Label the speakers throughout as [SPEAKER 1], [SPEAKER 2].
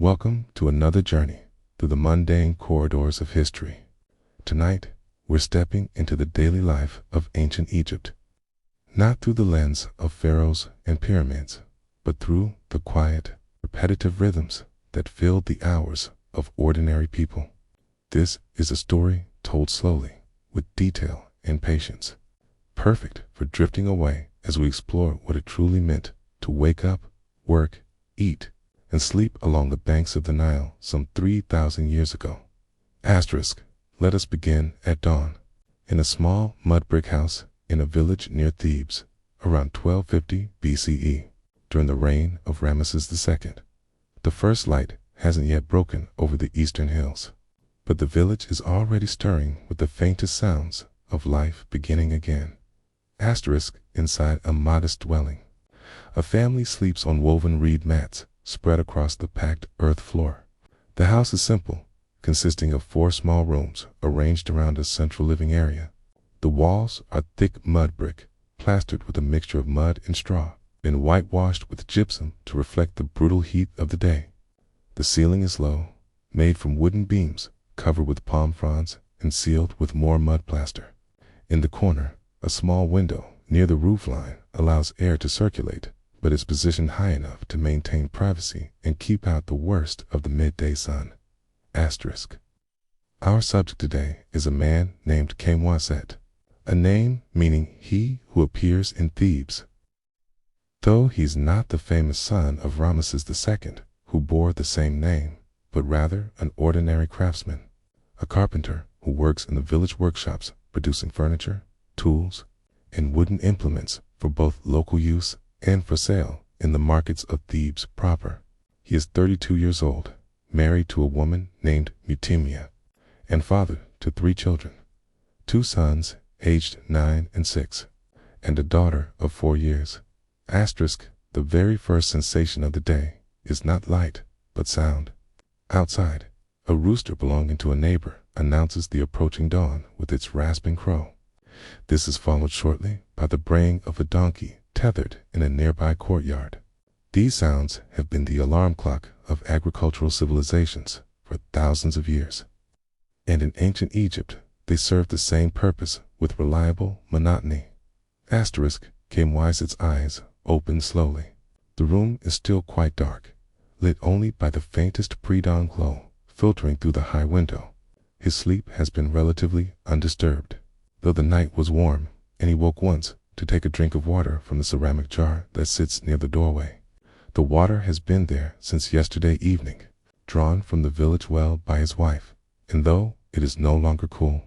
[SPEAKER 1] Welcome to another journey through the mundane corridors of history. Tonight, we're stepping into the daily life of ancient Egypt, not through the lens of pharaohs and pyramids, but through the quiet, repetitive rhythms that filled the hours of ordinary people. This is a story told slowly, with detail and patience, perfect for drifting away as we explore what it truly meant to wake up, work, eat, and sleep along the banks of the Nile some 3,000 years ago. Let us begin at dawn, in a small mud-brick house in a village near Thebes, around 1250 BCE, during the reign of Ramesses II. The first light hasn't yet broken over the eastern hills, but the village is already stirring with the faintest sounds of life beginning again. Inside a modest dwelling, a family sleeps on woven reed mats spread across the packed earth floor. The house is simple, consisting of 4 small rooms arranged around a central living area. The walls are thick mud brick, plastered with a mixture of mud and straw, and whitewashed with gypsum to reflect the brutal heat of the day. The ceiling is low, made from wooden beams covered with palm fronds and sealed with more mud plaster. In the corner, a small window near the roofline allows air to circulate, but is positioned high enough to maintain privacy and keep out the worst of the midday sun. Our subject today is a man named Kamwaset, a name meaning he who appears in Thebes. Though he's not the famous son of Ramesses II, who bore the same name, but rather an ordinary craftsman, a carpenter who works in the village workshops producing furniture, tools, and wooden implements for both local use and for sale in the markets of Thebes proper. He is 32 years old, married to a woman named Mutimia, and father to 3 children, 2 sons aged 9 and 6, and a daughter of 4 years. The very first sensation of the day is not light, but sound. Outside, a rooster belonging to a neighbor announces the approaching dawn with its rasping crow. This is followed shortly by the braying of a donkey tethered in a nearby courtyard. These sounds have been the alarm clock of agricultural civilizations for thousands of years. And in ancient Egypt, they served the same purpose with reliable monotony. Kamwaset's eyes opened slowly. The room is still quite dark, lit only by the faintest pre-dawn glow filtering through the high window. His sleep has been relatively undisturbed, though the night was warm, and he woke once to take a drink of water from the ceramic jar that sits near the doorway. The water has been there since yesterday evening, drawn from the village well by his wife, and though it is no longer cool,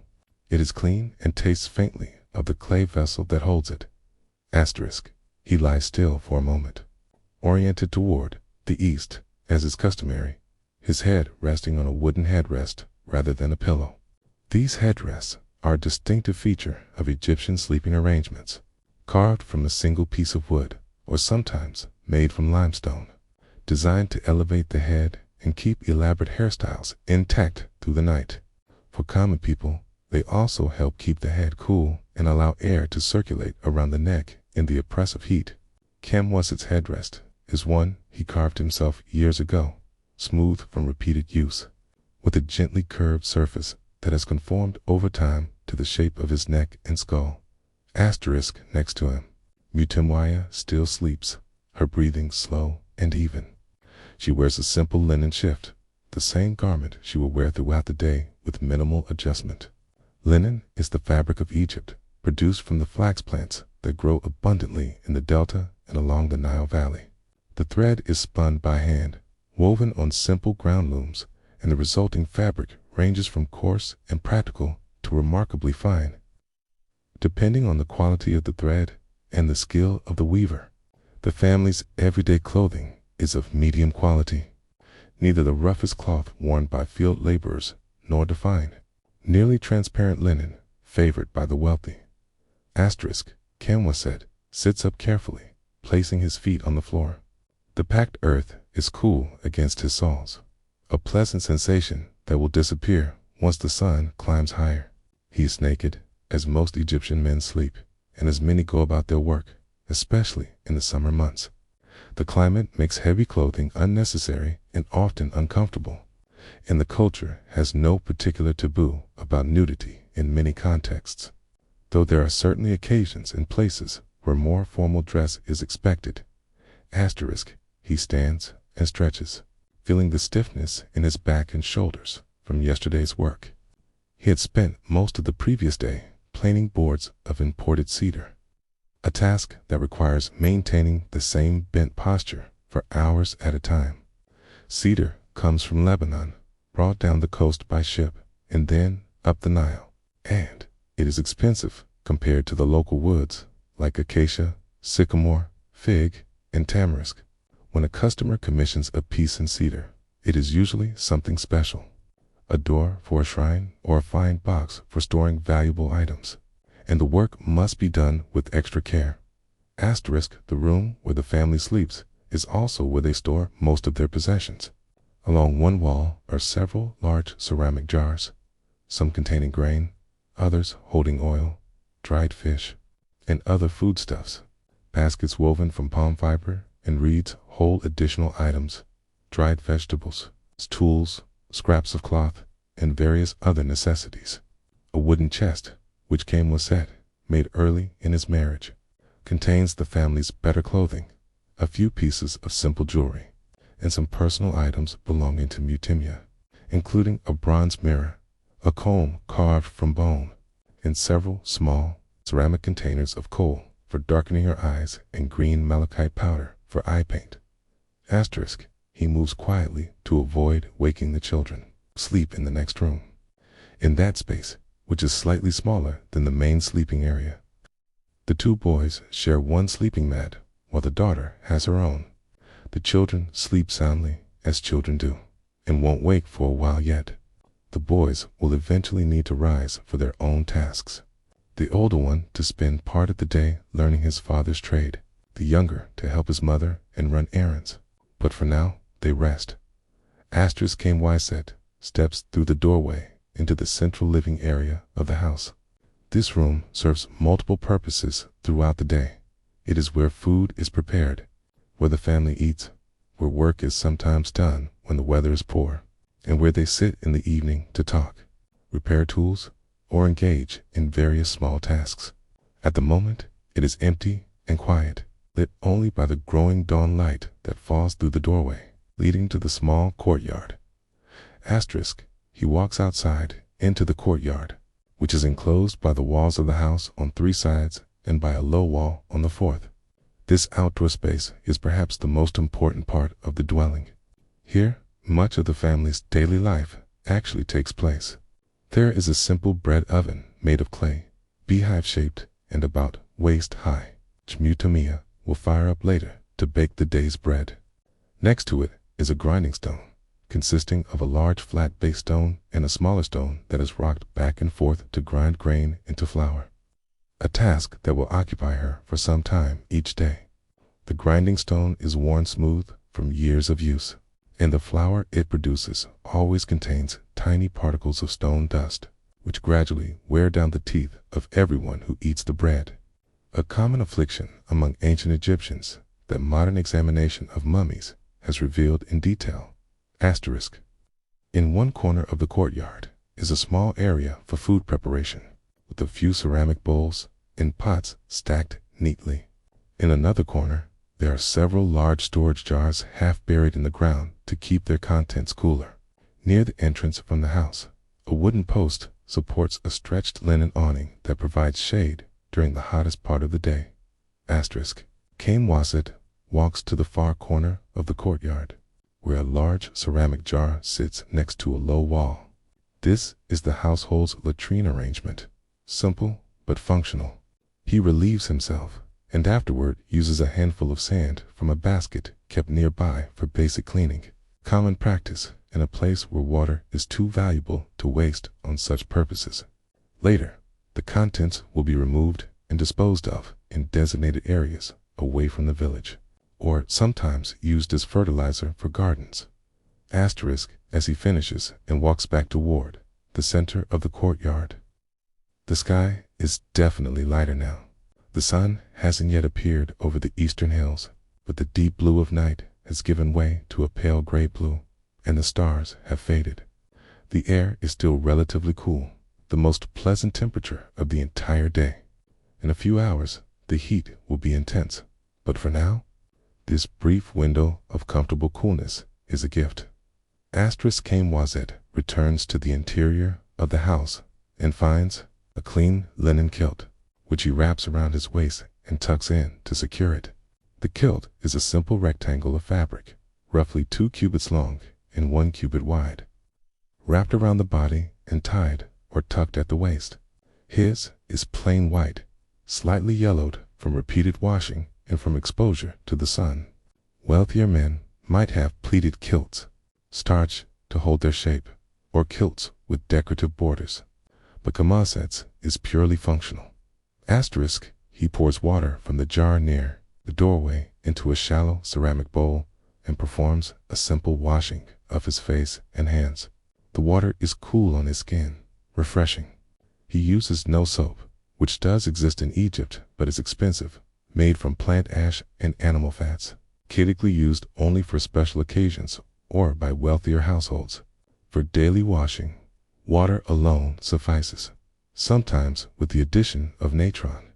[SPEAKER 1] it is clean and tastes faintly of the clay vessel that holds it. He lies still for a moment, oriented toward the east, as is customary, his head resting on a wooden headrest rather than a pillow. These headrests are a distinctive feature of Egyptian sleeping arrangements, carved from a single piece of wood, or sometimes made from limestone, designed to elevate the head and keep elaborate hairstyles intact through the night. For common people, they also help keep the head cool and allow air to circulate around the neck in the oppressive heat. Kamwaset's headrest is one he carved himself years ago, smooth from repeated use, with a gently curved surface that has conformed over time to the shape of his neck and skull. Next to him, Mutimia still sleeps, her breathing slow and even. She wears a simple linen shift, the same garment she will wear throughout the day with minimal adjustment. Linen is the fabric of Egypt, produced from the flax plants that grow abundantly in the delta and along the Nile Valley. The thread is spun by hand, woven on simple ground looms, and the resulting fabric ranges from coarse and practical to remarkably fine, depending on the quality of the thread and the skill of the weaver. The family's everyday clothing is of medium quality, neither the roughest cloth worn by field laborers nor the fine, nearly transparent linen favored by the wealthy. Kamwaset sits up carefully, placing his feet on the floor. The packed earth is cool against his soles, a pleasant sensation that will disappear once the sun climbs higher. He is naked, as most Egyptian men sleep, and as many go about their work, especially in the summer months. The climate makes heavy clothing unnecessary and often uncomfortable, and the culture has no particular taboo about nudity in many contexts, though there are certainly occasions and places where more formal dress is expected. Asterisk, he stands and stretches, feeling the stiffness in his back and shoulders from yesterday's work. He had spent most of the previous day planing boards of imported cedar, a task that requires maintaining the same bent posture for hours at a time. Cedar comes from Lebanon, brought down the coast by ship, and then up the Nile, and it is expensive compared to the local woods like acacia, sycamore, fig, and tamarisk. When a customer commissions a piece in cedar, it is usually something special, a door for a shrine or a fine box for storing valuable items, and the work must be done with extra care. Asterisk, the room where the family sleeps is also where they store most of their possessions. Along one wall are several large ceramic jars, some containing grain, others holding oil, dried fish, and other foodstuffs. Baskets woven from palm fiber and reeds hold additional items, dried vegetables, tools, scraps of cloth, and various other necessities. A wooden chest, which came with set, made early in his marriage, contains the family's better clothing, a few pieces of simple jewelry, and some personal items belonging to Mutimia, including a bronze mirror, a comb carved from bone, and several small ceramic containers of coal for darkening her eyes and green malachite powder for eye paint. Asterisk, he moves quietly to avoid waking the children. Sleep in the next room, in that space, which is slightly smaller than the main sleeping area. The two boys share one sleeping mat, while the daughter has her own. The children sleep soundly, as children do, and won't wake for a while yet. The boys will eventually need to rise for their own tasks. The older one to spend part of the day learning his father's trade, the younger to help his mother and run errands. But for now, they rest. Asterisk came Wyset, steps through the doorway into the central living area of the house. This room serves multiple purposes throughout the day. It is where food is prepared, where the family eats, where work is sometimes done when the weather is poor, and where they sit in the evening to talk, repair tools, or engage in various small tasks. At the moment, it is empty and quiet, lit only by the growing dawn light that falls through the doorway, leading to the small courtyard. Asterisk, he walks outside into the courtyard, which is enclosed by the walls of the house on 3 sides and by a low wall on the 4th. This outdoor space is perhaps the most important part of the dwelling. Here, much of the family's daily life actually takes place. There is a simple bread oven made of clay, beehive-shaped and about waist-high, which Mutimia will fire up later to bake the day's bread. Next to it is a grinding stone, consisting of a large flat base stone and a smaller stone that is rocked back and forth to grind grain into flour, a task that will occupy her for some time each day. The grinding stone is worn smooth from years of use, and the flour it produces always contains tiny particles of stone dust, which gradually wear down the teeth of everyone who eats the bread, a common affliction among ancient Egyptians that modern examination of mummies has revealed in detail. Asterisk. In one corner of the courtyard is a small area for food preparation, with a few ceramic bowls and pots stacked neatly. In another corner, there are several large storage jars half buried in the ground to keep their contents cooler. Near the entrance from the house, a wooden post supports a stretched linen awning that provides shade during the hottest part of the day. Asterisk. Cain Wasset walks to the far corner of the courtyard, where a large ceramic jar sits next to a low wall. This is the household's latrine arrangement, simple but functional. He relieves himself and afterward uses a handful of sand from a basket kept nearby for basic cleaning, common practice in a place where water is too valuable to waste on such purposes. Later, the contents will be removed and disposed of in designated areas away from the village, or sometimes used as fertilizer for gardens. Asterisk as he finishes and walks back toward the center of the courtyard. The sky is definitely lighter now. The sun hasn't yet appeared over the eastern hills, but the deep blue of night has given way to a pale gray blue, and the stars have faded. The air is still relatively cool, the most pleasant temperature of the entire day. In a few hours, the heat will be intense, but for now, this brief window of comfortable coolness is a gift. Camoiset returns to the interior of the house and finds a clean linen kilt, which he wraps around his waist and tucks in to secure it. The kilt is a simple rectangle of fabric, roughly 2 cubits long and 1 cubit wide, wrapped around the body and tied or tucked at the waist. His is plain white, slightly yellowed from repeated washing and from exposure to the sun. Wealthier men might have pleated kilts, starched to hold their shape, or kilts with decorative borders, but Camoiset's is purely functional. He pours water from the jar near the doorway into a shallow ceramic bowl and performs a simple washing of his face and hands. The water is cool on his skin, refreshing. He uses no soap, which does exist in Egypt but is expensive, made from plant ash and animal fats, typically used only for special occasions or by wealthier households. For daily washing, water alone suffices, sometimes with the addition of natron,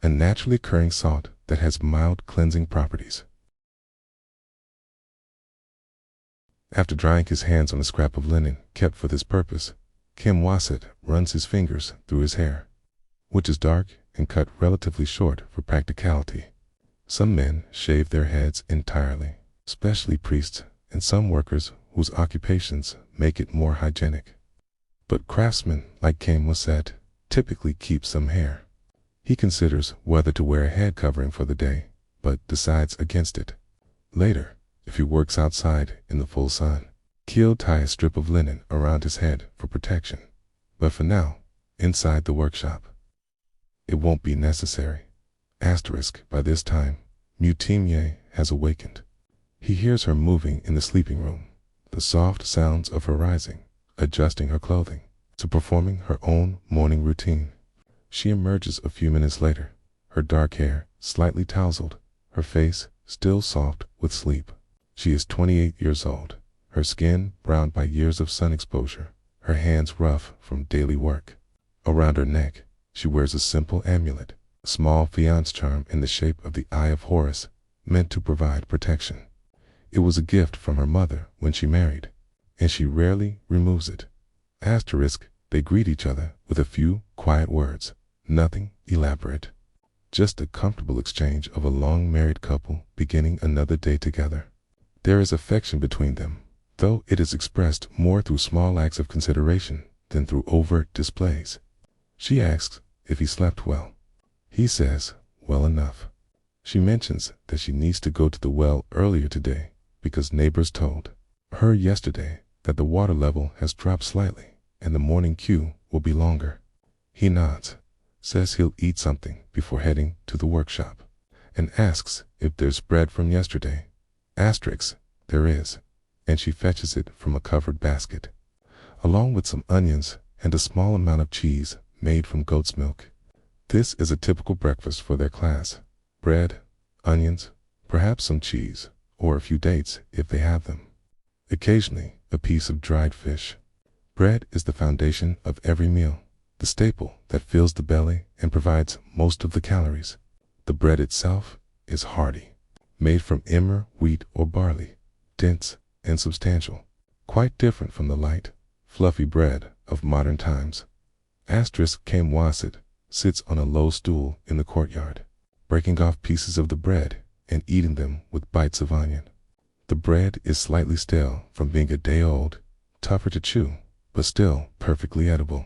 [SPEAKER 1] a naturally occurring salt that has mild cleansing properties. After drying his hands on a scrap of linen kept for this purpose, Camoiset runs his fingers through his hair, which is dark and cut relatively short for practicality. Some men shave their heads entirely, especially priests and some workers whose occupations make it more hygienic. But craftsmen like Camoiset typically keep some hair. He considers whether to wear a head covering for the day, but decides against it. Later, if he works outside in the full sun, he'll tie a strip of linen around his head for protection. But for now, inside the workshop, it won't be necessary. By this time, Mutimye has awakened. He hears her moving in the sleeping room, the soft sounds of her rising, adjusting her clothing, to performing her own morning routine. She emerges a few minutes later, her dark hair slightly tousled, her face still soft with sleep. She is 28 years old, her skin browned by years of sun exposure, her hands rough from daily work. Around her neck, she wears a simple amulet, a small fiance charm in the shape of the Eye of Horus, meant to provide protection. It was a gift from her mother when she married, and she rarely removes it. They greet each other with a few quiet words, nothing elaborate. Just a comfortable exchange of a long married couple beginning another day together. There is affection between them, though it is expressed more through small acts of consideration than through overt displays. She asks if he slept well. He says, well enough. She mentions that she needs to go to the well earlier today because neighbors told her yesterday that the water level has dropped slightly and the morning queue will be longer. He nods, says he'll eat something before heading to the workshop, and asks if there's bread from yesterday. There is, and she fetches it from a covered basket, along with some onions and a small amount of cheese made from goat's milk. This is a typical breakfast for their class: bread, onions, perhaps some cheese, or a few dates if they have them. Occasionally, a piece of dried fish. Bread is the foundation of every meal, the staple that fills the belly and provides most of the calories. The bread itself is hearty, made from emmer, wheat, or barley, dense and substantial, quite different from the light, fluffy bread of modern times. Camoiset sits on a low stool in the courtyard, breaking off pieces of the bread and eating them with bites of onion. The bread is slightly stale from being a day old, tougher to chew, but still perfectly edible.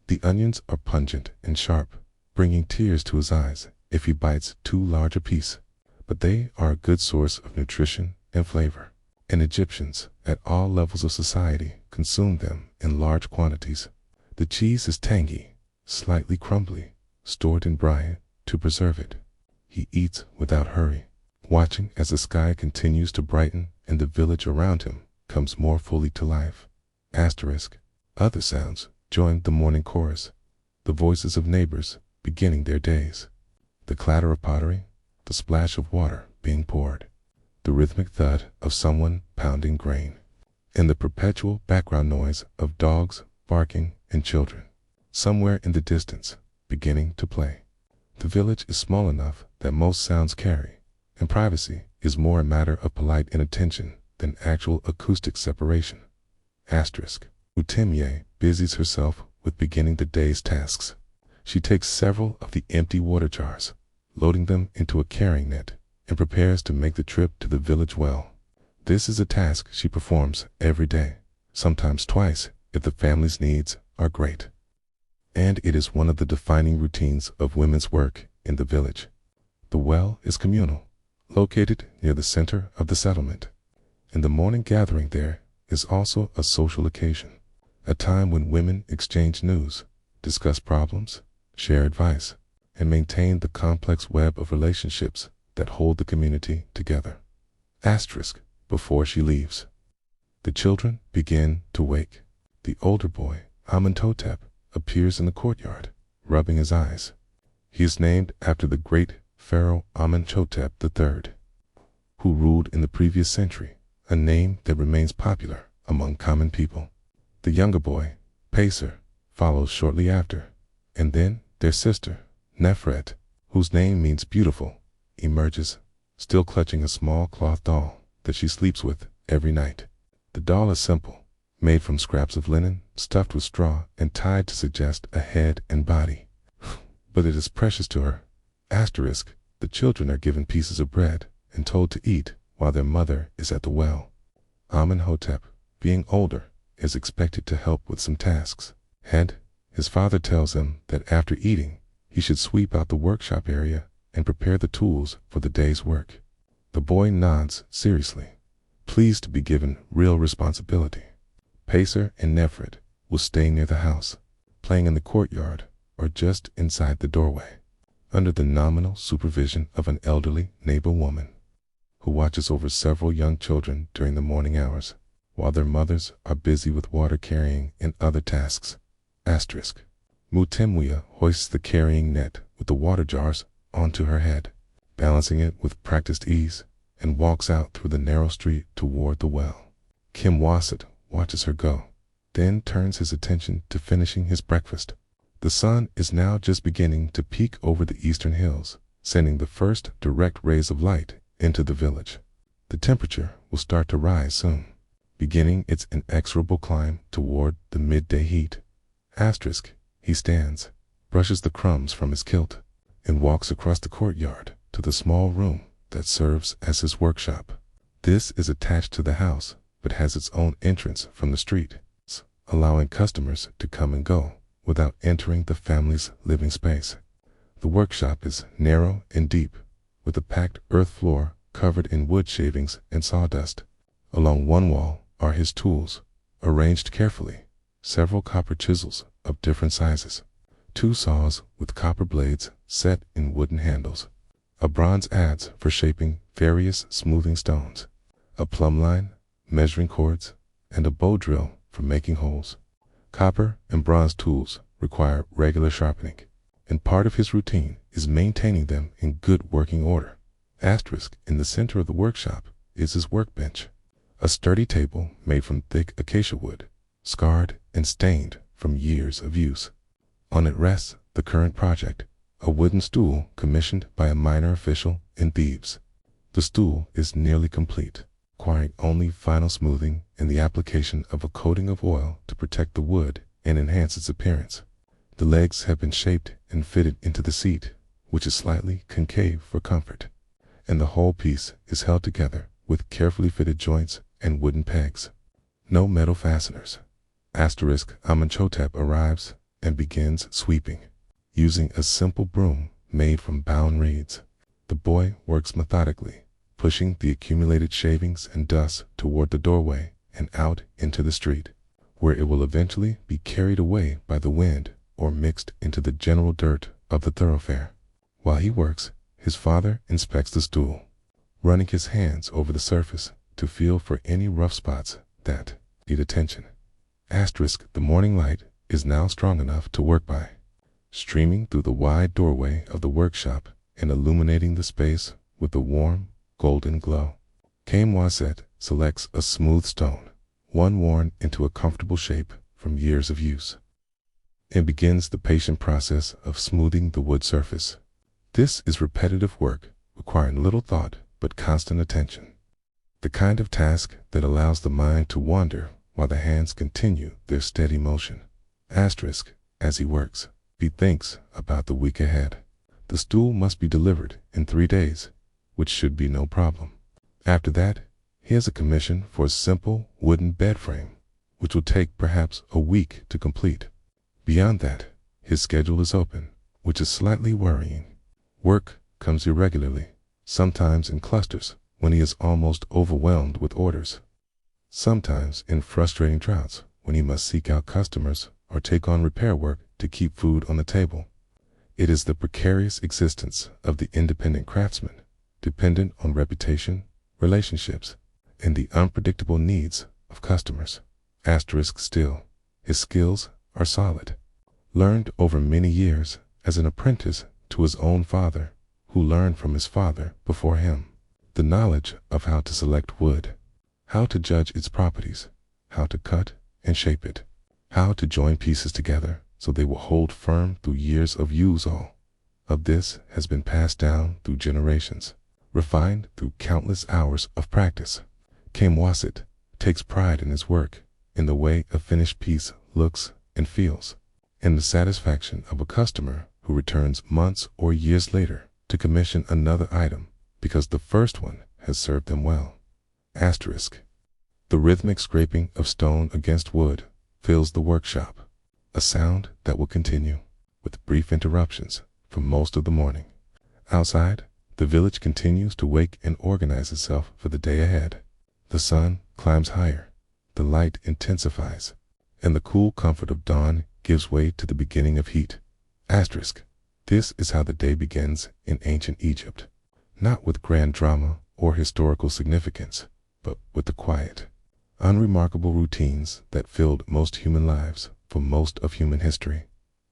[SPEAKER 1] The onions are pungent and sharp, bringing tears to his eyes if he bites too large a piece, but they are a good source of nutrition and flavor, and Egyptians at all levels of society consume them in large quantities. The cheese is tangy, slightly crumbly, stored in brine to preserve it. He eats without hurry, watching as the sky continues to brighten and the village around him comes more fully to life. Other sounds join the morning chorus, the voices of neighbors beginning their days, the clatter of pottery, the splash of water being poured, the rhythmic thud of someone pounding grain, and the perpetual background noise of dogs barking and children, somewhere in the distance, beginning to play. The village is small enough that most sounds carry, and privacy is more a matter of polite inattention than actual acoustic separation. Asterisk. Mutemye busies herself with beginning the day's tasks. She takes several of the empty water jars, loading them into a carrying net, and prepares to make the trip to the village well. This is a task she performs every day, sometimes twice if the family's needs are great. And it is one of the defining routines of women's work in the village. The well is communal, located near the center of the settlement, and the morning gathering there is also a social occasion, a time when women exchange news, discuss problems, share advice, and maintain the complex web of relationships that hold the community together. Asterisk. Before she leaves, the children begin to wake. The older boy, Amenhotep, appears in the courtyard, rubbing his eyes. He is named after the great pharaoh Amenhotep III, who ruled in the previous century, a name that remains popular among common people. The younger boy, Pacer, follows shortly after, and then their sister, Nefret, whose name means beautiful, emerges, still clutching a small cloth doll that she sleeps with every night. The doll is simple, made from scraps of linen, stuffed with straw, and tied to suggest a head and body. But it is precious to her. Asterisk. The children are given pieces of bread and told to eat while their mother is at the well. Amenhotep, being older, is expected to help with some tasks. His father tells him that after eating, he should sweep out the workshop area and prepare the tools for the day's work. The boy nods seriously, pleased to be given real responsibility. Pacer and Nefret will stay near the house, playing in the courtyard or just inside the doorway, under the nominal supervision of an elderly neighbor woman, who watches over several young children during the morning hours, while their mothers are busy with water carrying and other tasks. Asterisk. Mutemwe hoists the carrying net with the water jars onto her head, balancing it with practiced ease, and walks out through the narrow street toward the well. Kimwasit watches her go, then turns his attention to finishing his breakfast. The sun is now just beginning to peek over the eastern hills, sending the first direct rays of light into the village. The temperature will start to rise soon, beginning its inexorable climb toward the midday heat. Asterisk. He stands, brushes the crumbs from his kilt, and walks across the courtyard to the small room that serves as his workshop. This is attached to the house, but has its own entrance from the street, allowing customers to come and go without entering the family's living space. The workshop is narrow and deep, with a packed earth floor covered in wood shavings and sawdust. Along one wall are his tools, arranged carefully, several copper chisels of different sizes, 2 saws with copper blades set in wooden handles, a bronze adze for shaping various smoothing stones, a plumb line, measuring cords, and a bow drill for making holes. Copper and bronze tools require regular sharpening, and part of his routine is maintaining them in good working order. Asterisk. In the center of the workshop is his workbench, a sturdy table made from thick acacia wood, scarred and stained from years of use. On it rests the current project, a wooden stool commissioned by a minor official in Thebes. The stool is nearly complete, requiring only final smoothing and the application of a coating of oil to protect the wood and enhance its appearance. The legs have been shaped and fitted into the seat, which is slightly concave for comfort, and the whole piece is held together with carefully fitted joints and wooden pegs. No metal fasteners. Asterisk. Amenhotep arrives and begins sweeping, using a simple broom made from bound reeds. The boy works methodically, pushing the accumulated shavings and dust toward the doorway and out into the street, where it will eventually be carried away by the wind or mixed into the general dirt of the thoroughfare. While he works, his father inspects the stool, running his hands over the surface to feel for any rough spots that need attention. Asterisk. The morning light is now strong enough to work by, streaming through the wide doorway of the workshop and illuminating the space with a warm, golden glow. Camwaset selects a smooth stone, one worn into a comfortable shape from years of use, and begins the patient process of smoothing the wood surface. This is repetitive work requiring little thought but constant attention, the kind of task that allows the mind to wander while the hands continue their steady motion. Asterisk, as he works, he thinks about the week ahead. The stool must be delivered in 3 days, which should be no problem. After that, he has a commission for a simple wooden bed frame, which will take perhaps a week to complete. Beyond that, his schedule is open, which is slightly worrying. Work comes irregularly, sometimes in clusters when he is almost overwhelmed with orders, sometimes in frustrating droughts when he must seek out customers or take on repair work to keep food on the table. It is the precarious existence of the independent craftsman, dependent on reputation, relationships, and the unpredictable needs of customers. Asterisk still, his skills are solid, learned over many years as an apprentice to his own father, who learned from his father before him. The knowledge of how to select wood, how to judge its properties, how to cut and shape it, how to join pieces together so they will hold firm through years of use. All of this has been passed down through generations, refined through countless hours of practice. Camwaset takes pride in his work, in the way a finished piece looks and feels, and the satisfaction of a customer who returns months or years later to commission another item because the first one has served them well. Asterisk. The rhythmic scraping of stone against wood fills the workshop, a sound that will continue, with brief interruptions, for most of the morning. Outside, the village continues to wake and organize itself for the day ahead. The sun climbs higher, the light intensifies, and the cool comfort of dawn gives way to the beginning of heat. Asterisk. This is how the day begins in ancient Egypt, not with grand drama or historical significance, but with the quiet, unremarkable routines that filled most human lives for most of human history.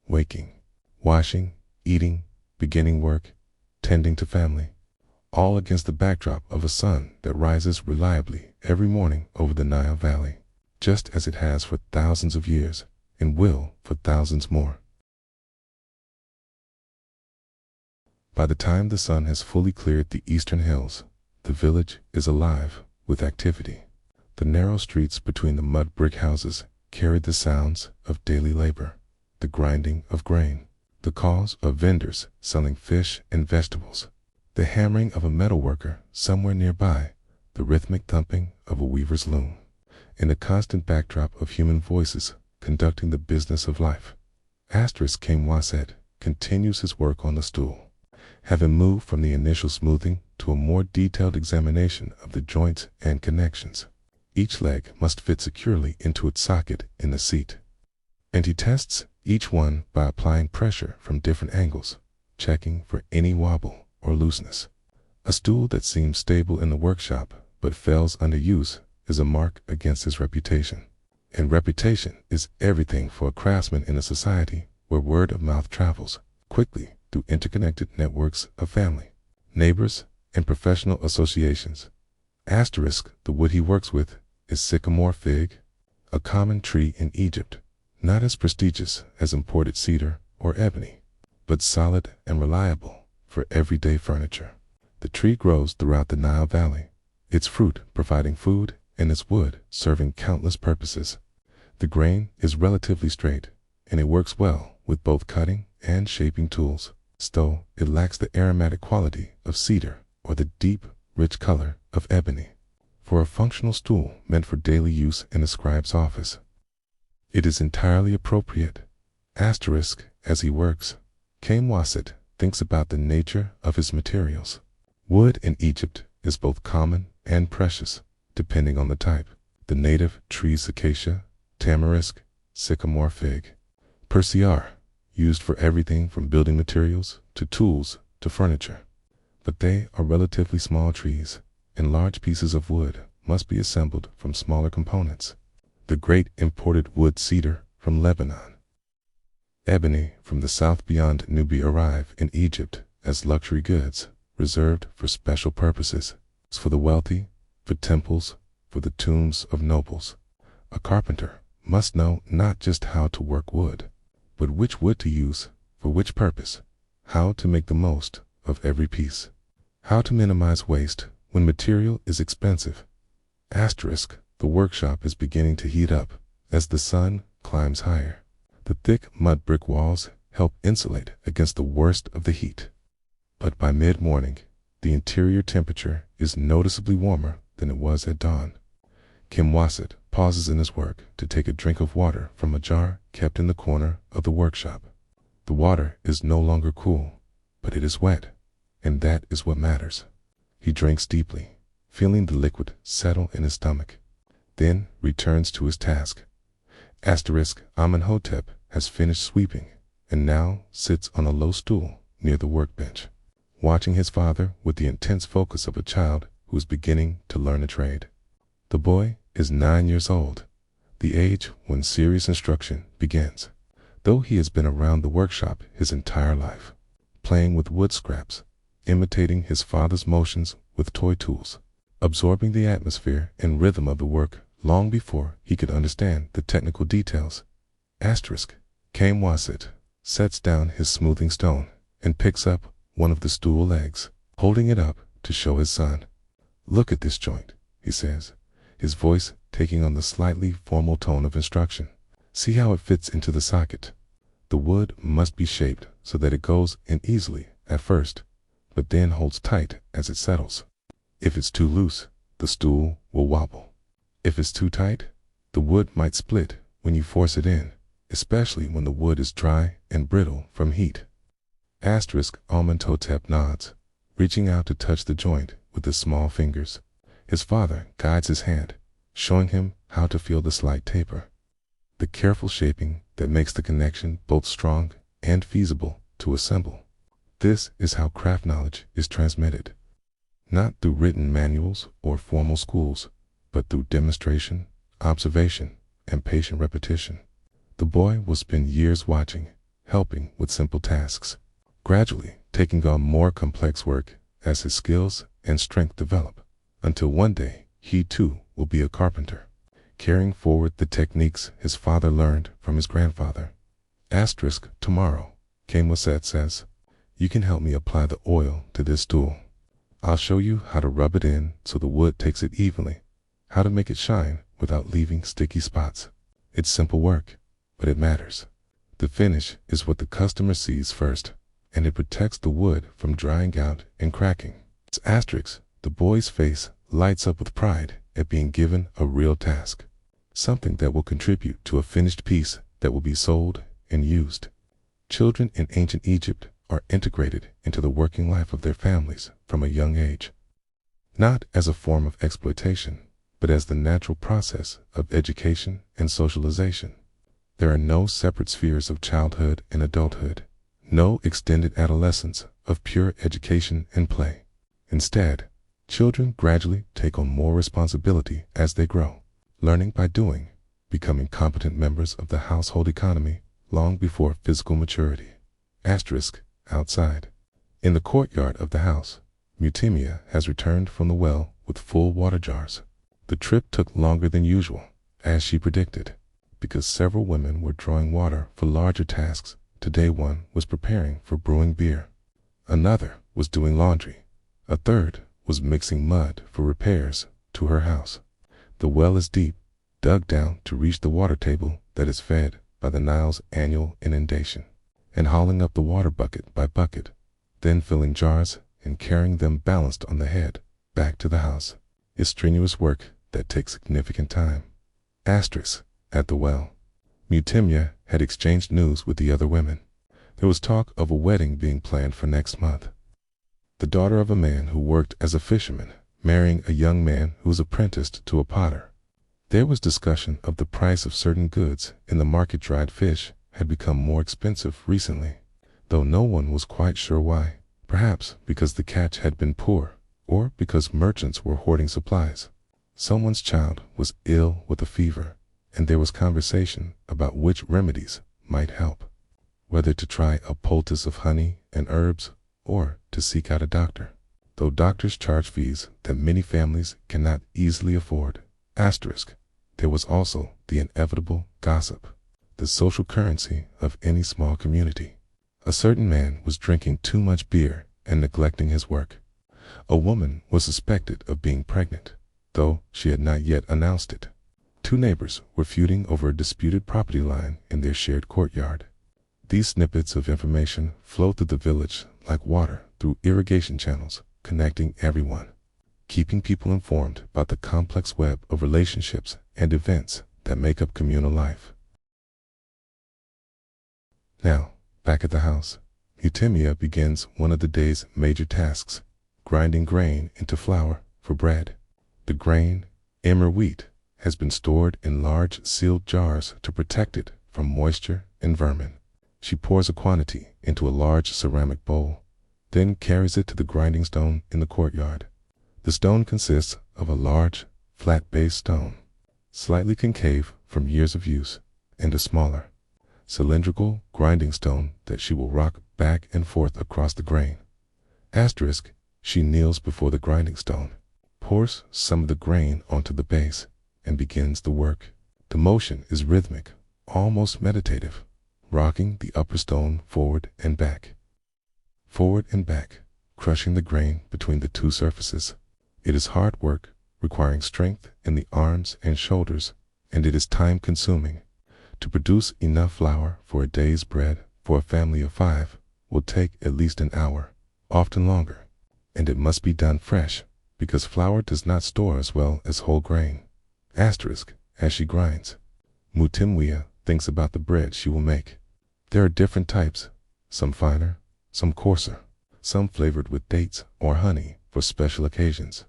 [SPEAKER 1] Waking, washing, eating, beginning work, tending to family, all against the backdrop of a sun that rises reliably every morning over the Nile Valley, just as it has for thousands of years and will for thousands more. By the time the sun has fully cleared the eastern hills, the village is alive with activity. The narrow streets between the mud brick houses carry the sounds of daily labor, the grinding of grain, the calls of vendors selling fish and vegetables, the hammering of a metal worker somewhere nearby, the rhythmic thumping of a weaver's loom, and a constant backdrop of human voices conducting the business of life. Asterisk Camwaset continues his work on the stool, having moved from the initial smoothing to a more detailed examination of the joints and connections. Each leg must fit securely into its socket in the seat, and he tests each one by applying pressure from different angles, checking for any wobble or looseness. A stool that seems stable in the workshop but fails under use is a mark against his reputation, and reputation is everything for a craftsman in a society where word of mouth travels quickly through interconnected networks of family, neighbors, and professional associations. Asterisk. The wood he works with is sycamore fig, a common tree in Egypt, not as prestigious as imported cedar or ebony, but solid and reliable for everyday furniture. The tree grows throughout the Nile Valley, its fruit providing food and its wood serving countless purposes. The grain is relatively straight, and it works well with both cutting and shaping tools, though it lacks the aromatic quality of cedar or the deep, rich color of ebony. For a functional stool meant for daily use in a scribe's office, it is entirely appropriate. Asterisk. As he works, Camwaset thinks about the nature of his materials. Wood in Egypt is both common and precious, depending on the type. The native trees acacia, tamarisk, sycamore fig, persea, used for everything from building materials to tools to furniture. But they are relatively small trees, and large pieces of wood must be assembled from smaller components. The great imported wood cedar from Lebanon, ebony from the south beyond Nubia arrive in Egypt as luxury goods reserved for special purposes. for the wealthy, for temples, for the tombs of nobles. A carpenter must know not just how to work wood, but which wood to use for which purpose, how to make the most of every piece, how to minimize waste when material is expensive. Asterisk, the workshop is beginning to heat up as the sun climbs higher. The thick mud brick walls help insulate against the worst of the heat. But by mid-morning, the interior temperature is noticeably warmer than it was at dawn. Kim Wassett pauses in his work to take a drink of water from a jar kept in the corner of the workshop. The water is no longer cool, but it is wet, and that is what matters. He drinks deeply, feeling the liquid settle in his stomach, then returns to his task. Asterisk, Amenhotep has finished sweeping and now sits on a low stool near the workbench, watching his father with the intense focus of a child who is beginning to learn a trade. The boy is 9 years old, the age when serious instruction begins, though he has been around the workshop his entire life, playing with wood scraps, imitating his father's motions with toy tools, absorbing the atmosphere and rhythm of the work long before he could understand the technical details. Asterisk, Kim Wassett sets down his smoothing stone and picks up one of the stool legs, holding it up to show his son. "Look at this joint," he says, his voice taking on the slightly formal tone of instruction. "See how it fits into the socket. The wood must be shaped so that it goes in easily at first, but then holds tight as it settles. If it's too loose, the stool will wobble. If it's too tight, the wood might split when you force it in, especially when the wood is dry and brittle from heat." Asterisk, Amenhotep nods, reaching out to touch the joint with his small fingers. His father guides his hand, showing him how to feel the slight taper, the careful shaping that makes the connection both strong and feasible to assemble. This is how craft knowledge is transmitted, not through written manuals or formal schools, but through demonstration, observation, and patient repetition. The boy will spend years watching, helping with simple tasks, gradually taking on more complex work as his skills and strength develop, until one day he too will be a carpenter, carrying forward the techniques his father learned from his grandfather. Asterisk, tomorrow, Kim Wassett says, "You can help me apply the oil to this stool. I'll show you how to rub it in so the wood takes it evenly, how to make it shine without leaving sticky spots. It's simple work, but it matters. The finish is what the customer sees first, and it protects the wood from drying out and cracking." It's asterisk, the boy's face lights up with pride at being given a real task, something that will contribute to a finished piece that will be sold and used. Children in ancient Egypt are integrated into the working life of their families from a young age, not as a form of exploitation, but as the natural process of education and socialization. There are no separate spheres of childhood and adulthood, no extended adolescence of pure education and play. Instead, children gradually take on more responsibility as they grow, learning by doing, becoming competent members of the household economy long before physical maturity. Asterisk, outside. In the courtyard of the house, Mutimia has returned from the well with full water jars. The trip took longer than usual, as she predicted, because several women were drawing water for larger tasks. Today one was preparing for brewing beer. Another was doing laundry. A third was mixing mud for repairs to her house. The well is deep, dug down to reach the water table that is fed by the Nile's annual inundation, and hauling up the water bucket by bucket, then filling jars and carrying them balanced on the head back to the house, is strenuous work that takes significant time. Asterisk, at the well, Mutimia had exchanged news with the other women. There was talk of a wedding being planned for next month. The daughter of a man who worked as a fisherman marrying a young man who was apprenticed to a potter. There was discussion of the price of certain goods in the market. Dried fish had become more expensive recently, though no one was quite sure why. Perhaps because the catch had been poor, or because merchants were hoarding supplies. Someone's child was ill with a fever, and there was conversation about which remedies might help, whether to try a poultice of honey and herbs or to seek out a doctor. though doctors charge fees that many families cannot easily afford. Asterisk. There was also the inevitable gossip, the social currency of any small community. A certain man was drinking too much beer and neglecting his work. A woman was suspected of being pregnant, though she had not yet announced it. Two neighbors were feuding over a disputed property line in their shared courtyard. These snippets of information flowed through the village like water through irrigation channels, connecting everyone, keeping people informed about the complex web of relationships and events that make up communal life. Now, back at the house, Eutimia begins one of the day's major tasks, grinding grain into flour for bread. The grain, emmer wheat, has been stored in large sealed jars to protect it from moisture and vermin. She pours a quantity into a large ceramic bowl, then carries it to the grinding stone in the courtyard. The stone consists of a large, flat-based stone, slightly concave from years of use, and a smaller, cylindrical grinding stone that she will rock back and forth across the grain. Asterisk. She kneels before the grinding stone, pours some of the grain onto the base, and begins the work. The motion is rhythmic, almost meditative, rocking the upper stone forward and back, crushing the grain between the two surfaces. It is hard work, requiring strength in the arms and shoulders, and it is time-consuming. To produce enough flour for a day's bread for a family of 5 will take at least an hour, often longer, and it must be done fresh, because flour does not store as well as whole grain. Asterisk. As she grinds, Mutimwia thinks about the bread she will make. There are different types, some finer, some coarser, some flavored with dates or honey for special occasions.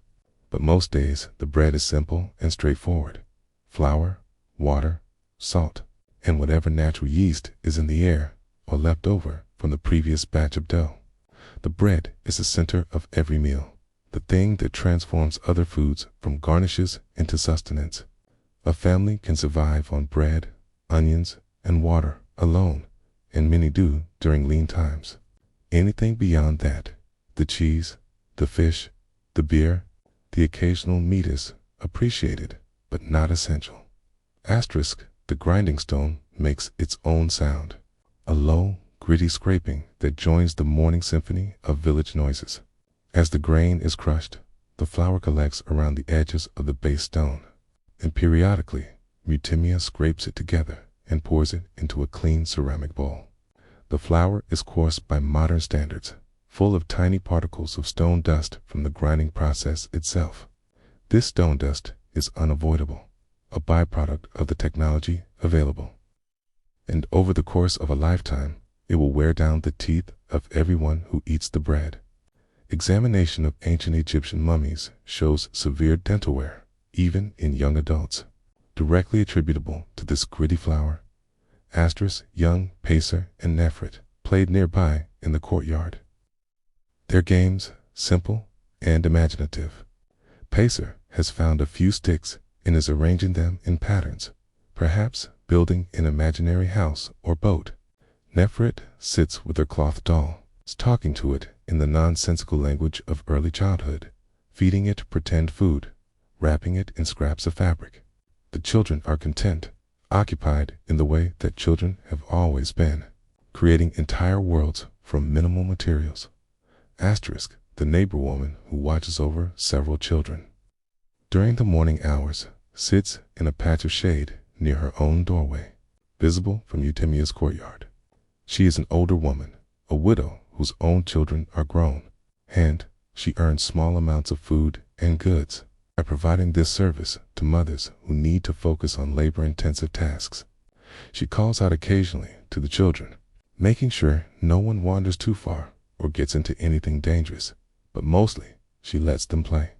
[SPEAKER 1] But most days the bread is simple and straightforward. Flour, water, salt, and whatever natural yeast is in the air or left over from the previous batch of dough. The bread is the center of every meal, the thing that transforms other foods from garnishes into sustenance. A family can survive on bread, onions, and water alone, and many do during lean times. Anything beyond that, the cheese, the fish, the beer, the occasional meat is appreciated, but not essential. Asterisk. The grinding stone makes its own sound, a low, gritty scraping that joins the morning symphony of village noises. As the grain is crushed, the flour collects around the edges of the base stone, and periodically, Mutimia scrapes it together and pours it into a clean ceramic bowl. The flour is coarse by modern standards, full of tiny particles of stone dust from the grinding process itself. This stone dust is unavoidable, a byproduct of the technology available. And over the course of a lifetime, it will wear down the teeth of everyone who eats the bread. Examination of ancient Egyptian mummies shows severe dental wear, even in young adults, directly attributable to this gritty flour. Asterisk. Young Pacer and Nefret played nearby in the courtyard. Their games, simple and imaginative. Pacer has found a few sticks and is arranging them in patterns, perhaps building an imaginary house or boat. Nefret sits with her cloth doll, talking to it in the nonsensical language of early childhood, feeding it pretend food, wrapping it in scraps of fabric. The children are content, occupied in the way that children have always been, creating entire worlds from minimal materials. Asterisk. The neighbor woman who watches over several children during the morning hours sits in a patch of shade near her own doorway, visible from Eutimia's courtyard. She is an older woman, a widow whose own children are grown, and she earns small amounts of food and goods by providing this service to mothers who need to focus on labor-intensive tasks. She calls out occasionally to the children, making sure no one wanders too far or gets into anything dangerous, but mostly she lets them play,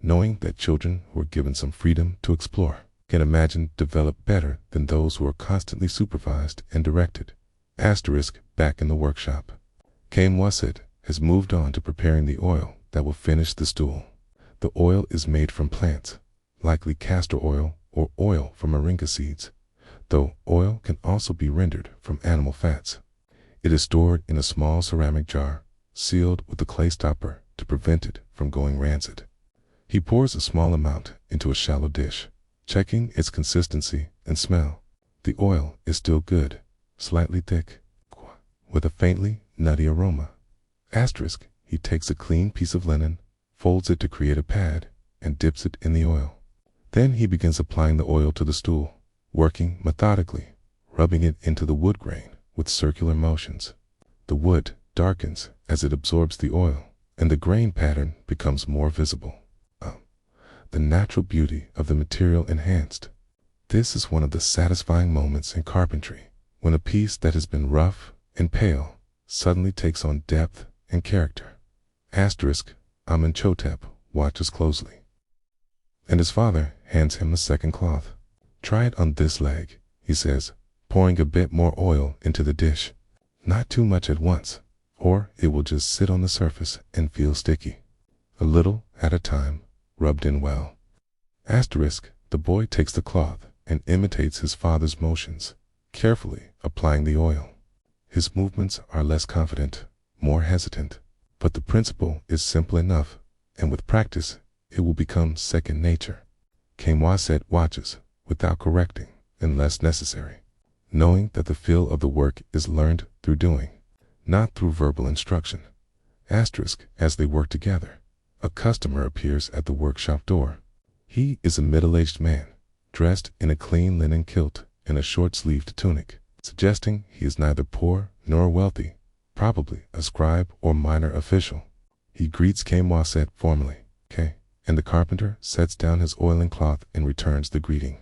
[SPEAKER 1] knowing that children who are given some freedom to explore can imagine develop better than those who are constantly supervised and directed. Asterisk. Back in the workshop, Kamwasit has moved on to preparing the oil that will finish the stool. The oil is made from plants, likely castor oil or oil from moringa seeds, though oil can also be rendered from animal fats. It is stored in a small ceramic jar, sealed with a clay stopper to to prevent it from going rancid. He pours a small amount into a shallow dish, checking its consistency and smell. The oil is still good, slightly thick, with a faintly nutty aroma. Asterisk, he takes a clean piece of linen, folds it to create a pad, and dips it in the oil. Then he begins applying the oil to the stool, working methodically, rubbing it into the wood grain with circular motions. The wood darkens as it absorbs the oil, and the grain pattern becomes more visible. The natural beauty of the material enhanced. This is one of the satisfying moments in carpentry, when a piece that has been rough and pale suddenly takes on depth and character. Asterisk, Amenhotep watches closely, and his father hands him a second cloth. Try it on this leg, he says, pouring a bit more oil into the dish. Not too much at once, or it will just sit on the surface and feel sticky. A little at a time, rubbed in well. Asterisk, the boy takes the cloth and imitates his father's motions, carefully applying the oil. His movements are less confident, more hesitant, but the principle is simple enough, and with practice, it will become second nature. Kmoisset watches, without correcting, unless necessary, knowing that the feel of the work is learned through doing, not through verbal instruction. Asterisk, as they work together, a customer appears at the workshop door. He is a middle-aged man, dressed in a clean linen kilt and a short-sleeved tunic, suggesting he is neither poor nor wealthy, probably a scribe or minor official. He greets Kmoisset formally, K, and the carpenter sets down his oiling cloth and returns the greeting.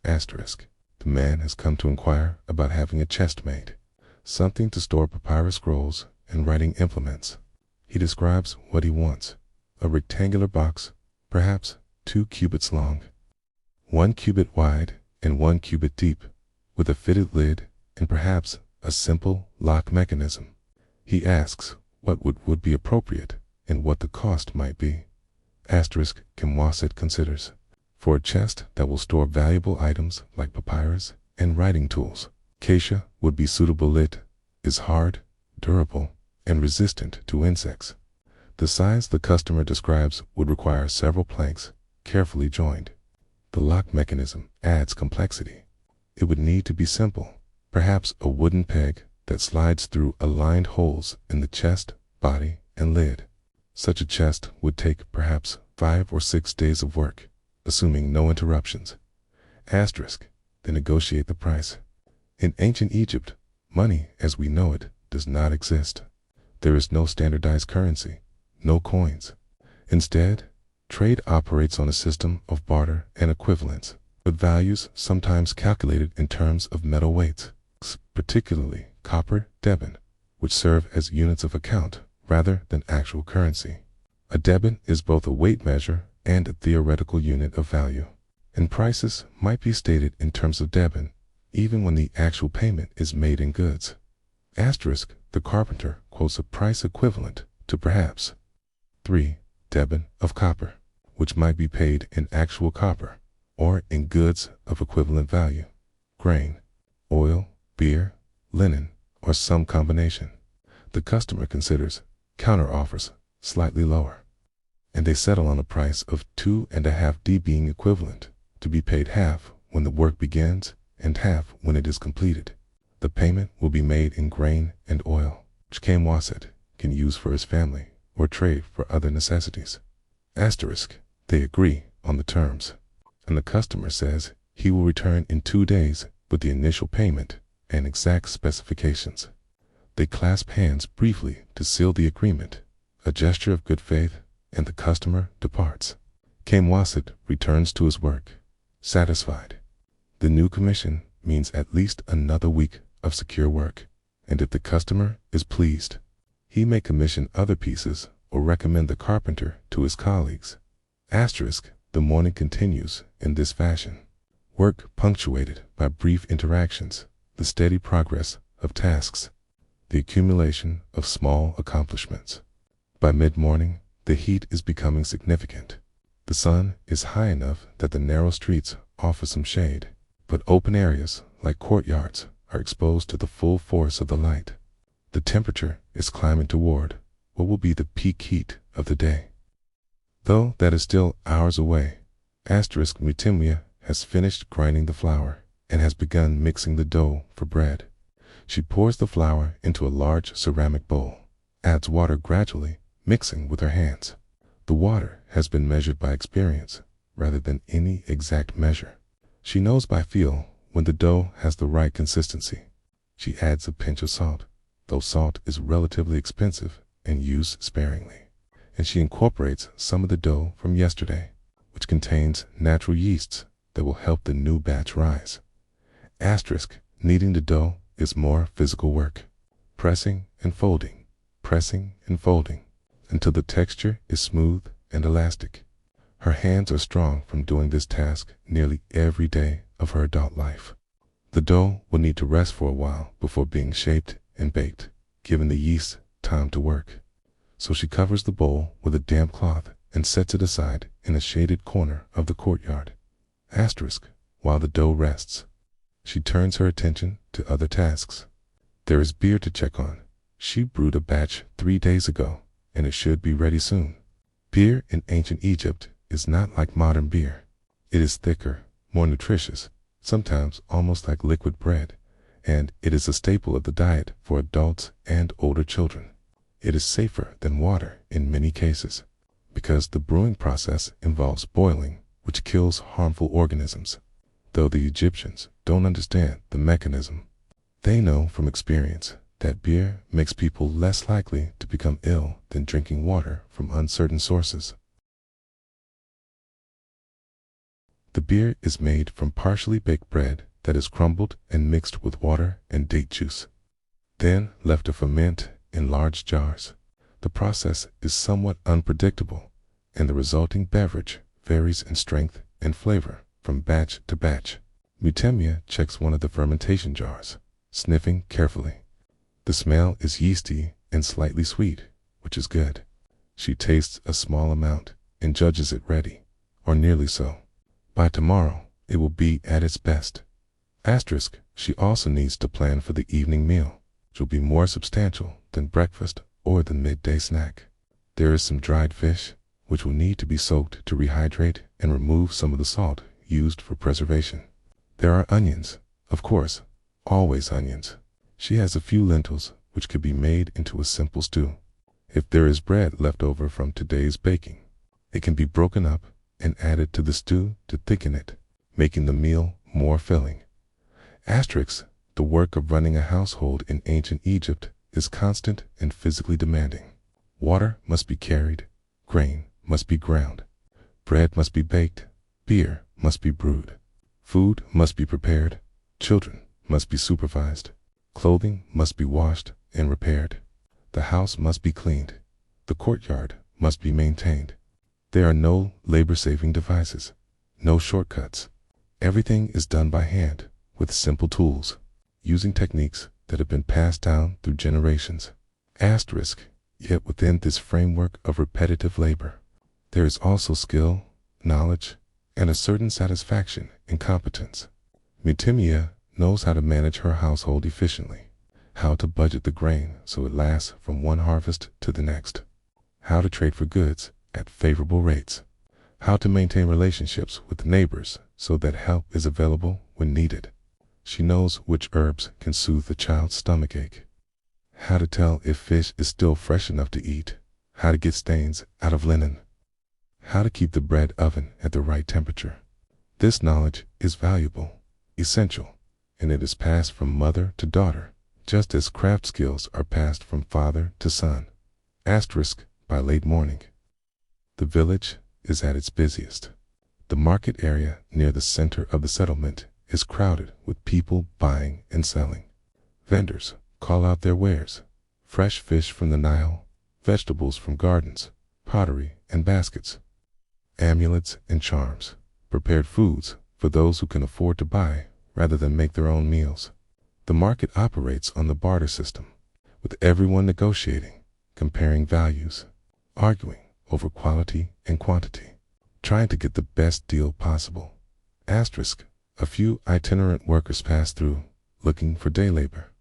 [SPEAKER 1] Asterisk, the man has come to inquire about having a chest made, something to store papyrus scrolls and writing implements. He describes what he wants: a rectangular box, perhaps 2 cubits long, 1 cubit wide and 1 cubit deep, with a fitted lid and perhaps a simple lock mechanism. He asks what would be appropriate and what the cost might be. Asterisk, Kmoisset considers. For a chest that will store valuable items like papyrus and writing tools, acacia would be suitable. It is hard, durable, and resistant to insects. The size the customer describes would require several planks, carefully joined. The lock mechanism adds complexity. It would need to be simple, perhaps a wooden peg that slides through aligned holes in the chest, body, and lid. Such a chest would take perhaps 5 or 6 days of work, assuming no interruptions. Asterisk, they negotiate the price. In ancient Egypt, money as we know it does not exist. There is no standardized currency, no coins. Instead, trade operates on a system of barter and equivalence, with values sometimes calculated in terms of metal weights, particularly copper, debit, which serve as units of account rather than actual currency. A debit is both a weight measure and a theoretical unit of value, and prices might be stated in terms of debit even when the actual payment is made in goods. Asterisk, the carpenter quotes a price equivalent to perhaps 3 debit of copper, which might be paid in actual copper or in goods of equivalent value: grain, oil, beer, linen, or some combination. The customer considers, counter-offers slightly lower, and they settle on a price of 2.5D being equivalent, to be paid half when the work begins and half when it is completed. The payment will be made in grain and oil, which Kmoisset can use for his family or trade for other necessities. Asterisk, they agree on the terms, and the customer says he will return in 2 days with the initial payment and exact specifications. They clasp hands briefly to seal the agreement, a gesture of good faith, and the customer departs. Kmoisset returns to his work, satisfied. The new commission means at least another week of secure work, and if the customer is pleased, he may commission other pieces or recommend the carpenter to his colleagues. Asterisk, the morning continues in this fashion. Work punctuated by brief interactions, the steady progress of tasks, the accumulation of small accomplishments. By mid-morning, the heat is becoming significant. The sun is high enough that the narrow streets offer some shade, but open areas, like courtyards, are exposed to the full force of the light. The temperature is climbing toward what will be the peak heat of the day. Though that is still hours away, Mutimia has finished grinding the flour and has begun mixing the dough for bread. She pours the flour into a large ceramic bowl, adds water gradually, mixing with her hands. The water has been measured by experience rather than any exact measure. She knows by feel when the dough has the right consistency. She adds a pinch of salt, though salt is relatively expensive and used sparingly. And she incorporates some of the dough from yesterday, which contains natural yeasts that will help the new batch rise. Kneading the dough is more physical work, pressing and folding, until the texture is smooth and elastic. Her hands are strong from doing this task nearly every day of her adult life. The dough will need to rest for a while before being shaped and baked, giving the yeast time to work. So she covers the bowl with a damp cloth and sets it aside in a shaded corner of the courtyard. While the dough rests, she turns her attention to other tasks. There is beer to check on. She brewed a batch 3 days ago, and it should be ready soon. Beer in ancient Egypt is not like modern beer. It is thicker, more nutritious, sometimes almost like liquid bread, and it is a staple of the diet for adults and older children. It is safer than water in many cases, because the brewing process involves boiling, which kills harmful organisms. Though the Egyptians don't understand the mechanism, they know from experience that beer makes people less likely to become ill than drinking water from uncertain sources. The beer is made from partially baked bread that is crumbled and mixed with water and date juice, then left to ferment in large jars. The process is somewhat unpredictable, and the resulting beverage varies in strength and flavor from batch to batch. Mutemia checks one of the fermentation jars, sniffing carefully. The smell is yeasty and slightly sweet, which is good. She tastes a small amount and judges it ready, or nearly so. By tomorrow, it will be at its best. She also needs to plan for the evening meal, which will be more substantial than breakfast or the midday snack. There is some dried fish, which will need to be soaked to rehydrate and remove some of the salt used for preservation. There are onions, of course, always onions. She has a few lentils, which could be made into a simple stew. If there is bread left over from today's baking, it can be broken up and added to the stew to thicken it, making the meal more filling. The work of running a household in ancient Egypt is constant and physically demanding. Water must be carried, grain must be ground, bread must be baked, beer must be brewed, food must be prepared, children must be supervised, clothing must be washed and repaired, the house must be cleaned, the courtyard must be maintained. There are no labor-saving devices, no shortcuts. Everything is done by hand with simple tools, using techniques that have been passed down through generations. Yet within this framework of repetitive labor, there is also skill, knowledge, and a certain satisfaction in competence. Mutimia knows how to manage her household efficiently, how to budget the grain so it lasts from one harvest to the next, how to trade for goods at favorable rates, how to maintain relationships with neighbors so that help is available when needed. She knows which herbs can soothe the child's stomachache, how to tell if fish is still fresh enough to eat, how to get stains out of linen, how to keep the bread oven at the right temperature. This knowledge is valuable, essential, and it is passed from mother to daughter, just as craft skills are passed from father to son. By late morning, the village is at its busiest. The market area near the center of the settlement is crowded with people buying and selling. Vendors call out their wares: fresh fish from the Nile, vegetables from gardens, pottery and baskets, amulets and charms, prepared foods for those who can afford to buy rather than make their own meals. The market operates on the barter system, with everyone negotiating, comparing values, arguing over quality and quantity, trying to get the best deal possible. A few itinerant workers pass through, looking for day labor.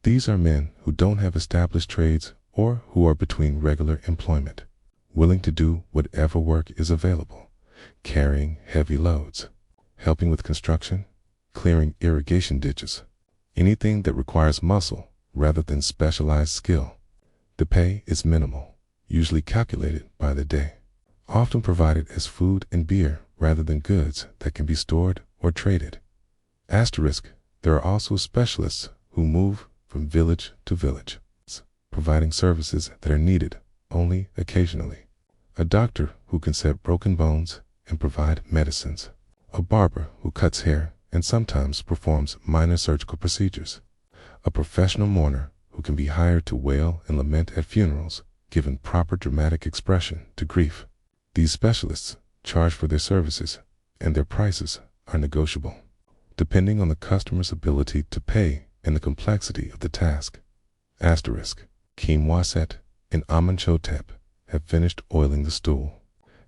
[SPEAKER 1] These are men who don't have established trades or who are between regular employment, willing to do whatever work is available, carrying heavy loads, helping with construction, clearing irrigation ditches, anything that requires muscle rather than specialized skill. The pay is minimal, usually calculated by the day, often provided as food and beer rather than goods that can be stored or traded. Asterisk, there are also specialists who move from village to village, providing services that are needed only occasionally. A doctor who can set broken bones and provide medicines. A barber who cuts hair and sometimes performs minor surgical procedures. A professional mourner who can be hired to wail and lament at funerals, giving proper dramatic expression to grief. These specialists charge for their services, and their prices are negotiable, depending on the customer's ability to pay and the complexity of the task. Asterisk, Kim Waset and Amenhotep have finished oiling the stool,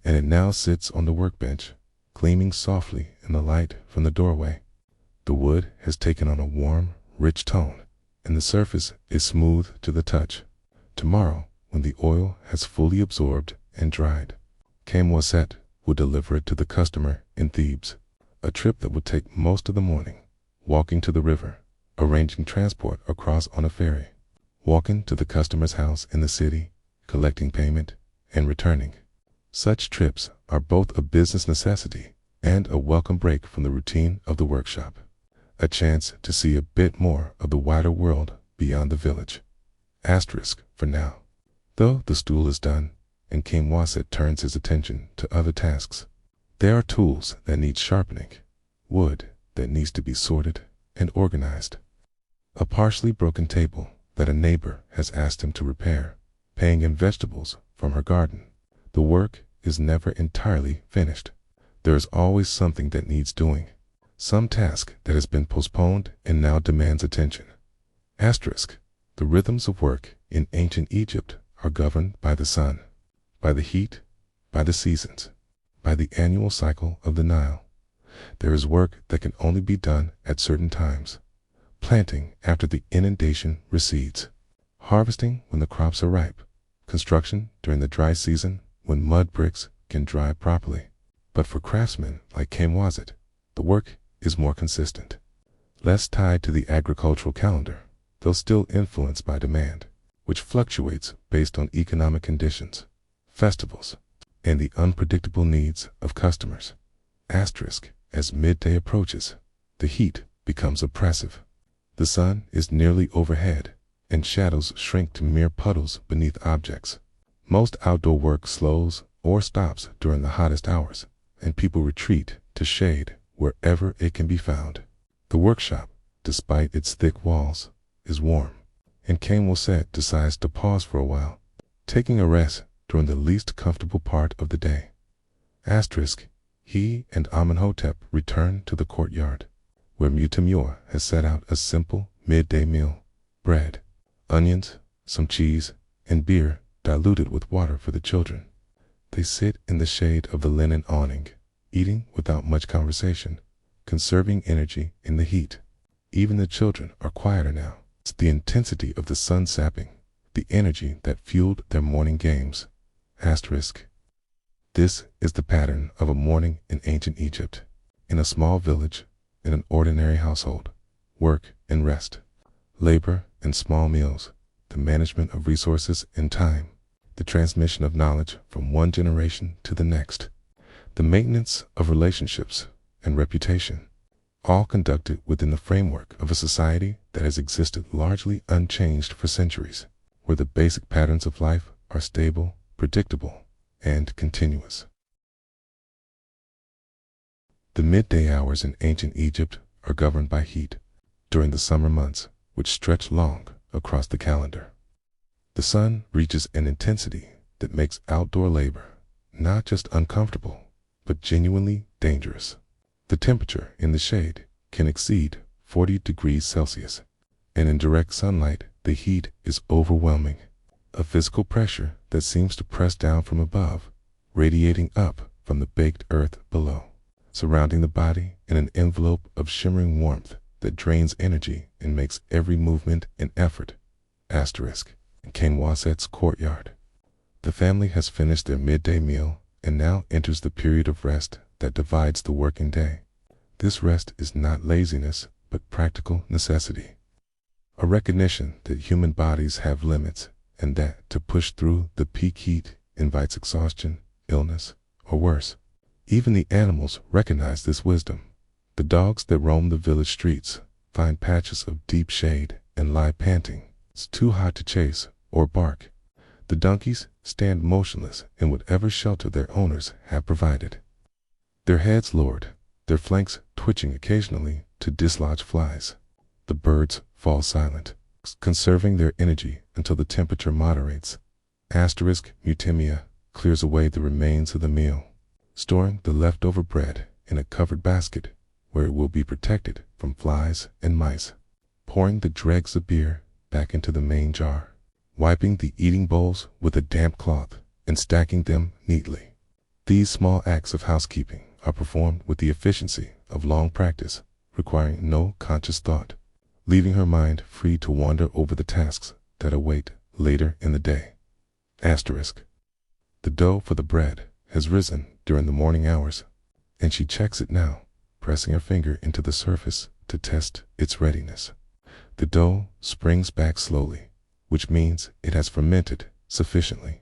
[SPEAKER 1] and it now sits on the workbench, gleaming softly in the light from the doorway. The wood has taken on a warm, rich tone, and the surface is smooth to the touch. Tomorrow, when the oil has fully absorbed and dried, Kamwaset will deliver it to the customer in Thebes, a trip that would take most of the morning, walking to the river, arranging transport across on a ferry, walking to the customer's house in the city, collecting payment, and returning. Such trips are both a business necessity and a welcome break from the routine of the workshop, a chance to see a bit more of the wider world beyond the village. Asterisk, for now. Though the stool is done, and King Waset turns his attention to other tasks, there are tools that need sharpening, wood that needs to be sorted and organized, a partially broken table that a neighbor has asked him to repair, paying in vegetables from her garden. The work is never entirely finished. There is always something that needs doing, some task that has been postponed and now demands attention. Asterisk, the rhythms of work in ancient Egypt are governed by the sun, by the heat, by the seasons, by the annual cycle of the Nile. There is work that can only be done at certain times, planting after the inundation recedes, harvesting when the crops are ripe, construction during the dry season when mud bricks can dry properly. But for craftsmen like Kamwazit, the work is more consistent, less tied to the agricultural calendar, though still influenced by demand, which fluctuates based on economic conditions, festivals, and the unpredictable needs of customers. Asterisk, as midday approaches, the heat becomes oppressive. The sun is nearly overhead, and shadows shrink to mere puddles beneath objects. Most outdoor work slows or stops during the hottest hours, and people retreat to shade wherever it can be found. The workshop, despite its thick walls, is warm, and Kamwaset decides to pause for a while, taking a rest during the least comfortable part of the day. Asterisk, he and Amenhotep return to the courtyard, where Mutamur has set out a simple midday meal: bread, onions, some cheese, and beer diluted with water for the children. They sit in the shade of the linen awning, eating without much conversation, conserving energy in the heat. Even the children are quieter now. It's the intensity of the sun sapping, the energy that fueled their morning games. Asterisk. This is the pattern of a morning in ancient Egypt, in a small village, in an ordinary household: work and rest, labor and small meals, the management of resources and time, the transmission of knowledge from one generation to the next, the maintenance of relationships and reputation, all conducted within the framework of a society that has existed largely unchanged for centuries, where the basic patterns of life are stable, predictable, and continuous. The midday hours in ancient Egypt are governed by heat during the summer months, which stretch long across the calendar. The sun reaches an intensity that makes outdoor labor not just uncomfortable, but genuinely dangerous. The temperature in the shade can exceed 40 degrees Celsius, and in direct sunlight, the heat is overwhelming, a physical pressure that seems to press down from above, radiating up from the baked earth below, surrounding the body in an envelope of shimmering warmth that drains energy and makes every movement an effort. Asterisk. in Kenwaset's courtyard. The family has finished their midday meal and now enters the period of rest that divides the working day. This rest is not laziness, but practical necessity. A recognition that human bodies have limits and that to push through the peak heat invites exhaustion, illness, or worse. Even the animals recognize this wisdom. The dogs that roam the village streets find patches of deep shade and lie panting. It's too hot to chase or bark. The donkeys stand motionless in whatever shelter their owners have provided. Their heads lowered, their flanks twitching occasionally to dislodge flies. The birds fall silent, conserving their energy until the temperature moderates. Mutimia clears away the remains of the meal, storing the leftover bread in a covered basket where it will be protected from flies and mice, pouring the dregs of beer back into the main jar, wiping the eating bowls with a damp cloth and stacking them neatly. These small acts of housekeeping are performed with the efficiency of long practice, requiring no conscious thought, leaving her mind free to wander over the tasks that await later in the day. The dough for the bread has risen during the morning hours, and she checks it now, pressing her finger into the surface to test its readiness. The dough springs back slowly, which means it has fermented sufficiently.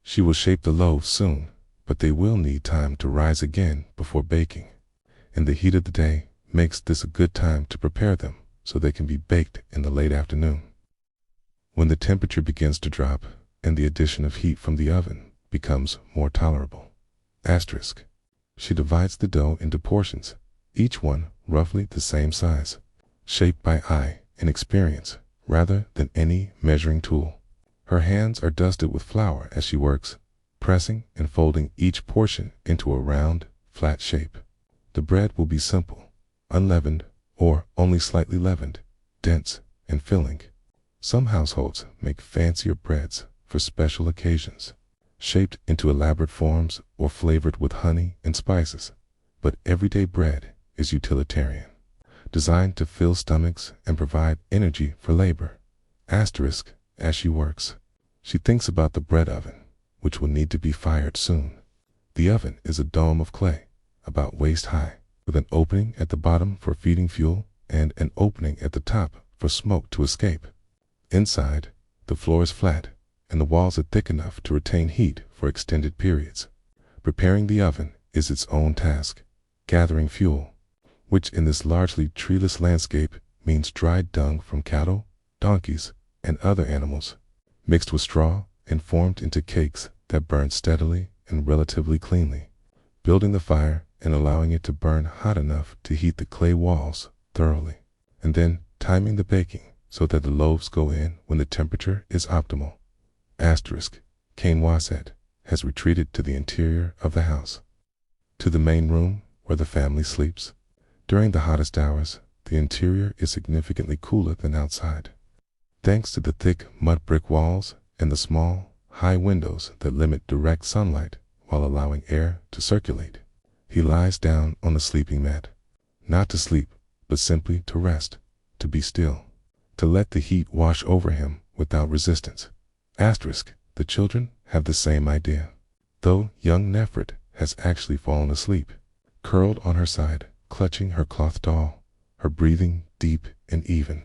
[SPEAKER 1] She will shape the loaves soon, but they will need time to rise again before baking, and the heat of the day makes this a good time to prepare them so they can be baked in the late afternoon. When the temperature begins to drop and the addition of heat from the oven becomes more tolerable. She divides the dough into portions, each one roughly the same size, shaped by eye and experience rather than any measuring tool. Her hands are dusted with flour as she works, pressing and folding each portion into a round, flat shape. The bread will be simple, unleavened, or only slightly leavened, dense and filling. Some households make fancier breads for special occasions, shaped into elaborate forms or flavored with honey and spices. But everyday bread is utilitarian, designed to fill stomachs and provide energy for labor. As she works, she thinks about the bread oven, which will need to be fired soon. The oven is a dome of clay, about waist high, with an opening at the bottom for feeding fuel and an opening at the top for smoke to escape. Inside, the floor is flat, and the walls are thick enough to retain heat for extended periods. Preparing the oven is its own task. Gathering fuel, which in this largely treeless landscape means dried dung from cattle, donkeys, and other animals, mixed with straw and formed into cakes that burn steadily and relatively cleanly. Building the fire and allowing it to burn hot enough to heat the clay walls thoroughly, and then timing the baking so that the loaves go in when the temperature is optimal. Kenwaset has retreated to the interior of the house, to the main room where the family sleeps. During the hottest hours, the interior is significantly cooler than outside, thanks to the thick mudbrick walls and the small, high windows that limit direct sunlight while allowing air to circulate. He lies down on the sleeping mat, not to sleep, but simply to rest, to be still, to let the heat wash over him without resistance. The children have the same idea, though young Nefret has actually fallen asleep, curled on her side, clutching her cloth doll, her breathing deep and even.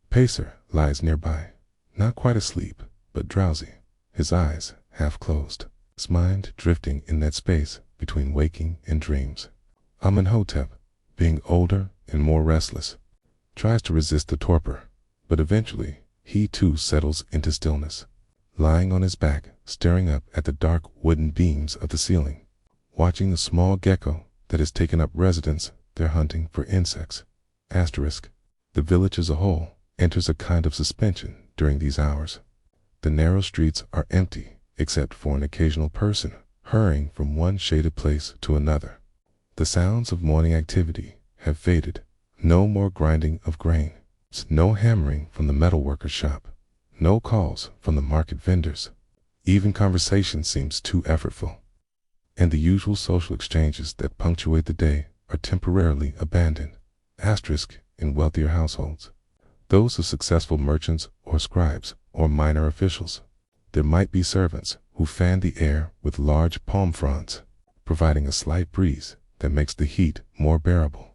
[SPEAKER 1] Pacer lies nearby, not quite asleep, but drowsy, his eyes half closed, his mind drifting in that space between waking and dreams. Amenhotep, being older and more restless, tries to resist the torpor, but eventually he too settles into stillness, lying on his back, staring up at the dark wooden beams of the ceiling, watching the small gecko that has taken up residence there hunting for insects. The village as a whole enters a kind of suspension during these hours. The narrow streets are empty except for an occasional person hurrying from one shaded place to another. The sounds of morning activity have faded. No more grinding of grain, no hammering from the metalworker's shop, no calls from the market vendors. Even conversation seems too effortful, and the usual social exchanges that punctuate the day are temporarily abandoned. In wealthier households, those of successful merchants or scribes or minor officials. There might be servants who fan the air with large palm fronds, providing a slight breeze that makes the heat more bearable.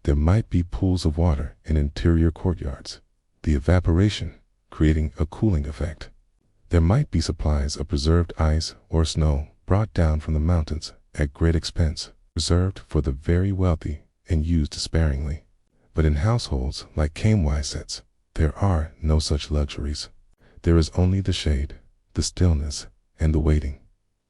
[SPEAKER 1] There might be pools of water in interior courtyards, the evaporation creating a cooling effect. There might be supplies of preserved ice or snow brought down from the mountains at great expense, reserved for the very wealthy and used sparingly. But in households like Camewiset's, there are no such luxuries. There is only the shade, the stillness, and the waiting.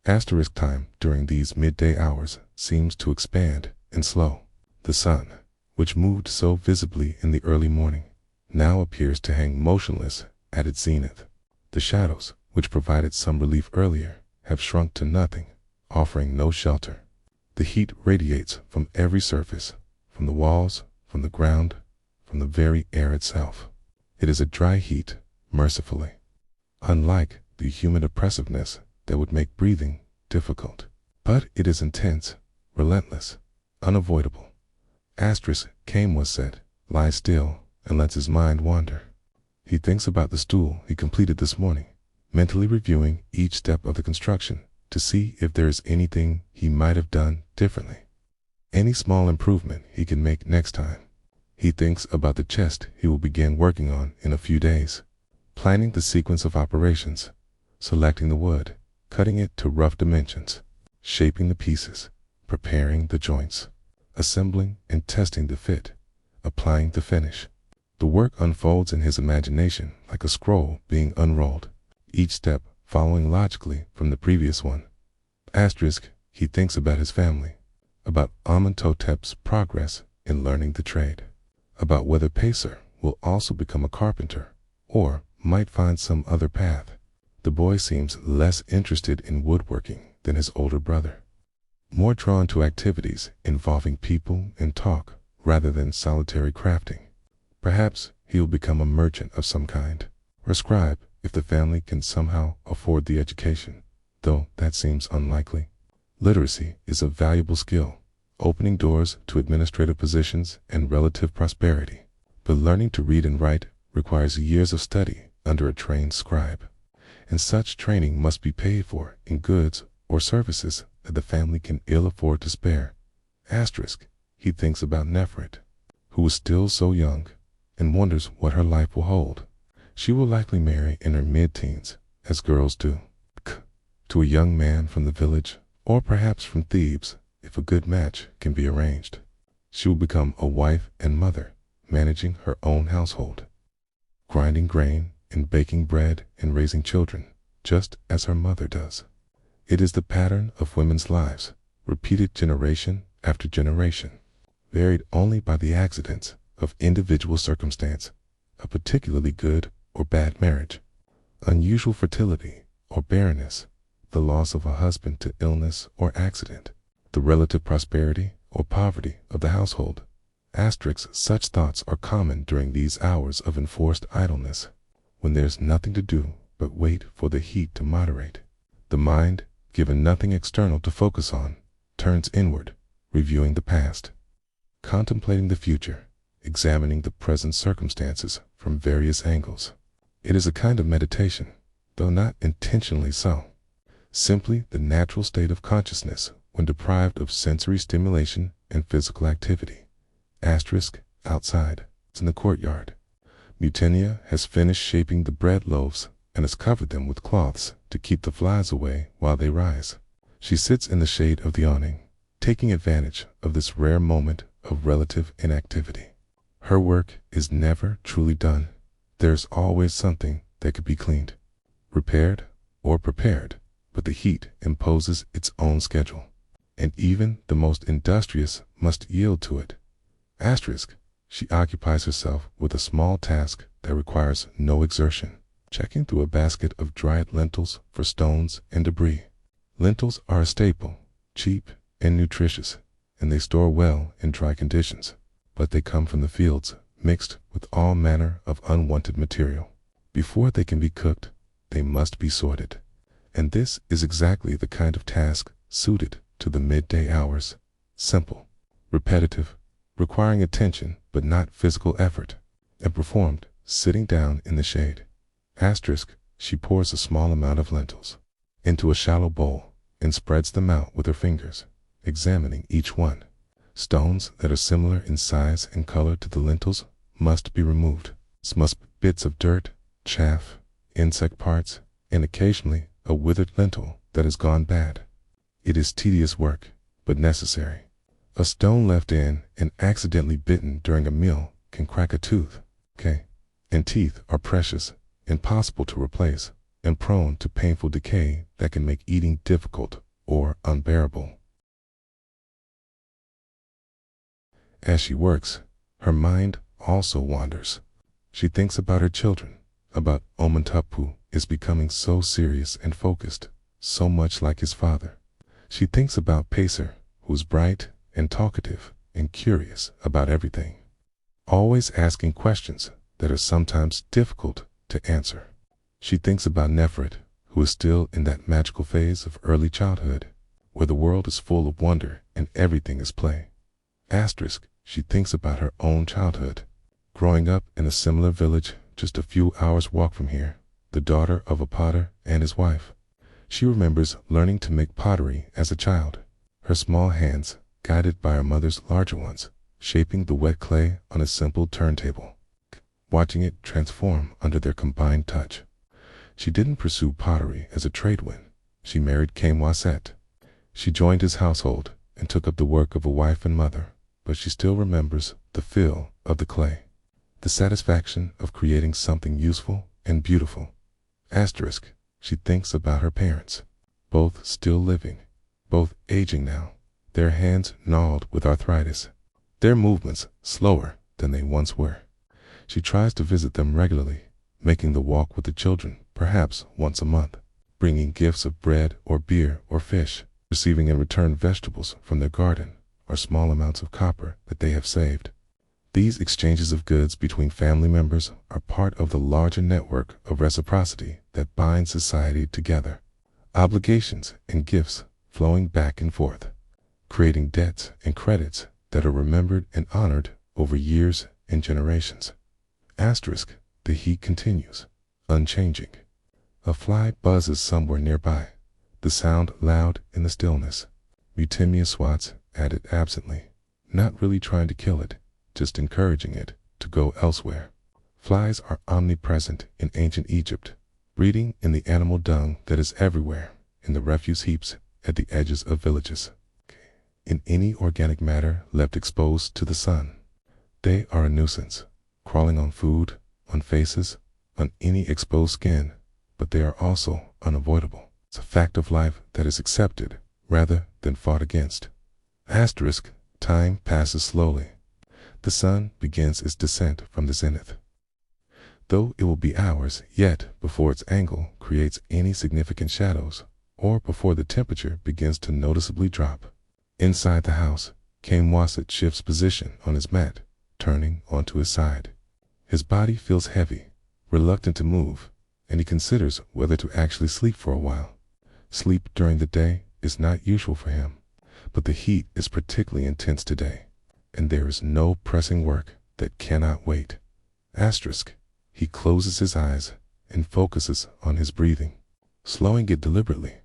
[SPEAKER 1] Asterisk time during these midday hours seems to expand and slow. The sun, which moved so visibly in the early morning, now appears to hang motionless at its zenith. The shadows, which provided some relief earlier, have shrunk to nothing, offering no shelter. The heat radiates from every surface, from the walls, from the ground, from the very air itself. It is a dry heat, mercifully, unlike the humid oppressiveness that would make breathing difficult. But it is intense, relentless, unavoidable. Came was said, lies still and lets his mind wander. He thinks about the stool he completed this morning, mentally reviewing each step of the construction to see if there is anything he might have done differently. Any small improvement he can make next time. He thinks about the chest he will begin working on in a few days, planning the sequence of operations, selecting the wood, cutting it to rough dimensions, shaping the pieces, preparing the joints, assembling and testing the fit, applying the finish. The work unfolds in his imagination like a scroll being unrolled, each step following logically from the previous one. He thinks about his family, about Amenhotep's progress in learning the trade, about whether Pacer will also become a carpenter or might find some other path. The boy seems less interested in woodworking than his older brother, more drawn to activities involving people and talk rather than solitary crafting. Perhaps he will become a merchant of some kind, or scribe if the family can somehow afford the education, though that seems unlikely. Literacy is a valuable skill, opening doors to administrative positions and relative prosperity. But learning to read and write requires years of study under a trained scribe, and such training must be paid for in goods or services that the family can ill afford to spare. He thinks about Nefret, who is still so young, and wonders what her life will hold. She will likely marry in her mid-teens, as girls do, to a young man from the village, or perhaps from Thebes, if a good match can be arranged. She will become a wife and mother, managing her own household, grinding grain and baking bread and raising children, just as her mother does. It is the pattern of women's lives, repeated generation after generation, varied only by the accidents of individual circumstance, a particularly good or bad marriage, unusual fertility or barrenness, the loss of a husband to illness or accident, the relative prosperity or poverty of the household. Such thoughts are common during these hours of enforced idleness, when there's nothing to do but wait for the heat to moderate. The mind, given nothing external to focus on, turns inward, reviewing the past, contemplating the future, examining the present circumstances from various angles. It is a kind of meditation, though not intentionally so, simply the natural state of consciousness when deprived of sensory stimulation and physical activity. Outside, in the courtyard, Mutenia has finished shaping the bread loaves and has covered them with cloths to keep the flies away while they rise. She sits in the shade of the awning, taking advantage of this rare moment of relative inactivity. Her work is never truly done. There's always something that could be cleaned, repaired, or prepared, but the heat imposes its own schedule, and even the most industrious must yield to it. She occupies herself with a small task that requires no exertion, checking through a basket of dried lentils for stones and debris. Lentils are a staple, cheap and nutritious, and they store well in dry conditions, but they come from the fields mixed with all manner of unwanted material. Before they can be cooked, they must be sorted, and this is exactly the kind of task suited to the midday hours, simple, repetitive, requiring attention but not physical effort, and performed sitting down in the shade. Asterisk, she pours a small amount of lentils into a shallow bowl and spreads them out with her fingers, examining each one. Stones that are similar in size and color to the lentils must be removed. Bits of dirt, chaff, insect parts, and occasionally a withered lentil that has gone bad. It is tedious work, but necessary. A stone left in and accidentally bitten during a meal can crack a tooth. And teeth are precious, impossible to replace, and prone to painful decay that can make eating difficult or unbearable. As she works, her mind also wanders. She thinks about her children, about Omantupu is becoming so serious and focused, so much like his father. She thinks about Pacer, who's bright and talkative and curious about everything, always asking questions that are sometimes difficult to answer. She thinks about Nefret, who is still in that magical phase of early childhood, where the world is full of wonder and everything is play. Asterisk, she thinks about her own childhood, growing up in a similar village just a few hours' walk from here, the daughter of a potter and his wife. She remembers learning to make pottery as a child, her small hands guided by her mother's larger ones, shaping the wet clay on a simple turntable, watching it transform under their combined touch. She didn't pursue pottery as a trade when she married Kamwaset. She joined his household and took up the work of a wife and mother, but she still remembers the feel of the clay, the satisfaction of creating something useful and beautiful. Asterisk, she thinks about her parents, both still living, both aging now, their hands gnawed with arthritis, their movements slower than they once were. She tries to visit them regularly, making the walk with the children perhaps once a month, bringing gifts of bread or beer or fish, receiving in return vegetables from their garden or small amounts of copper that they have saved. These exchanges of goods between family members are part of the larger network of reciprocity that binds society together. Obligations and gifts flowing back and forth, creating debts and credits that are remembered and honored over years and generations. Asterisk, the heat continues, unchanging. A fly buzzes somewhere nearby, the sound loud in the stillness. Mutimia swats at it absently, not really trying to kill it, just encouraging it to go elsewhere. Flies are omnipresent in ancient Egypt, breeding in the animal dung that is everywhere, in the refuse heaps at the edges of villages, in any organic matter left exposed to the sun. They are a nuisance, crawling on food, on faces, on any exposed skin, but they are also unavoidable. It's a fact of life that is accepted rather than fought against. Asterisk, time passes slowly. The sun begins its descent from the zenith, though it will be hours yet before its angle creates any significant shadows, or before the temperature begins to noticeably drop. Inside the house, Kamwaset shifts position on his mat, turning onto his side. His body feels heavy, reluctant to move, and he considers whether to actually sleep for a while. Sleep during the day is not usual for him, but the heat is particularly intense today, and there is no pressing work that cannot wait. Asterisk, he closes his eyes and focuses on his breathing, slowing it deliberately,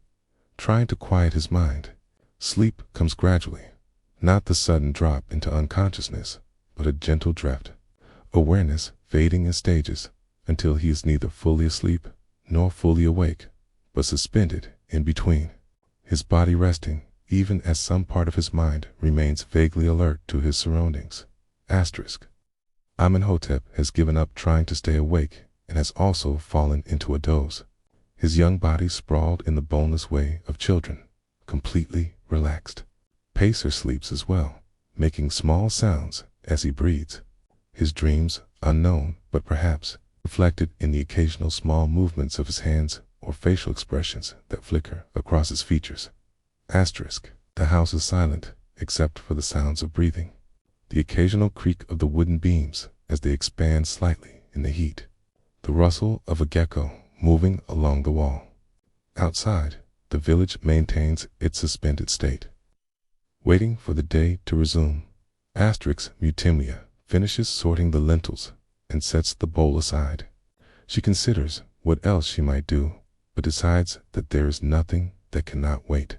[SPEAKER 1] trying to quiet his mind. Sleep comes gradually, not the sudden drop into unconsciousness, but a gentle drift, awareness fading in stages until he is neither fully asleep nor fully awake, but suspended in between, his body resting even as some part of his mind remains vaguely alert to his surroundings. Asterisk, Amenhotep has given up trying to stay awake and has also fallen into a doze, his young body sprawled in the boneless way of children, completely relaxed. Pacer sleeps as well, making small sounds as he breathes, his dreams unknown but perhaps reflected in the occasional small movements of his hands or facial expressions that flicker across his features. Asterisk, the house is silent except for the sounds of breathing, the occasional creak of the wooden beams as they expand slightly in the heat, the rustle of a gecko moving along the wall. Outside, the village maintains its suspended state, waiting for the day to resume. Asterisk, Mutimia finishes sorting the lentils and sets the bowl aside. She considers what else she might do, but decides that there is nothing that cannot wait.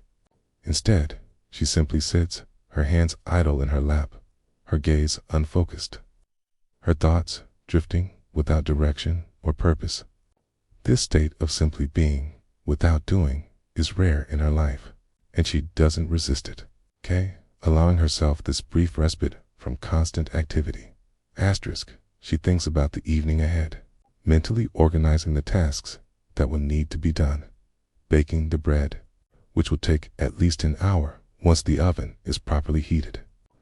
[SPEAKER 1] Instead, she simply sits, her hands idle in her lap, her gaze unfocused, her thoughts drifting without direction or purpose. This state of simply being, without doing, is rare in her life, and she doesn't resist it, allowing herself this brief respite from constant activity. She thinks about the evening ahead, mentally organizing the tasks that will need to be done, baking the bread, which will take at least an hour once the oven is properly heated,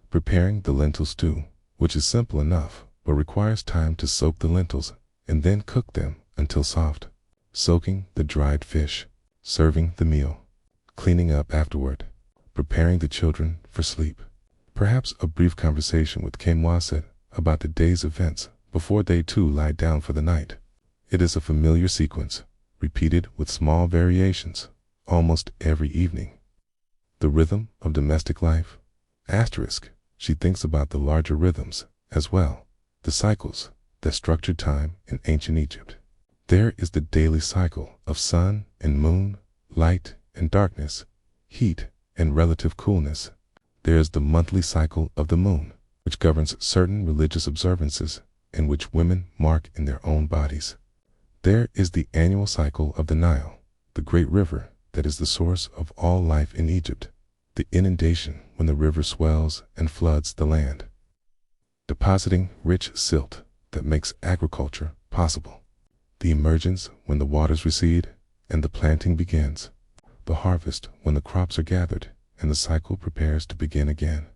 [SPEAKER 1] preparing the lentil stew, which is simple enough but requires time to soak the lentils and then cook them until soft, soaking the dried fish, serving the meal, cleaning up afterward, preparing the children for sleep. Perhaps a brief conversation with Kmoiset about the day's events before they too lie down for the night. It is a familiar sequence, repeated with small variations almost every evening. The rhythm of domestic life. She thinks about the larger rhythms as well, the cycles that structured time in ancient Egypt. There is the daily cycle of sun and moon, light and darkness, heat and relative coolness. There is the monthly cycle of the moon, which governs certain religious observances and which women mark in their own bodies. There is the annual cycle of the Nile, the great river that is the source of all life in Egypt, the inundation when the river swells and floods the land, depositing rich silt that makes agriculture possible, the emergence when the waters recede and the planting begins, the harvest when the crops are gathered and the cycle prepares to begin again.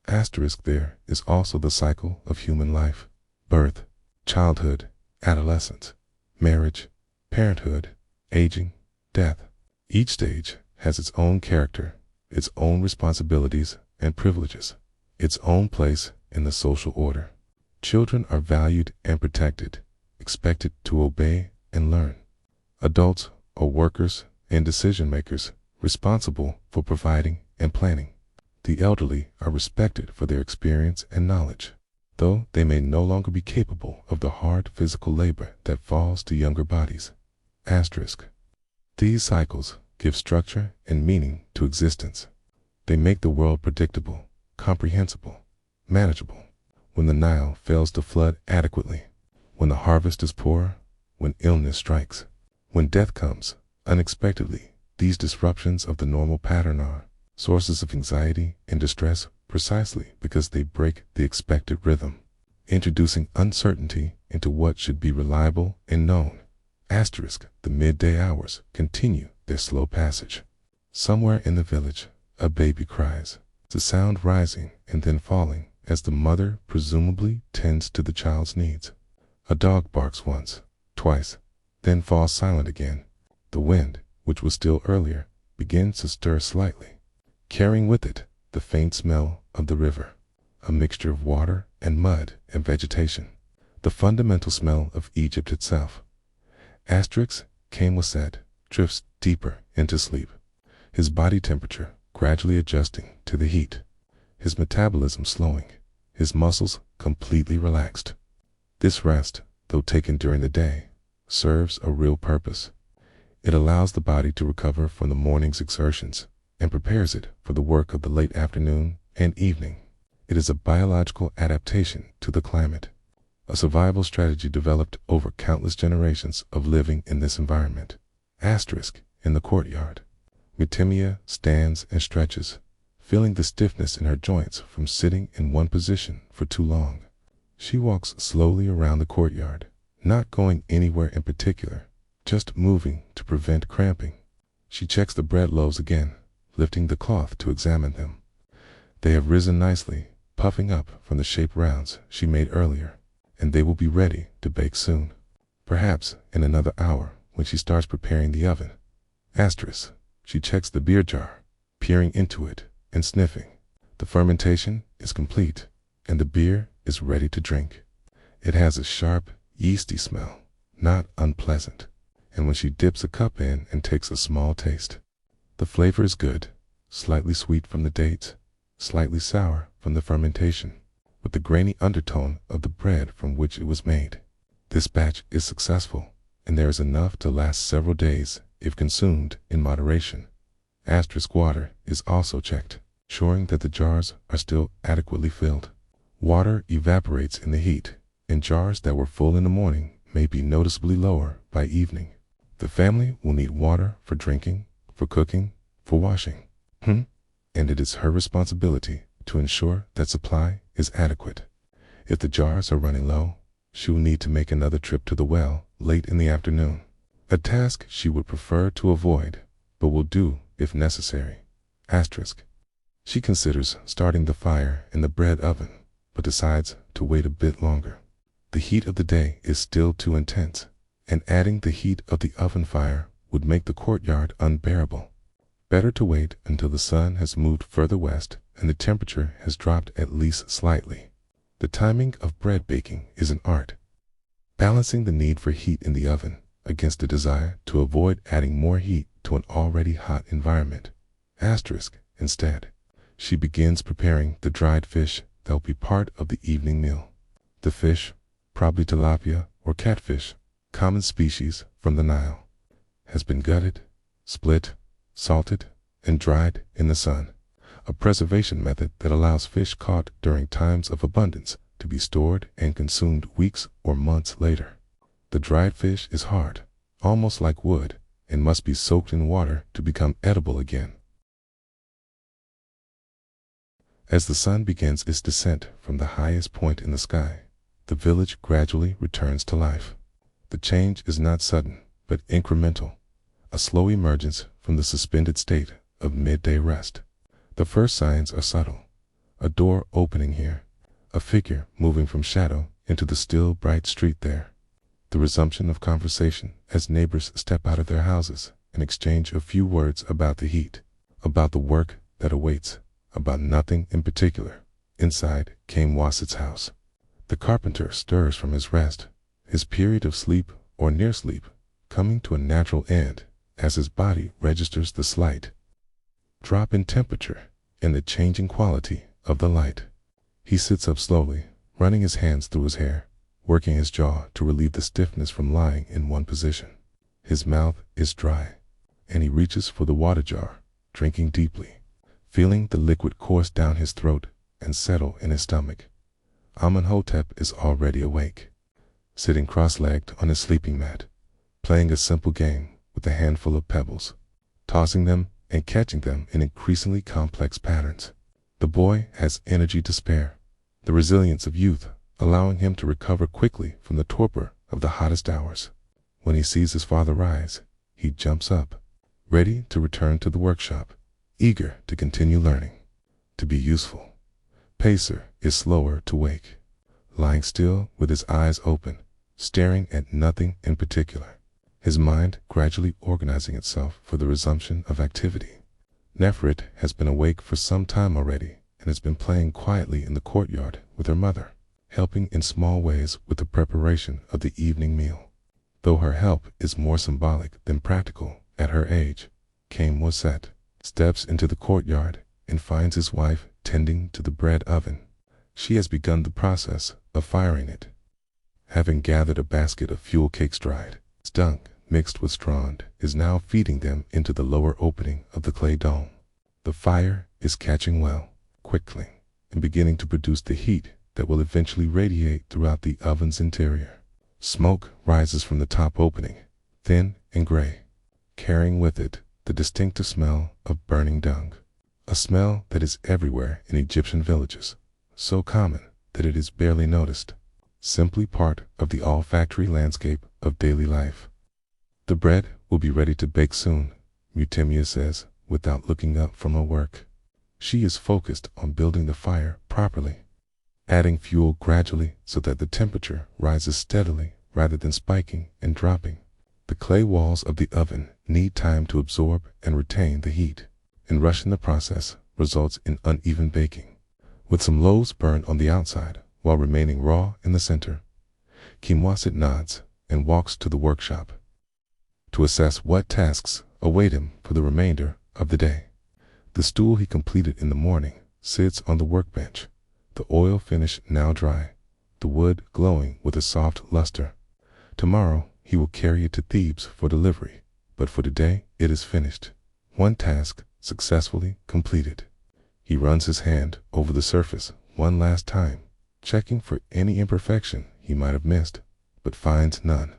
[SPEAKER 1] There is also the cycle of human life: birth, childhood, adolescence, marriage, parenthood, aging, death. Each stage has its own character, its own responsibilities and privileges, its own place in the social order. Children are valued and protected, expected to obey and learn. Adults are workers and decision makers, responsible for providing and planning. The elderly are respected for their experience and knowledge, though they may no longer be capable of the hard physical labor that falls to younger bodies. These cycles give structure and meaning to existence. They make the world predictable, comprehensible, manageable. When the Nile fails to flood adequately, when the harvest is poor, when illness strikes, when death comes unexpectedly, these disruptions of the normal pattern are sources of anxiety and distress precisely because they break the expected rhythm, introducing uncertainty into what should be reliable and known. The midday hours continue their slow passage. Somewhere in the village, a baby cries, the sound rising and then falling as the mother presumably tends to the child's needs. A dog barks once, twice, then falls silent again. The wind, which was still earlier, begins to stir slightly, carrying with it the faint smell of the river, a mixture of water and mud and vegetation, the fundamental smell of Egypt itself. Kmoiset drifts deeper into sleep, his body temperature gradually adjusting to the heat, his metabolism slowing, his muscles completely relaxed. This rest, though taken during the day, serves a real purpose. It allows the body to recover from the morning's exertions and prepares it for the work of the late afternoon and evening. It is a biological adaptation to the climate, a survival strategy developed over countless generations of living in this environment. In the courtyard, Mutimia stands and stretches, feeling the stiffness in her joints from sitting in one position for too long. She walks slowly around the courtyard, not going anywhere in particular, just moving to prevent cramping. She checks the bread loaves again, lifting the cloth to examine them. They have risen nicely, puffing up from the shape rounds she made earlier, and they will be ready to bake soon. Perhaps in another hour when she starts preparing the oven. She checks the beer jar, peering into it and sniffing. The fermentation is complete, and the beer is ready to drink. It has a sharp, yeasty smell, not unpleasant, and when she dips a cup in and takes a small taste, the flavor is good, slightly sweet from the dates, slightly sour from the fermentation, with the grainy undertone of the bread from which it was made. This batch is successful, and there is enough to last several days if consumed in moderation. Water is also checked, ensuring that the jars are still adequately filled. Water evaporates in the heat, and jars that were full in the morning may be noticeably lower by evening. The family will need water for drinking, for cooking, for washing. And it is her responsibility to ensure that supply is adequate. If the jars are running low, she will need to make another trip to the well late in the afternoon, a task she would prefer to avoid, but will do if necessary. She considers starting the fire in the bread oven, but decides to wait a bit longer. The heat of the day is still too intense, and adding the heat of the oven fire would make the courtyard unbearable. Better to wait until the sun has moved further west and the temperature has dropped at least slightly. The timing of bread baking is an art, balancing the need for heat in the oven against the desire to avoid adding more heat to an already hot environment. Instead, she begins preparing the dried fish that will be part of the evening meal. The fish, probably tilapia or catfish, common species from the Nile, has been gutted, split, salted, and dried in the sun, a preservation method that allows fish caught during times of abundance to be stored and consumed weeks or months later. The dried fish is hard, almost like wood, and must be soaked in water to become edible again. As the sun begins its descent from the highest point in the sky, the village gradually returns to life. The change is not sudden, but incremental, a slow emergence from the suspended state of midday rest. The first signs are subtle. A door opening here, a figure moving from shadow into the still bright street there. The resumption of conversation as neighbors step out of their houses and exchange a few words about the heat, about the work that awaits, about nothing in particular. Inside came Wasit's house. The carpenter stirs from his rest, his period of sleep or near sleep coming to a natural end as his body registers the slight drop in temperature and the changing quality of the light. He sits up slowly, running his hands through his hair, working his jaw to relieve the stiffness from lying in one position. His mouth is dry, and he reaches for the water jar, drinking deeply, feeling the liquid course down his throat and settle in his stomach. Amenhotep is already awake, sitting cross-legged on his sleeping mat, playing a simple game with a handful of pebbles, tossing them and catching them in increasingly complex patterns. The boy has energy to spare, the resilience of youth allowing him to recover quickly from the torpor of the hottest hours. When he sees his father rise, he jumps up, ready to return to the workshop, eager to continue learning, to be useful. Pacer is slower to wake, lying still with his eyes open, staring at nothing in particular, his mind gradually organizing itself for the resumption of activity. Nefrit has been awake for some time already and has been playing quietly in the courtyard with her mother, helping in small ways with the preparation of the evening meal. Though her help is more symbolic than practical at her age, Cain Waset steps into the courtyard and finds his wife tending to the bread oven. She has begun the process of firing it, having gathered a basket of fuel cakes dried. Dung mixed with straw is now feeding them into the lower opening of the clay dome. The fire is catching well, quickly, and beginning to produce the heat that will eventually radiate throughout the oven's interior. Smoke rises from the top opening, thin and gray, carrying with it the distinctive smell of burning dung, a smell that is everywhere in Egyptian villages, so common that it is barely noticed, simply part of the olfactory landscape of daily life. The bread will be ready to bake soon, Mutimia says, without looking up from her work. She is focused on building the fire properly, adding fuel gradually so that the temperature rises steadily rather than spiking and dropping. The clay walls of the oven need time to absorb and retain the heat, and rushing the process results in uneven baking, with some loaves burned on the outside while remaining raw in the center. Kimwasit nods and walks to the workshop to assess what tasks await him for the remainder of the day. The stool he completed in the morning sits on the workbench, the oil finish now dry, the wood glowing with a soft luster. Tomorrow He will carry it to Thebes for delivery, but for today it is finished. One task successfully completed. He runs his hand over the surface one last time, checking for any imperfection he might have missed, but finds none.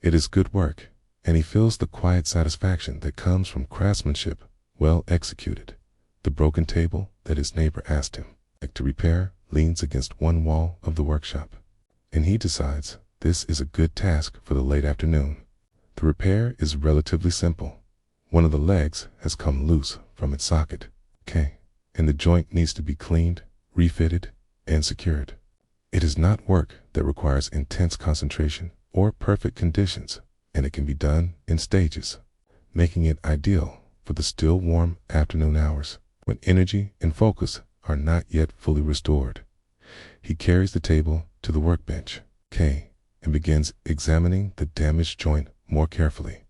[SPEAKER 1] It is good work, and he feels the quiet satisfaction that comes from craftsmanship well executed. The broken table that his neighbor asked him to repair leans against one wall of the workshop, and he decides this is a good task for the late afternoon. The repair is relatively simple. One of the legs has come loose from its socket, and the joint needs to be cleaned, refitted, and secured. It is not work that requires intense concentration or perfect conditions, and it can be done in stages, making it ideal for the still warm afternoon hours when energy and focus are not yet fully restored. He carries the table to the workbench, and begins examining the damaged joint more carefully.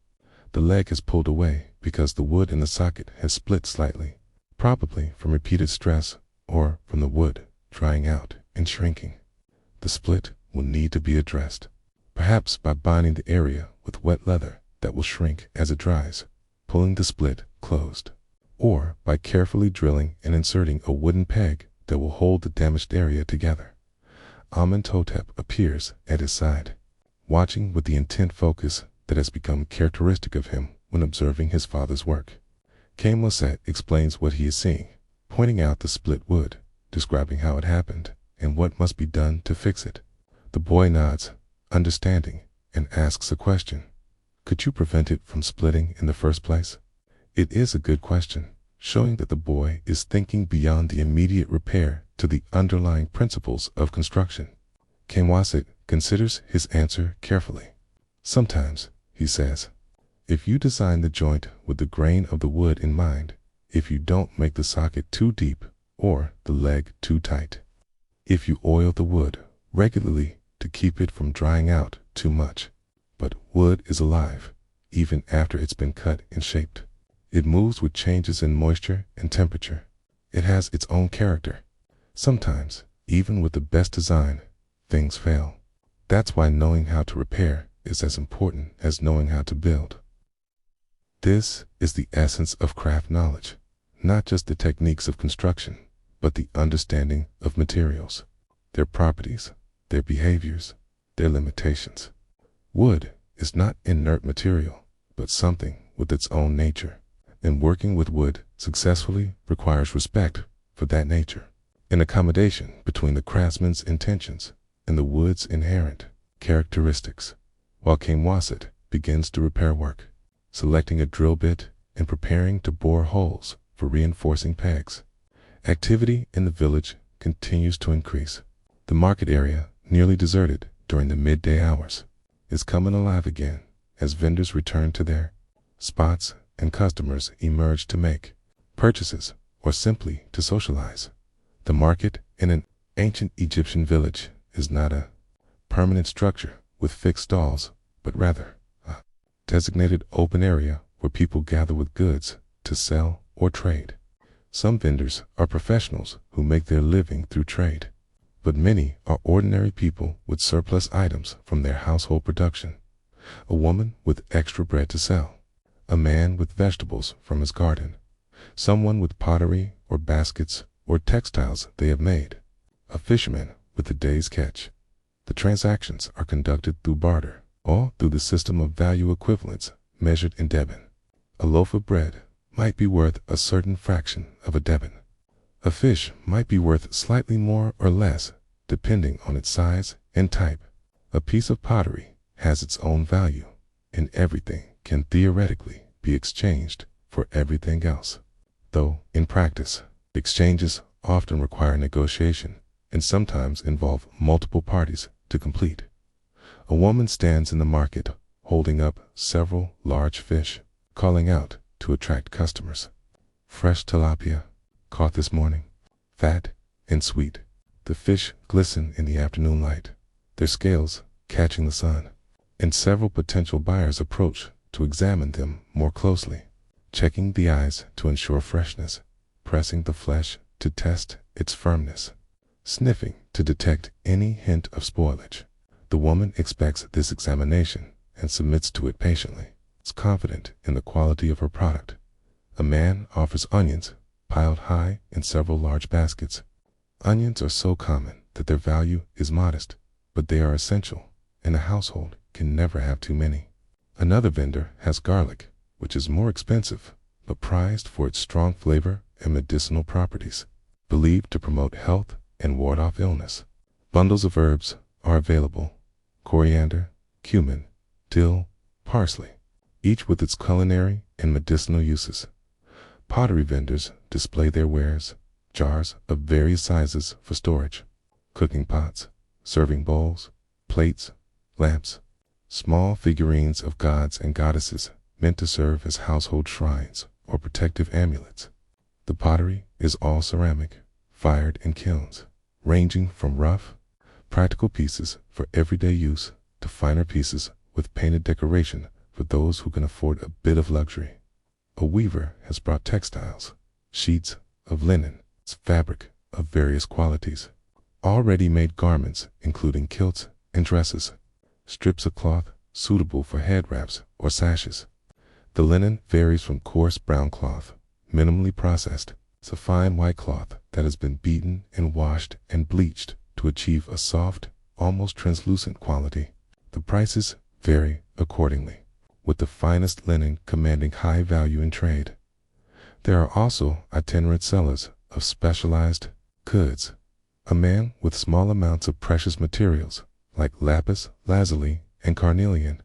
[SPEAKER 1] The leg has pulled away because the wood in the socket has split slightly, probably from repeated stress or from the wood drying out and shrinking. The split will need to be addressed, perhaps by binding the area with wet leather that will shrink as it dries, pulling the split closed, or by carefully drilling and inserting a wooden peg that will hold the damaged area together. Amenhotep appears at his side, watching with the intent focus that has become characteristic of him when observing his father's work. Camoset explains what he is seeing, pointing out the split wood, describing how it happened and what must be done to fix it. The boy nods, understanding, and asks a question. Could you prevent it from splitting in the first place? It is a good question, showing that the boy is thinking beyond the immediate repair to the underlying principles of construction. Camoset considers his answer carefully. Sometimes, he says, if you design the joint with the grain of the wood in mind, if you don't make the socket too deep or the leg too tight, if you oil the wood regularly to keep it from drying out too much. But wood is alive, even after it's been cut and shaped. It moves with changes in moisture and temperature. It has its own character. Sometimes, even with the best design, things fail. That's why knowing how to repair is as important as knowing how to build. This is the essence of craft knowledge, not just the techniques of construction, but the understanding of materials, their properties, their behaviors, their limitations. Wood is not inert material, but something with its own nature, and working with wood successfully requires respect for that nature, an accommodation between the craftsman's intentions and the wood's inherent characteristics. While Camoset begins to repair work, selecting a drill bit and preparing to bore holes for reinforcing pegs, activity in the village continues to increase. The market area, nearly deserted during the midday hours, is coming alive again as vendors return to their spots and customers emerge to make purchases or simply to socialize. The market in an ancient Egyptian village is not a permanent structure with fixed stalls, but rather a designated open area where people gather with goods to sell or trade. Some vendors are professionals who make their living through trade, but many are ordinary people with surplus items from their household production. A woman with extra bread to sell, a man with vegetables from his garden, someone with pottery or baskets or textiles they have made, a fisherman with the day's catch. The transactions are conducted through barter, or through the system of value equivalents measured in deben. A loaf of bread might be worth a certain fraction of a deben. A fish might be worth slightly more or less, depending on its size and type. A piece of pottery has its own value, and everything can theoretically be exchanged for everything else. Though, in practice, exchanges often require negotiation and sometimes involve multiple parties to complete. A woman stands in the market holding up several large fish, calling out to attract customers. Fresh tilapia, caught this morning, fat and sweet. The fish glisten in the afternoon light, their scales catching the sun, and several potential buyers approach to examine them more closely, checking the eyes to ensure freshness, pressing the flesh to test its firmness, sniffing to detect any hint of spoilage. The woman expects this examination and submits to it patiently. Is confident in the quality of her product. A man offers onions piled high in several large baskets. Onions are so common that their value is modest, but they are essential, and a household can never have too many. Another vendor has garlic, which is more expensive, but prized for its strong flavor and medicinal properties, believed to promote health and ward off illness. Bundles of herbs are available: coriander, cumin, dill, parsley, each with its culinary and medicinal uses. Pottery vendors display their wares: jars of various sizes for storage, cooking pots, serving bowls, plates, lamps, small figurines of gods and goddesses meant to serve as household shrines or protective amulets. The pottery is all ceramic, fired in kilns, ranging from rough, practical pieces for everyday use to finer pieces with painted decoration for those who can afford a bit of luxury. A weaver has brought textiles, sheets of linen, fabric of various qualities, already-made garments including kilts and dresses, strips of cloth suitable for head wraps or sashes. The linen varies from coarse brown cloth, minimally processed, to fine white cloth that has been beaten and washed and bleached to achieve a soft, almost translucent quality. The prices vary accordingly, with the finest linen commanding high value in trade. There are also itinerant sellers of specialized goods. A man with small amounts of precious materials like lapis lazuli and carnelian,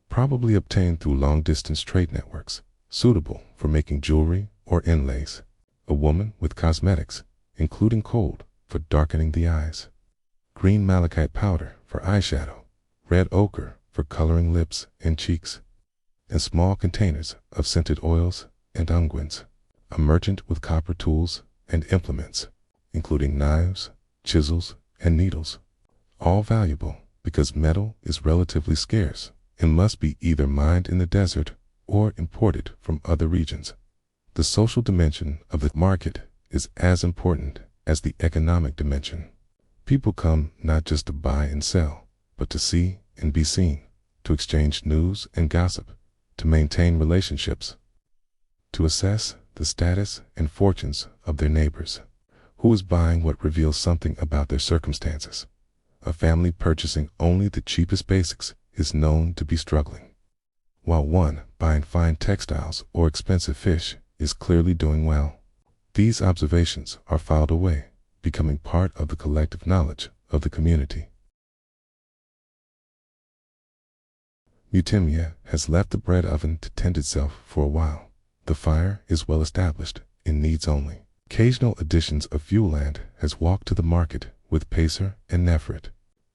[SPEAKER 1] probably obtained through long-distance trade networks, suitable for making jewelry or inlays. A woman with cosmetics, including gold for darkening the eyes, green malachite powder for eyeshadow, red ochre for coloring lips and cheeks, and small containers of scented oils and unguents. A merchant with copper tools and implements, including knives, chisels, and needles, all valuable because metal is relatively scarce and must be either mined in the desert or imported from other regions. The social dimension of the market is as important as the economic dimension. People come not just to buy and sell, but to see and be seen, to exchange news and gossip, to maintain relationships, to assess the status and fortunes of their neighbors. Who is buying what reveals something about their circumstances. A family purchasing only the cheapest basics is known to be struggling, while one buying fine textiles or expensive fish is clearly doing well. These observations are filed away, becoming part of the collective knowledge of the community. Mutimya has left the bread oven to tend itself for a while. The fire is well established and needs only occasional additions of fuel, and has walked to the market with Pacer and Nefrit.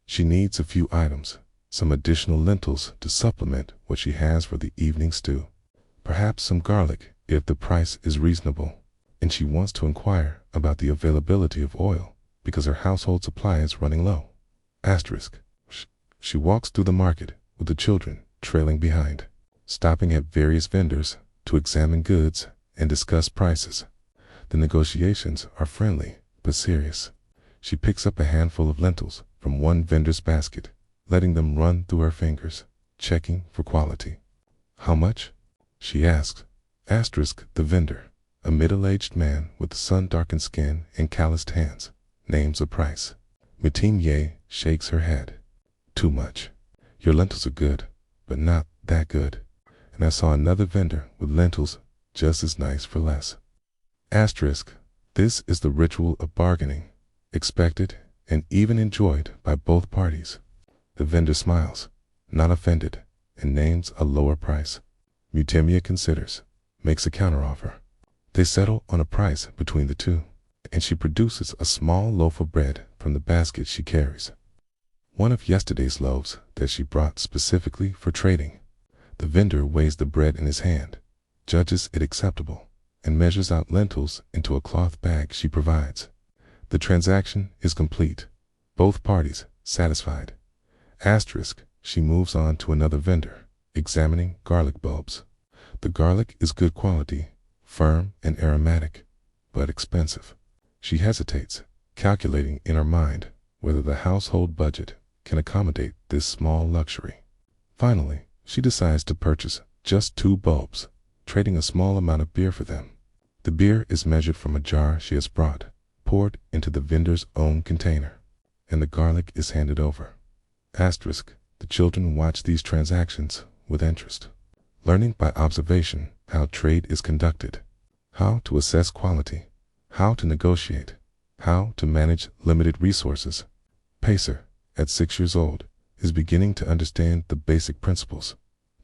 [SPEAKER 1] She needs a few items, some additional lentils to supplement what she has for the evening stew, perhaps some garlic if the price is reasonable, and she wants to inquire about the availability of oil because her household supply is running low. Asterisk. She walks through the market with the children trailing behind, stopping at various vendors to examine goods and discuss prices. The negotiations are friendly but serious. She picks up a handful of lentils from one vendor's basket, letting them run through her fingers, checking for quality. How much? She asks. Asterisk. The vendor, a middle-aged man with sun-darkened skin and calloused hands, names a price. Mutimya shakes her head. Too much. Your lentils are good, but not that good. And I saw another vendor with lentils just as nice for less. Asterisk. This is the ritual of bargaining, expected and even enjoyed by both parties. The vendor smiles, not offended, and names a lower price. Mutimya considers, makes a counteroffer. They settle on a price between the two, and she produces a small loaf of bread from the basket she carries. One of yesterday's loaves that she brought specifically for trading. The vendor weighs the bread in his hand, judges it acceptable, and measures out lentils into a cloth bag she provides. The transaction is complete, both parties satisfied. Asterisk. She moves on to another vendor, examining garlic bulbs. The garlic is good quality, firm and aromatic, but expensive. She hesitates, calculating in her mind whether the household budget can accommodate this small luxury. Finally, She decides to purchase just 2 bulbs, trading a small amount of beer for them. The beer is measured from a jar she has brought, poured into the vendor's own container, and the garlic is handed over. Asterisk. The children watch these transactions with interest, learning by observation how trade is conducted, how to assess quality, how to negotiate, how to manage limited resources. Pacer, at 6 years old, is beginning to understand the basic principles,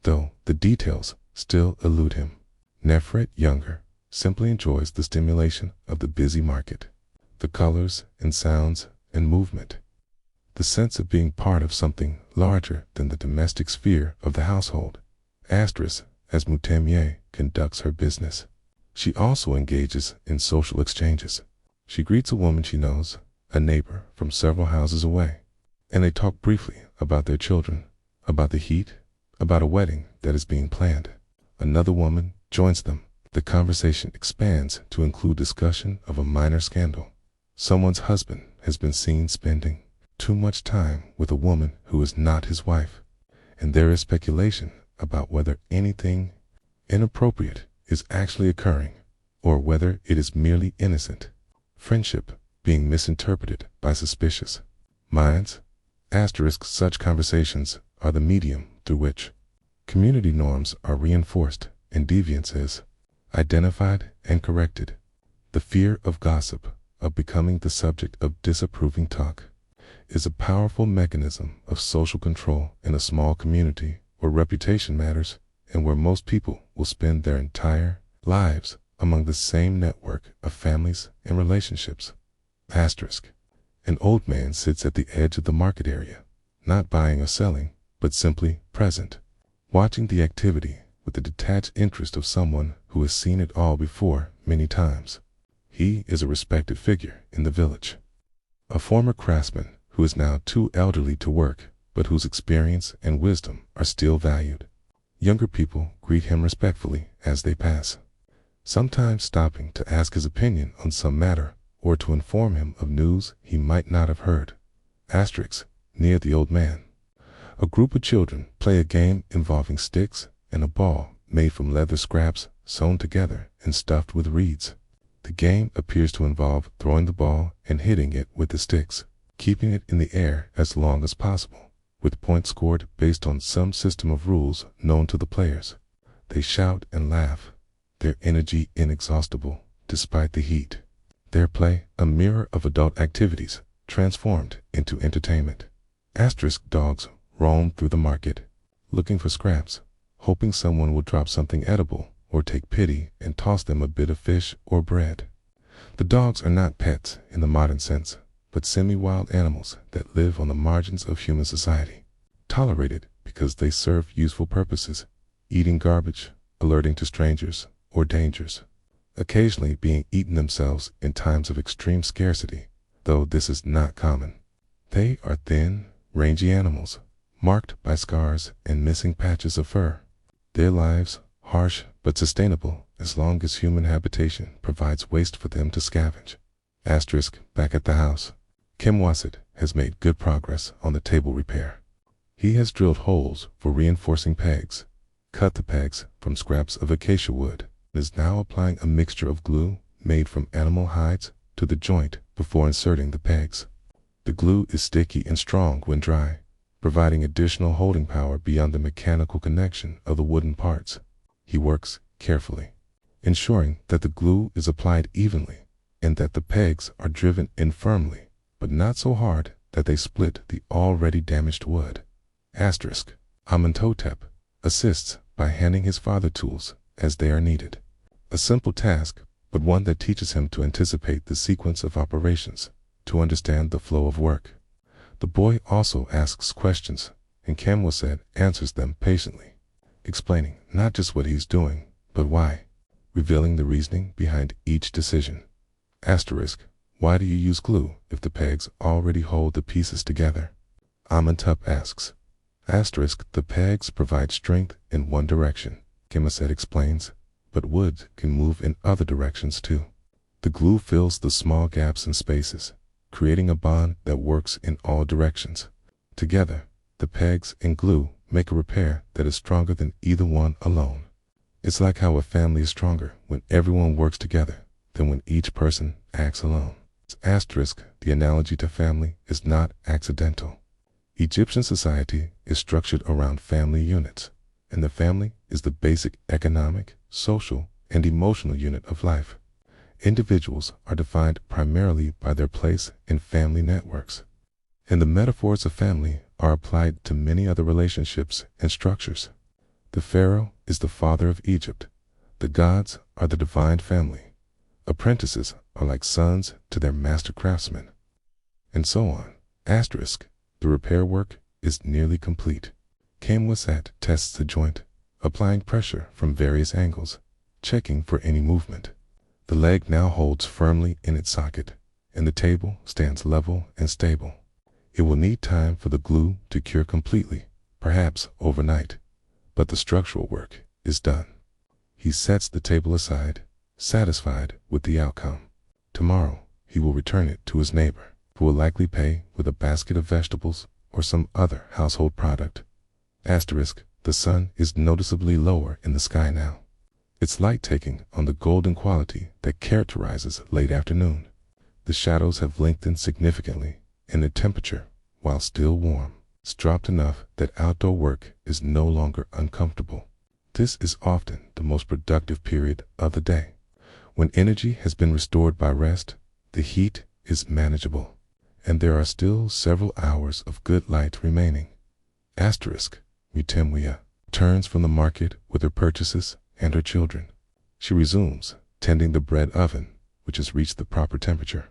[SPEAKER 1] though the details still elude him. Nefret, younger, simply enjoys the stimulation of the busy market, the colors and sounds and movement, the sense of being part of something larger than the domestic sphere of the household. Asterisk. As Mutemier conducts her business, she also engages in social exchanges. She greets a woman she knows, a neighbor from several houses away, and they talk briefly about their children, about the heat, about a wedding that is being planned. Another woman joins them. The conversation expands to include discussion of a minor scandal. Someone's husband has been seen spending too much time with a woman who is not his wife, and there is speculation about whether anything inappropriate is actually occurring, or whether it is merely innocent friendship being misinterpreted by suspicious minds. Asterisk. Such conversations are the medium through which community norms are reinforced and deviance is identified and corrected. The fear of gossip, of becoming the subject of disapproving talk, is a powerful mechanism of social control in a small community where reputation matters and where most people will spend their entire lives among the same network of families and relationships. Asterisk. An old man sits at the edge of the market area, not buying or selling, but simply present, watching the activity with the detached interest of someone who has seen it all before many times. He is a respected figure in the village, a former craftsman who is now too elderly to work, but whose experience and wisdom are still valued. Younger people greet him respectfully as they pass, sometimes stopping to ask his opinion on some matter or to inform him of news he might not have heard. Asterisk. Near the old man, a group of children play a game involving sticks and a ball made from leather scraps sewn together and stuffed with reeds. The game appears to involve throwing the ball and hitting it with the sticks, keeping it in the air as long as possible, with points scored based on some system of rules known to the players. They shout and laugh, their energy inexhaustible despite the heat. Their play, a mirror of adult activities, transformed into entertainment. Asterisk. Dogs roam through the market, looking for scraps, hoping someone will drop something edible or take pity and toss them a bit of fish or bread. The dogs are not pets in the modern sense, but semi-wild animals that live on the margins of human society, tolerated because they serve useful purposes, eating garbage, alerting to strangers or dangers, occasionally being eaten themselves in times of extreme scarcity, though this is not common. They are thin, rangy animals, marked by scars and missing patches of fur. Their lives, harsh but sustainable as long as human habitation provides waste for them to scavenge. Asterisk. Back at the house, Kim Wasset has made good progress on the table repair. He has drilled holes for reinforcing pegs, cut the pegs from scraps of acacia wood, and is now applying a mixture of glue made from animal hides to the joint before inserting the pegs. The glue is sticky and strong when dry, providing additional holding power beyond the mechanical connection of the wooden parts. He works carefully, ensuring that the glue is applied evenly and that the pegs are driven in firmly, but not so hard that they split the already damaged wood. Asterisk. Amenhotep assists by handing his father tools as they are needed. A simple task, but one that teaches him to anticipate the sequence of operations, to understand the flow of work. The boy also asks questions, and Kim Wasset answers them patiently, explaining not just what he's doing, but why, revealing the reasoning behind each decision. Asterisk. Why do you use glue if the pegs already hold the pieces together? Amenhotep asks. Asterisk. The pegs provide strength in one direction, Kim Wasset explains, but wood can move in other directions too. The glue fills the small gaps and spaces, creating a bond that works in all directions. Together, the pegs and glue make a repair that is stronger than either one alone. It's like how a family is stronger when everyone works together than when each person acts alone. Asterisk, the analogy to family is not accidental. Egyptian society is structured around family units, and the family is the basic economic, social, and emotional unit of life. Individuals are defined primarily by their place in family networks, and the metaphors of family are applied to many other relationships and structures. The pharaoh is the father of Egypt. The gods are the divine family. Apprentices are like sons to their master craftsmen, and so on. Asterisk, the repair work is nearly complete. Kamwasat tests the joint, applying pressure from various angles, checking for any movement. The leg now holds firmly in its socket, and the table stands level and stable. It will need time for the glue to cure completely, perhaps overnight, but the structural work is done. He sets the table aside, satisfied with the outcome. Tomorrow, he will return it to his neighbor, who will likely pay with a basket of vegetables or some other household product. Asterisk, the sun is noticeably lower in the sky now, its light taking on the golden quality that characterizes late afternoon. The shadows have lengthened significantly, and the temperature, while still warm, has dropped enough that outdoor work is no longer uncomfortable. This is often the most productive period of the day. When energy has been restored by rest, the heat is manageable, and there are still several hours of good light remaining. Asterisk, Mutemwia returns from the market with her purchases and her children. She resumes tending the bread oven, which has reached the proper temperature.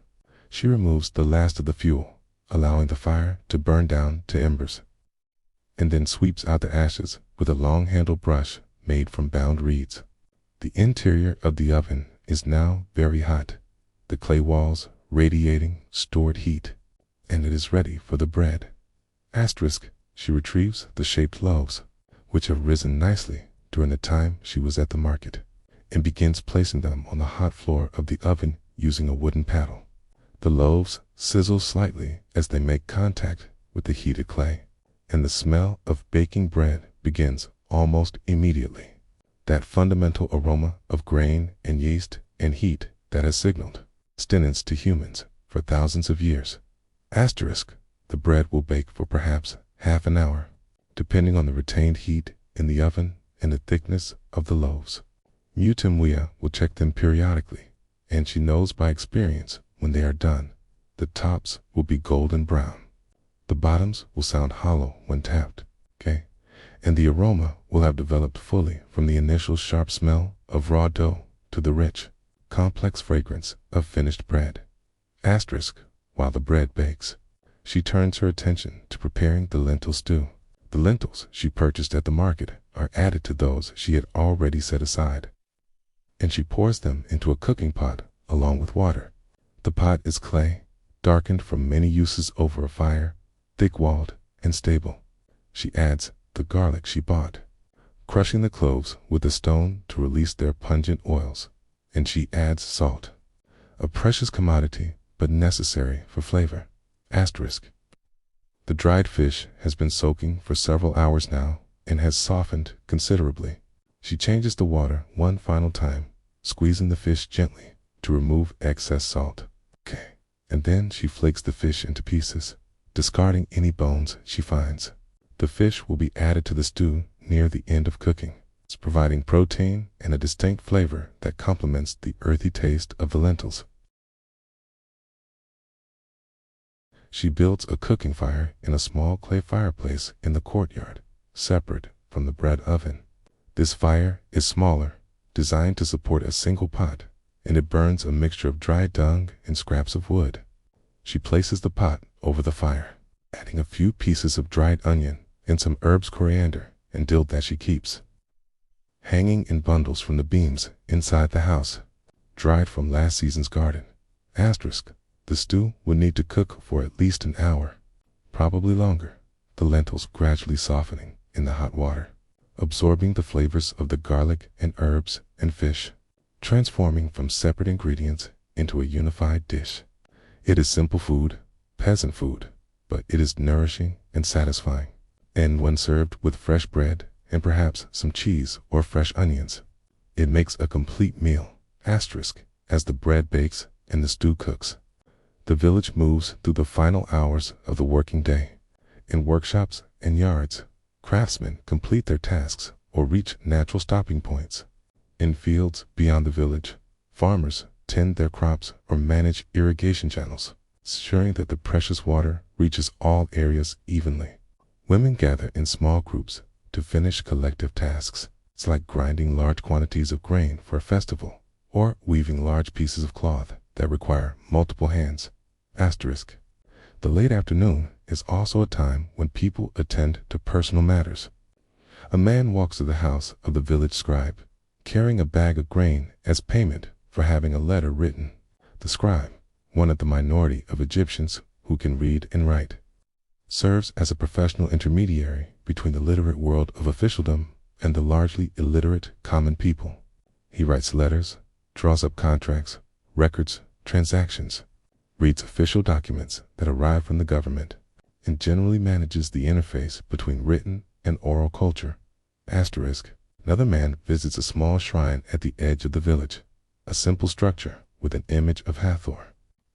[SPEAKER 1] She removes the last of the fuel, allowing the fire to burn down to embers, and then sweeps out the ashes with a long-handled brush made from bound reeds. The interior of the oven is now very hot, the clay walls radiating stored heat, and it is ready for the bread. Asterisk, she retrieves the shaped loaves, which have risen nicely during the time she was at the market, and begins placing them on the hot floor of the oven using a wooden paddle. The loaves sizzle slightly as they make contact with the heated clay, and the smell of baking bread begins almost immediately. That fundamental aroma of grain and yeast and heat that has signaled sustenance to humans for thousands of years. Asterisk, the bread will bake for perhaps half an hour, depending on the retained heat in the oven and the thickness of the loaves. Mutemwia will check them periodically, and she knows by experience when they are done, the tops will be golden brown. The bottoms will sound hollow when tapped, and the aroma will have developed fully from the initial sharp smell of raw dough to the rich, complex fragrance of finished bread. Asterisk, while the bread bakes, she turns her attention to preparing the lentil stew. The lentils she purchased at the market are added to those she had already set aside, and she pours them into a cooking pot along with water. The pot is clay, darkened from many uses over a fire, thick-walled and stable. She adds the garlic she bought, crushing the cloves with a stone to release their pungent oils, and she adds salt, a precious commodity but necessary for flavor. Asterisk, the dried fish has been soaking for several hours now and has softened considerably. She changes the water one final time, squeezing the fish gently to remove excess salt. And then she flakes the fish into pieces, discarding any bones she finds. The fish will be added to the stew near the end of cooking, providing protein and a distinct flavor that complements the earthy taste of the lentils. She builds a cooking fire in a small clay fireplace in the courtyard, separate from the bread oven. This fire is smaller, designed to support a single pot, and it burns a mixture of dry dung and scraps of wood. She places the pot over the fire, adding a few pieces of dried onion and some herbs, coriander and dill that she keeps, hanging in bundles from the beams inside the house, dried from last season's garden. Asterisk, the stew would need to cook for at least an hour, probably longer, the lentils gradually softening in the hot water, absorbing the flavors of the garlic and herbs and fish, transforming from separate ingredients into a unified dish. It is simple food, peasant food, but it is nourishing and satisfying. and when served with fresh bread and perhaps some cheese or fresh onions, it makes a complete meal. Asterisk. As the bread bakes and the stew cooks, the village moves through the final hours of the working day. In workshops and yards, craftsmen complete their tasks or reach natural stopping points. In fields beyond the village, farmers tend their crops or manage irrigation channels, ensuring that the precious water reaches all areas evenly. Women gather in small groups to finish collective tasks. It's like grinding large quantities of grain for a festival, or weaving large pieces of cloth that require multiple hands. Asterisk. The late afternoon is also a time when people attend to personal matters. A man walks to the house of the village scribe, carrying a bag of grain as payment for having a letter written. The scribe, one of the minority of Egyptians who can read and write, serves as a professional intermediary between the literate world of officialdom and the largely illiterate common people. He writes letters, draws up contracts, records transactions, reads official documents that arrive from the government, and generally manages the interface between written and oral culture. Asterisk. Another man visits a small shrine at the edge of the village, a simple structure with an image of Hathor,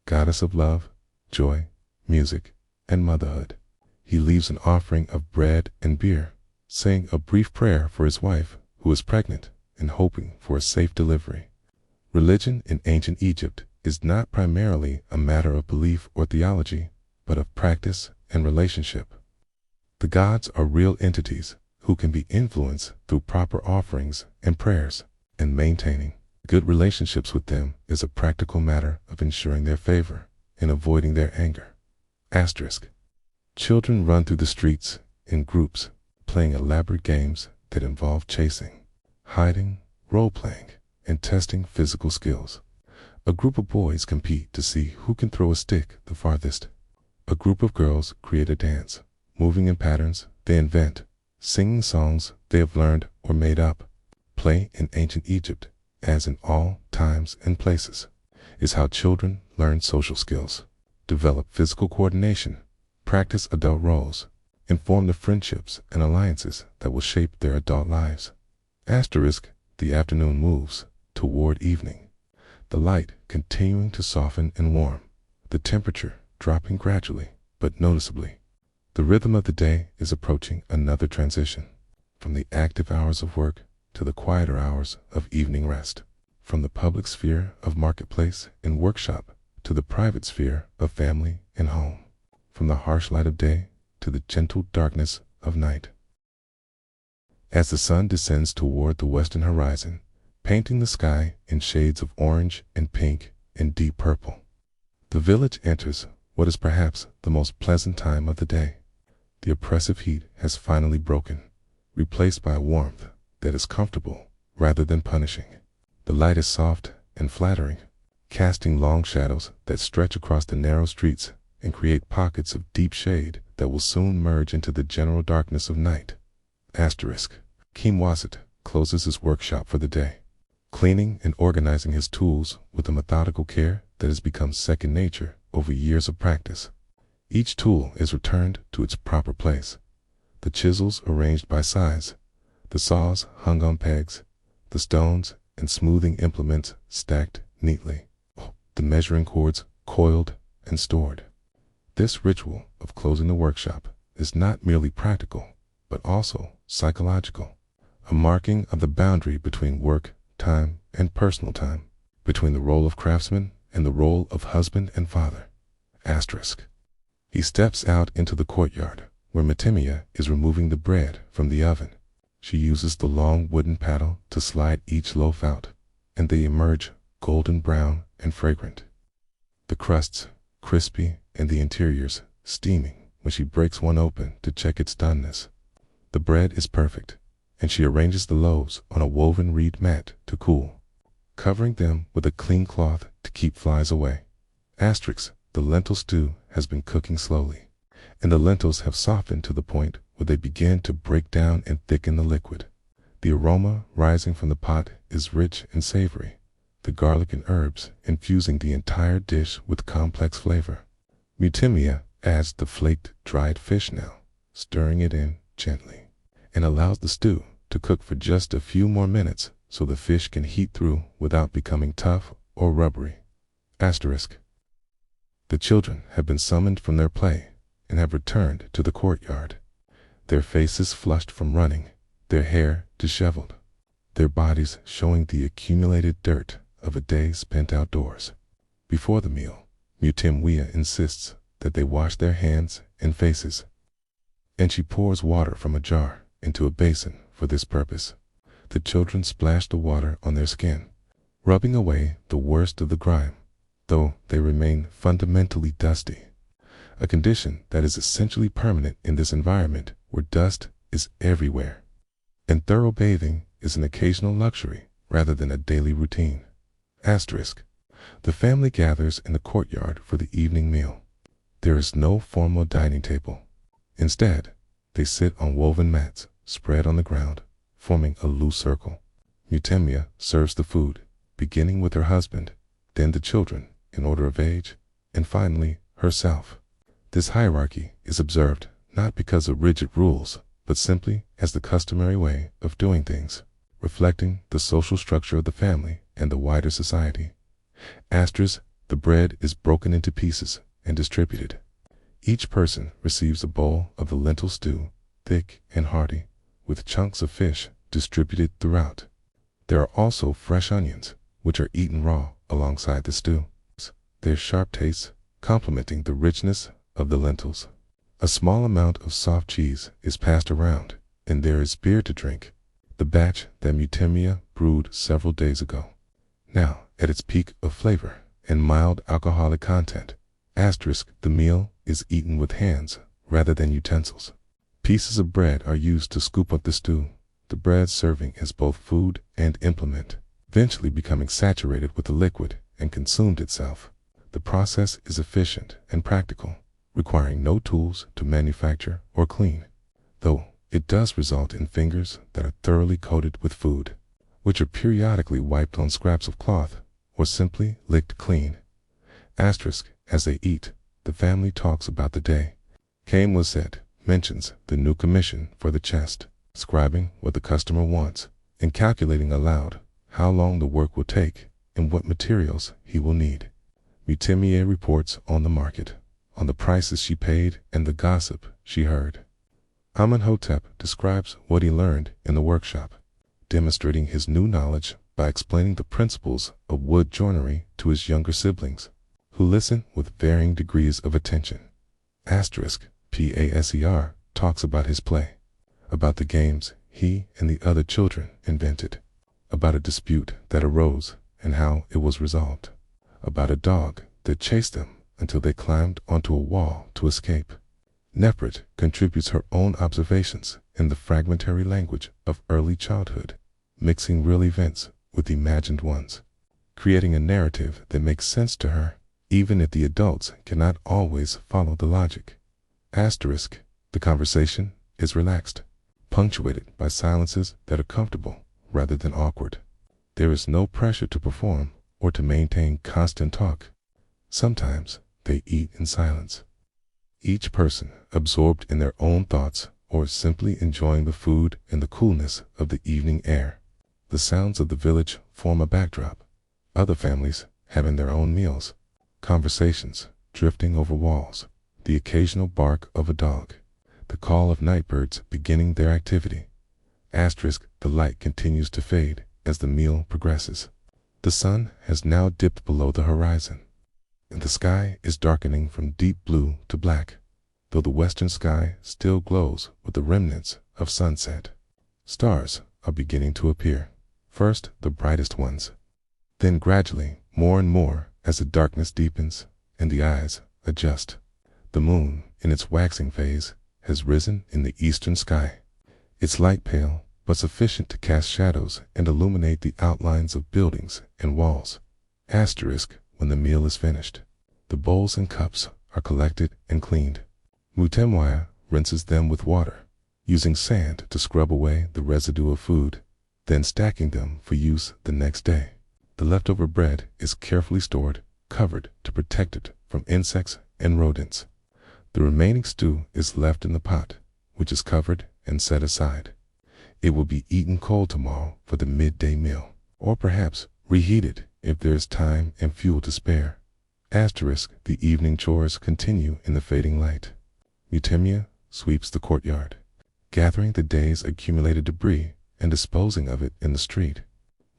[SPEAKER 1] goddess of love, joy, music, and motherhood. He leaves an offering of bread and beer, saying a brief prayer for his wife, who is pregnant, and hoping for a safe delivery. Religion in ancient Egypt is not primarily a matter of belief or theology, but of practice and relationship. The gods are real entities who can be influenced through proper offerings and prayers, and maintaining good relationships with them is a practical matter of ensuring their favor and avoiding their anger. Asterisk. Children run through the streets in groups, playing elaborate games that involve chasing, hiding, role-playing, and testing physical skills. A group of boys compete to see who can throw a stick the farthest. A group of girls create a dance, moving in patterns they invent, singing songs they have learned or made up. Play in ancient Egypt, as in all times and places, is how children learn social skills, develop physical coordination, practice adult roles, and form the friendships and alliances that will shape their adult lives. Asterisk. The afternoon moves toward evening, the light continuing to soften and warm, the temperature dropping gradually but noticeably. The rhythm of the day is approaching another transition, from the active hours of work to the quieter hours of evening rest, from the public sphere of marketplace and workshop to the private sphere of family and home, from the harsh light of day to the gentle darkness of night. As the sun descends toward the western horizon, painting the sky in shades of orange and pink and deep purple, the village enters what is perhaps the most pleasant time of the day. The oppressive heat has finally broken, replaced by a warmth that is comfortable rather than punishing. The light is soft and flattering, casting long shadows that stretch across the narrow streets and create pockets of deep shade that will soon merge into the general darkness of night. Asterisk. Kimwasit closes his workshop for the day, cleaning and organizing his tools with a methodical care that has become second nature over years of practice. Each tool is returned to its proper place, the chisels arranged by size, the saws hung on pegs, the stones and smoothing implements stacked neatly, the measuring cords coiled and stored. This ritual of closing the workshop is not merely practical, but also psychological, a marking of the boundary between work, time, and personal time, between the role of craftsman and the role of husband and father. Asterisk. He steps out into the courtyard, where Metimia is removing the bread from the oven. She uses the long wooden paddle to slide each loaf out, and they emerge golden brown and fragrant. The crusts crispy and the interiors steaming when she breaks one open to check its doneness. The bread is perfect, and she arranges the loaves on a woven reed mat to cool, covering them with a clean cloth to keep flies away. Asterisk. The lentil stew has been cooking slowly, and the lentils have softened to the point where they begin to break down and thicken the liquid. The aroma rising from the pot is rich and savory, the garlic and herbs infusing the entire dish with complex flavor. Metimia adds the flaked dried fish now, stirring it in gently, and allows the stew to cook for just a few more minutes so the fish can heat through without becoming tough or rubbery. Asterisk. The children have been summoned from their play and have returned to the courtyard, their faces flushed from running, their hair disheveled, their bodies showing the accumulated dirt of a day spent outdoors. Before the meal, Mutimwia insists that they wash their hands and faces, and she pours water from a jar into a basin for this purpose. The children splash the water on their skin, rubbing away the worst of the grime, though they remain fundamentally dusty, a condition that is essentially permanent in this environment where dust is everywhere. And thorough bathing is an occasional luxury rather than a daily routine. Asterisk. The family gathers in the courtyard for the evening meal. There is no formal dining table. Instead, they sit on woven mats spread on the ground, forming a loose circle. Mutemia serves the food, beginning with her husband, then the children in order of age, and finally herself. This hierarchy is observed not because of rigid rules, but simply as the customary way of doing things, reflecting the social structure of the family and the wider society. Asterisk. The bread is broken into pieces and distributed. Each person receives a bowl of the lentil stew, thick and hearty, with chunks of fish distributed throughout. There are also fresh onions, which are eaten raw alongside the stew, their sharp taste complementing the richness of the lentils. A small amount of soft cheese is passed around, and there is beer to drink, the batch that Mutemia brewed several days ago, now at its peak of flavor and mild alcoholic content. Asterisk. The meal is eaten with hands rather than utensils. Pieces of bread are used to scoop up the stew, the bread serving as both food and implement, eventually becoming saturated with the liquid and consumed itself. The process is efficient and practical, requiring no tools to manufacture or clean, though it does result in fingers that are thoroughly coated with food, which are periodically wiped on scraps of cloth or simply licked clean. Asterisk. As they eat, the family talks about the day. Kamwazet mentions the new commission for the chest, describing what the customer wants, and calculating aloud how long the work will take and what materials he will need. Mutemia reports on the market, on the prices she paid and the gossip she heard. Amenhotep describes what he learned in the workshop, demonstrating his new knowledge by explaining the principles of wood joinery to his younger siblings, who listen with varying degrees of attention. Asterisk. Paser talks about his play, about the games he and the other children invented, about a dispute that arose and how it was resolved, about a dog that chased them until they climbed onto a wall to escape. Nefret contributes her own observations in the fragmentary language of early childhood, mixing real events with imagined ones, creating a narrative that makes sense to her, even if the adults cannot always follow the logic. Asterisk. The conversation is relaxed, punctuated by silences that are comfortable rather than awkward. There is no pressure to perform or to maintain constant talk. Sometimes they eat in silence, each person absorbed in their own thoughts or simply enjoying the food and the coolness of the evening air. The sounds of the village form a backdrop, other families having their own meals, conversations drifting over walls, the occasional bark of a dog, the call of night birds beginning their activity. Asterisk. The light continues to fade as the meal progresses. The sun has now dipped below the horizon, and the sky is darkening from deep blue to black, though the western sky still glows with the remnants of sunset. Stars are beginning to appear, first the brightest ones, then gradually more and more as the darkness deepens and the eyes adjust. The moon, in its waxing phase, has risen in the eastern sky, its light pale but sufficient to cast shadows and illuminate the outlines of buildings and walls. Asterisk. When the meal is finished, the bowls and cups are collected and cleaned. Mutemwia rinses them with water, using sand to scrub away the residue of food, then stacking them for use the next day. The leftover bread is carefully stored, covered to protect it from insects and rodents. The remaining stew is left in the pot, which is covered and set aside. It will be eaten cold tomorrow for the midday meal, or perhaps reheated if there is time and fuel to spare. Asterisk, the evening chores continue in the fading light. Eutemia sweeps the courtyard, gathering the day's accumulated debris and disposing of it in the street,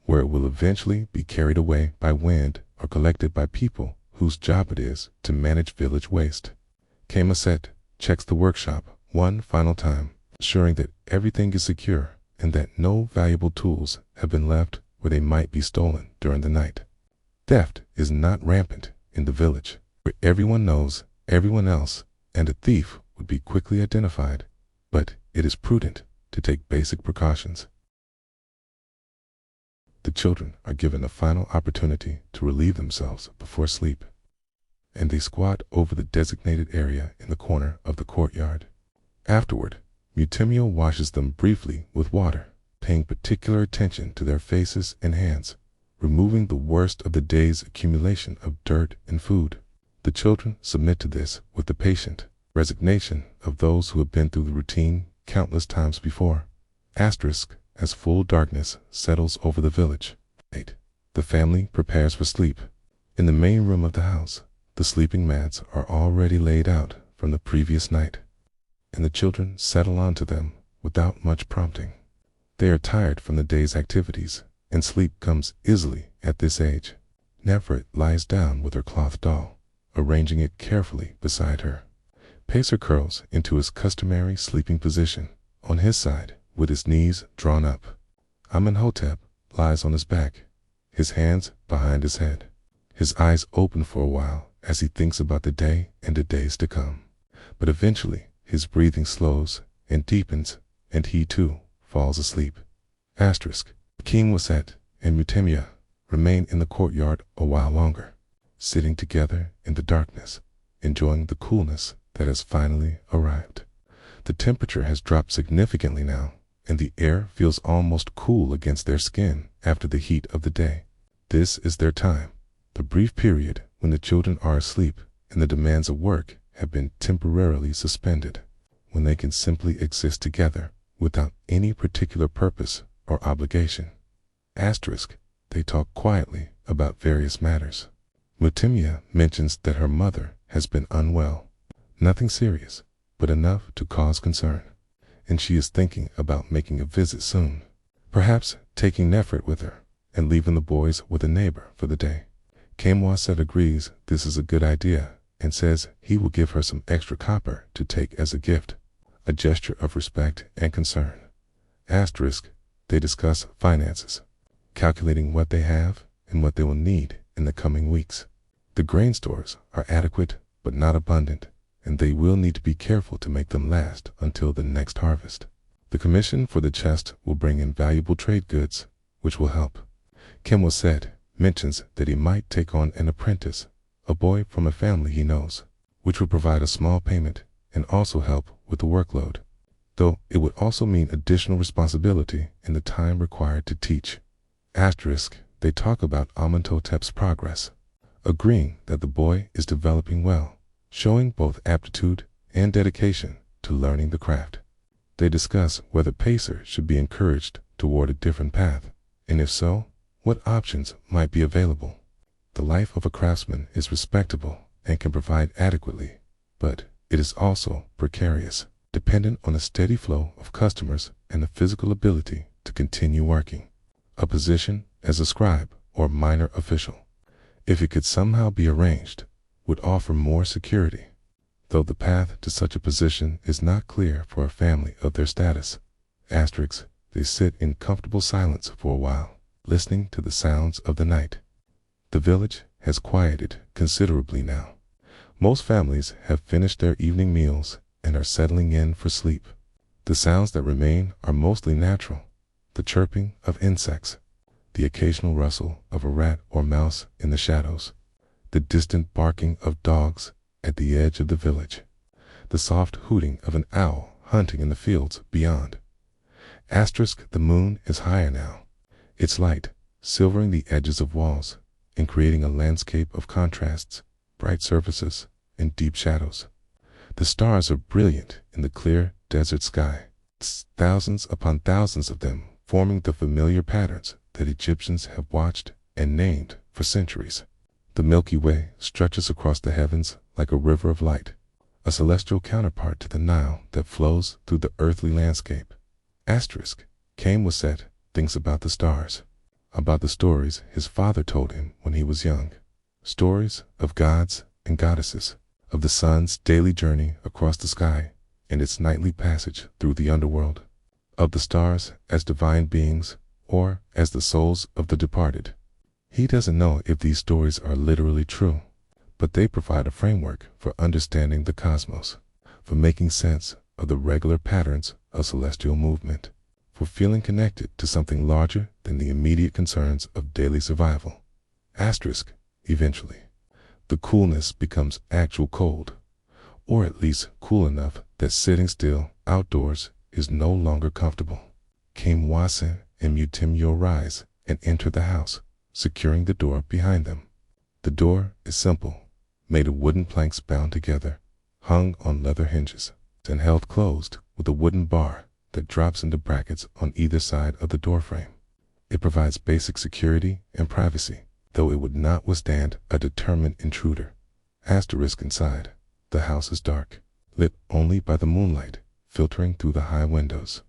[SPEAKER 1] where it will eventually be carried away by wind or collected by people whose job it is to manage village waste. Camusette checks the workshop one final time, ensuring that everything is secure and that no valuable tools have been left where they might be stolen during the night. Theft is not rampant in the village, where everyone knows everyone else and a thief would be quickly identified, but it is prudent to take basic precautions. The children are given a final opportunity to relieve themselves before sleep, and they squat over the designated area in the corner of the courtyard. Afterward, Eutemia washes them briefly with water, paying particular attention to their faces and hands, removing the worst of the day's accumulation of dirt and food. The children submit to this with the patient resignation of those who have been through the routine countless times before. Asterisk, as full darkness settles over the village. 8. The family prepares for sleep. In the main room of the house, the sleeping mats are already laid out from the previous night, and the children settle onto them without much prompting. They are tired from the day's activities, and sleep comes easily at this age. Nefret lies down with her cloth doll, arranging it carefully beside her. Pacer curls into his customary sleeping position on his side with his knees drawn up. Amenhotep lies on his back, his hands behind his head, his eyes open for a while as he thinks about the day and the days to come. But eventually his breathing slows and deepens, and he too falls asleep. Asterisk, King Waset and Eutemia remain in the courtyard a while longer, sitting together in the darkness, enjoying the coolness that has finally arrived. The temperature has dropped significantly now, and the air feels almost cool against their skin after the heat of the day. This is their time, the brief period when the children are asleep and the demands of work have been temporarily suspended, when they can simply exist together without any particular purpose or obligation. Asterisk, they talk quietly about various matters. Eutemia mentions that her mother has been unwell. Nothing serious, but enough to cause concern, and she is thinking about making a visit soon, perhaps taking Nefret with her and leaving the boys with a neighbor for the day. Camusette agrees this is a good idea and says he will give her some extra copper to take as a gift, a gesture of respect and concern. Asterisk, they discuss finances, calculating what they have and what they will need in the coming weeks. The grain stores are adequate but not abundant, and they will need to be careful to make them last until the next harvest. The commission for the chest will bring in valuable trade goods, which will help. Camusette mentions that he might take on an apprentice, a boy from a family he knows, which would provide a small payment and also help with the workload, though it would also mean additional responsibility in the time required to teach. Asterisk, they talk about Amenhotep's progress, agreeing that the boy is developing well, showing both aptitude and dedication to learning the craft. They discuss whether Pacer should be encouraged toward a different path, and if so, what options might be available. The life of a craftsman is respectable and can provide adequately, but it is also precarious, dependent on a steady flow of customers and the physical ability to continue working. A position as a scribe or minor official, if it could somehow be arranged, would offer more security, though the path to such a position is not clear for a family of their status. Asterisk, they sit in comfortable silence for a while, listening to the sounds of the night. The village has quieted considerably now. Most families have finished their evening meals and are settling in for sleep. The sounds that remain are mostly natural: the chirping of insects, the occasional rustle of a rat or mouse in the shadows, the distant barking of dogs at the edge of the village, the soft hooting of an owl hunting in the fields beyond. Asterisk, the moon is higher now, its light silvering the edges of walls and creating a landscape of contrasts, bright surfaces, and deep shadows. The stars are brilliant in the clear desert sky, thousands upon thousands of them, forming the familiar patterns that Egyptians have watched and named for centuries. The Milky Way stretches across the heavens like a river of light, a celestial counterpart to the Nile that flows through the earthly landscape. Cain thinks about the stars, about the stories his father told him when he was young, stories of gods and goddesses, of the sun's daily journey across the sky and its nightly passage through the underworld, of the stars as divine beings or as the souls of the departed. He doesn't know if these stories are literally true, but they provide a framework for understanding the cosmos, for making sense of the regular patterns of celestial movement, for feeling connected to something larger than the immediate concerns of daily survival. Eventually, the coolness becomes actual cold, or at least cool enough that sitting still outdoors is no longer comfortable. Wasen and Mutimyo rise and enter the house, securing the door behind them. The door is simple, made of wooden planks bound together, hung on leather hinges, and held closed with a wooden bar that drops into brackets on either side of the doorframe. It provides basic security and privacy, though it would not withstand a determined intruder. Inside, the house is dark, lit only by the moonlight filtering through the high windows.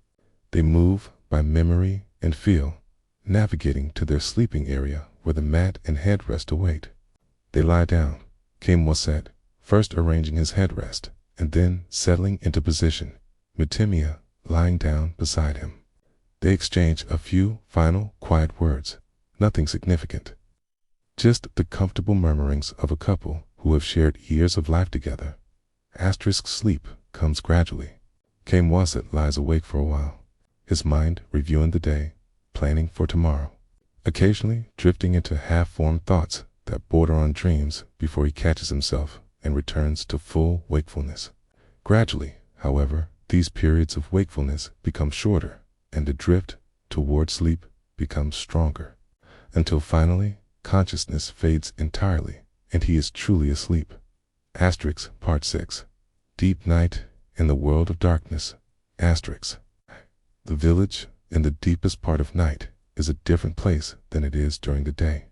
[SPEAKER 1] They move by memory and feel, navigating to their sleeping area where the mat and headrest await. They lie down, said, first arranging his headrest and then settling into position, Mutimya lying down beside him. They exchange a few final, quiet words, nothing significant. Just the comfortable murmurings of a couple who have shared years of life together. Sleep comes gradually. Waset lies awake for a while, his mind reviewing the day, planning for tomorrow, occasionally drifting into half-formed thoughts that border on dreams before he catches himself and returns to full wakefulness. Gradually, however, these periods of wakefulness become shorter and the drift toward sleep becomes stronger, until finally consciousness fades entirely and he is truly asleep. Part 6. Deep night in the world of darkness. The village in the deepest part of night is a different place than it is during the day.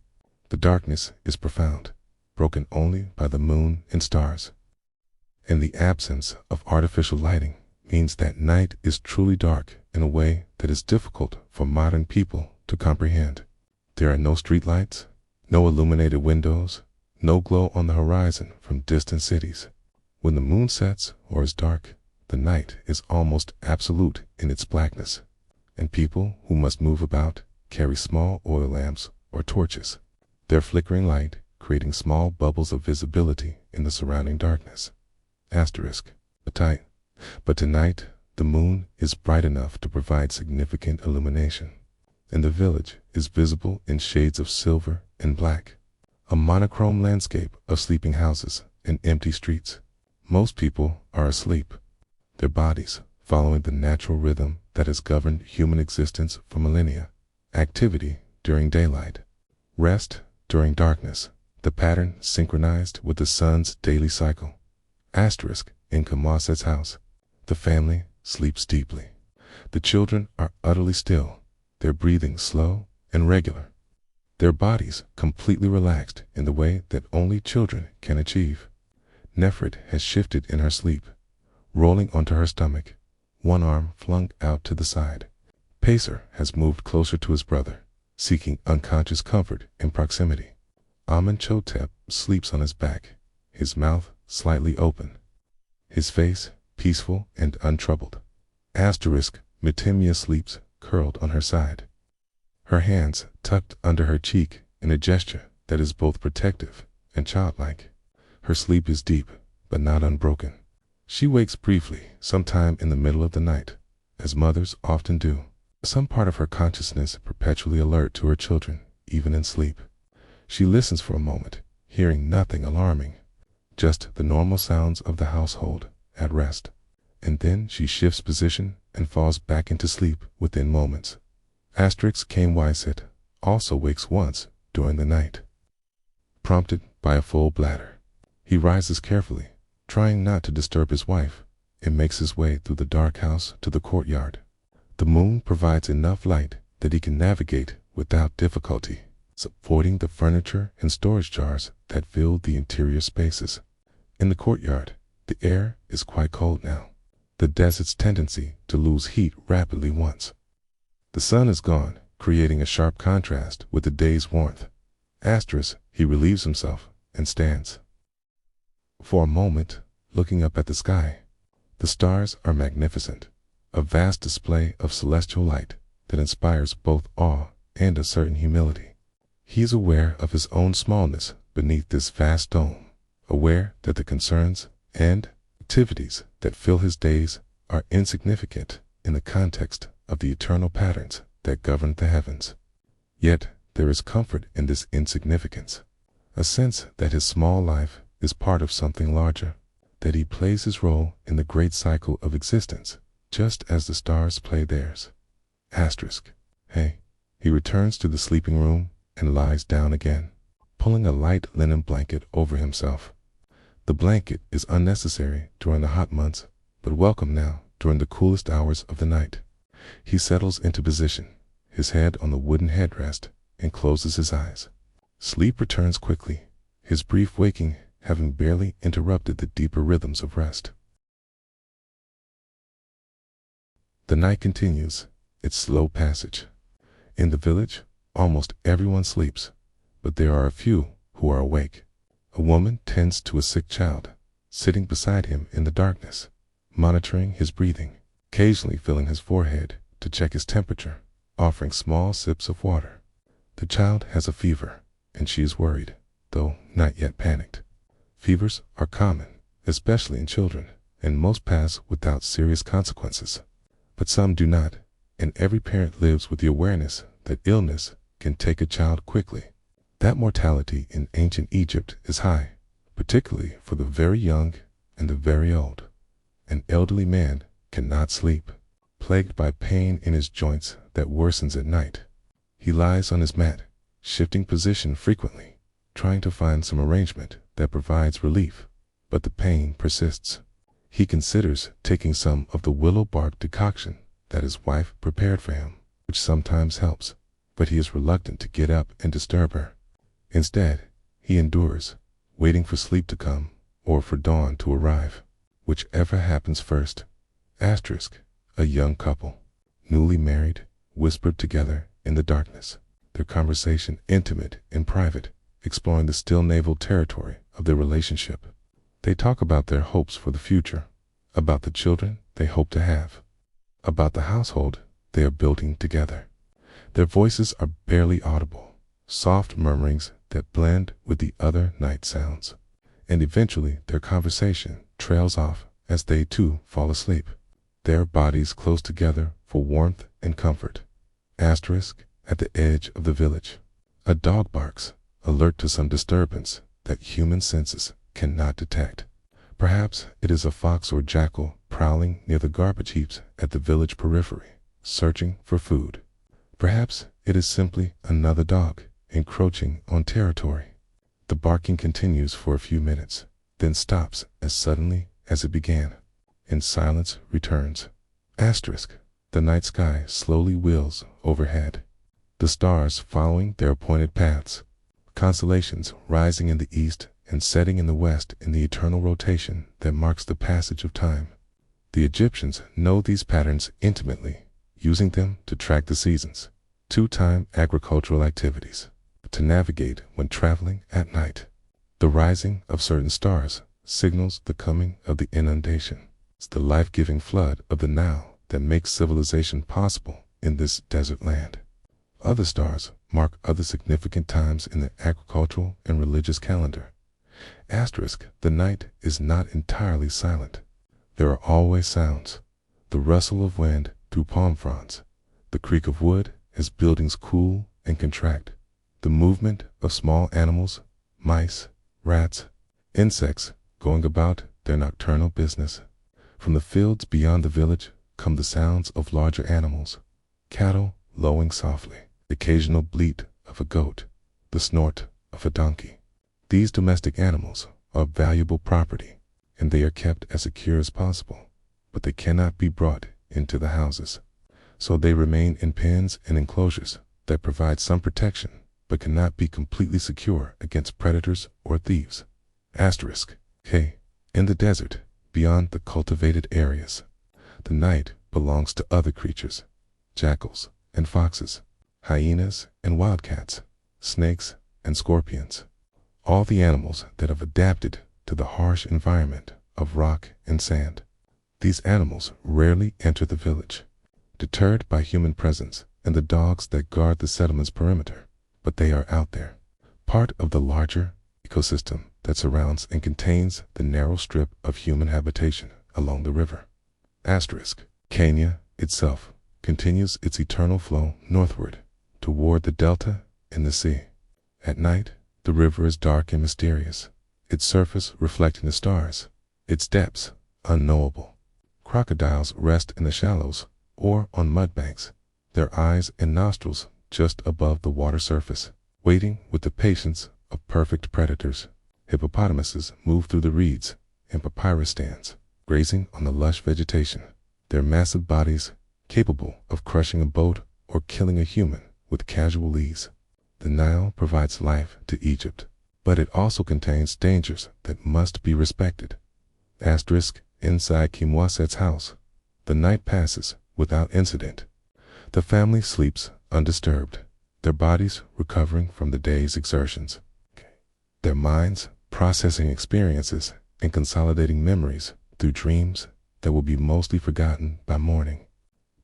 [SPEAKER 1] The darkness is profound, broken only by the moon and stars. And the absence of artificial lighting means that night is truly dark in a way that is difficult for modern people to comprehend. There are no streetlights, no illuminated windows, no glow on the horizon from distant cities. When the moon sets or is dark, the night is almost absolute in its blackness, and people who must move about carry small oil lamps or torches, their flickering light creating small bubbles of visibility in the surrounding darkness. But tonight, the moon is bright enough to provide significant illumination, and the village is visible in shades of silver and black, a monochrome landscape of sleeping houses and empty streets. Most people are asleep, their bodies following the natural rhythm that has governed human existence for millennia. Activity during daylight, rest during darkness, the pattern synchronized with the sun's daily cycle. In Kamaset's house, the family sleeps deeply. The children are utterly still, their breathing slow and regular, their bodies completely relaxed in the way that only children can achieve. Nefret has shifted in her sleep, rolling onto her stomach, one arm flung out to the side. Pacer has moved closer to his brother, seeking unconscious comfort in proximity. Amenhotep sleeps on his back, his mouth slightly open, his face peaceful and untroubled. Mutimya sleeps curled on her side, her hands tucked under her cheek in a gesture that is both protective and childlike. Her sleep is deep, but not unbroken. She wakes briefly, sometime in the middle of the night, as mothers often do, some part of her consciousness perpetually alert to her children, even in sleep. She listens for a moment, hearing nothing alarming, just the normal sounds of the household at rest, and then she shifts position and falls back into sleep within moments. Wiset also wakes once during the night, prompted by a full bladder. He rises carefully, trying not to disturb his wife, it makes his way through the dark house to the courtyard. The moon provides enough light that he can navigate without difficulty, supporting the furniture and storage jars that fill the interior spaces. In the courtyard, the air is quite cold now. The desert's tendency to lose heat rapidly once. The sun is gone, creating a sharp contrast with the day's warmth. He relieves himself and stands. For a moment, looking up at the sky. The stars are magnificent, a vast display of celestial light that inspires both awe and a certain humility. He is aware of his own smallness beneath this vast dome, aware that the concerns and activities that fill his days are insignificant in the context of the eternal patterns that govern the heavens. Yet there is comfort in this insignificance, a sense that his small life is part of something larger, that he plays his role in the great cycle of existence, just as the stars play theirs. Hey. He returns to the sleeping room and lies down again, pulling a light linen blanket over himself. The blanket is unnecessary during the hot months, but welcome now during the coolest hours of the night. He settles into position, his head on the wooden headrest, and closes his eyes. Sleep returns quickly, his brief waking having barely interrupted the deeper rhythms of rest. The night continues its slow passage. In the village, almost everyone sleeps, but there are a few who are awake. A woman tends to a sick child, sitting beside him in the darkness, monitoring his breathing, occasionally filling his forehead to check his temperature, offering small sips of water. The child has a fever, and she is worried, though not yet panicked. Fevers are common, especially in children, and most pass without serious consequences. But some do not, and every parent lives with the awareness that illness can take a child quickly. That mortality in ancient Egypt is high, particularly for the very young and the very old. An elderly man cannot sleep, plagued by pain in his joints that worsens at night. He lies on his mat, shifting position frequently, trying to find some arrangement that provides relief, but the pain persists. He considers taking some of the willow bark decoction that his wife prepared for him, which sometimes helps, but he is reluctant to get up and disturb her. Instead, he endures, waiting for sleep to come or for dawn to arrive, whichever happens first. A young couple, newly married, whispered together in the darkness, their conversation intimate and private, exploring the still naval territory of their relationship. They talk about their hopes for the future, about the children they hope to have, about the household they are building together. Their voices are barely audible, soft murmurings that blend with the other night sounds, and eventually their conversation trails off as they too fall asleep, their bodies close together for warmth and comfort. At the edge of the village, a dog barks, alert to some disturbance that human senses cannot detect. Perhaps it is a fox or jackal prowling near the garbage heaps at the village periphery, searching for food. Perhaps it is simply another dog encroaching on territory. The barking continues for a few minutes, then stops as suddenly as it began, and silence returns. The night sky slowly wheels overhead, the stars following their appointed paths, constellations rising in the east and setting in the west in the eternal rotation that marks the passage of time. The Egyptians know these patterns intimately, using them to track the seasons, to-time agricultural activities, to navigate when traveling at night. The rising of certain stars signals the coming of the inundation. It's the life-giving flood of the Nile that makes civilization possible in this desert land. Other stars mark other significant times in the agricultural and religious calendar. The night is not entirely silent. There are always sounds, the rustle of wind through palm fronds, the creak of wood as buildings cool and contract, the movement of small animals, mice, rats, insects going about their nocturnal business. From the fields beyond the village come the sounds of larger animals, cattle lowing softly, the occasional bleat of a goat, the snort of a donkey. These domestic animals are valuable property, and they are kept as secure as possible, but they cannot be brought into the houses. So they remain in pens and enclosures that provide some protection, but cannot be completely secure against predators or thieves. Asterisk. K. In the desert, beyond the cultivated areas, the night belongs to other creatures, jackals and foxes, hyenas and wildcats, snakes and scorpions, all the animals that have adapted to the harsh environment of rock and sand. These animals rarely enter the village, deterred by human presence and the dogs that guard the settlement's perimeter, but they are out there, part of the larger ecosystem that surrounds and contains the narrow strip of human habitation along the river. Asterisk. Kenya itself continues its eternal flow northward toward the delta and the sea. At night, the river is dark and mysterious, its surface reflecting the stars, its depths unknowable. Crocodiles rest in the shallows or on mudbanks, their eyes and nostrils just above the water surface, waiting with the patience of perfect predators. Hippopotamuses move through the reeds and papyrus stands, grazing on the lush vegetation, their massive bodies capable of crushing a boat or killing a human with casual ease. The Nile provides life to Egypt, but it also contains dangers that must be respected. Asterisk. Inside Kimwaset's house, the night passes without incident. The family sleeps undisturbed, their bodies recovering from the day's exertions, their minds processing experiences and consolidating memories through dreams that will be mostly forgotten by morning.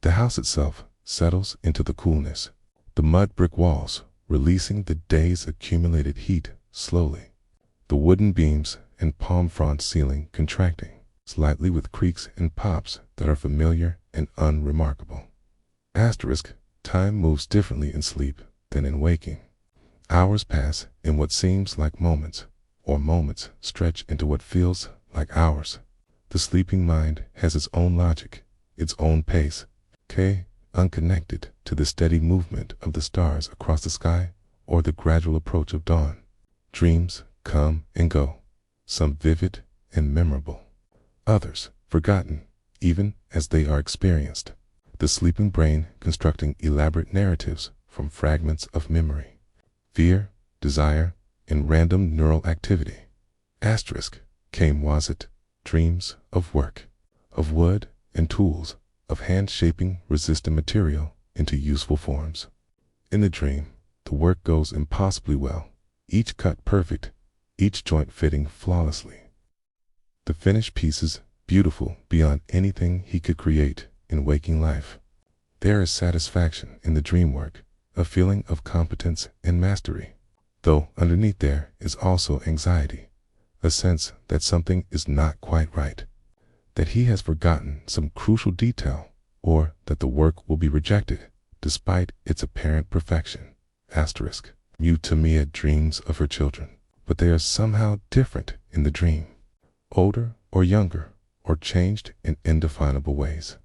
[SPEAKER 1] The house itself settles into the coolness, the mud brick walls releasing the day's accumulated heat slowly, the wooden beams and palm frond ceiling contracting slightly with creaks and pops that are familiar and unremarkable. Asterisk. Time moves differently in sleep than in waking. Hours pass in what seems like moments, or moments stretch into what feels like hours. The sleeping mind has its own logic, its own pace, unconnected to the steady movement of the stars across the sky or the gradual approach of dawn. Dreams come and go, some vivid and memorable, others forgotten even as they are experienced, the sleeping brain constructing elaborate narratives from fragments of memory, fear, desire, and random neural activity. Asterisk. Kimwaset dreams of work, of wood and tools, of hand-shaping resistant material into useful forms. In the dream, the work goes impossibly well, each cut perfect, each joint fitting flawlessly. The finished pieces beautiful beyond anything he could create in waking life. There is satisfaction in the dream work, a feeling of competence and mastery, though underneath there is also anxiety, a sense that something is not quite right, that he has forgotten some crucial detail, or that the work will be rejected despite its apparent perfection. Asterisk. Mutamia dreams of her children, but they are somehow different in the dream, older or younger, or changed in indefinable ways.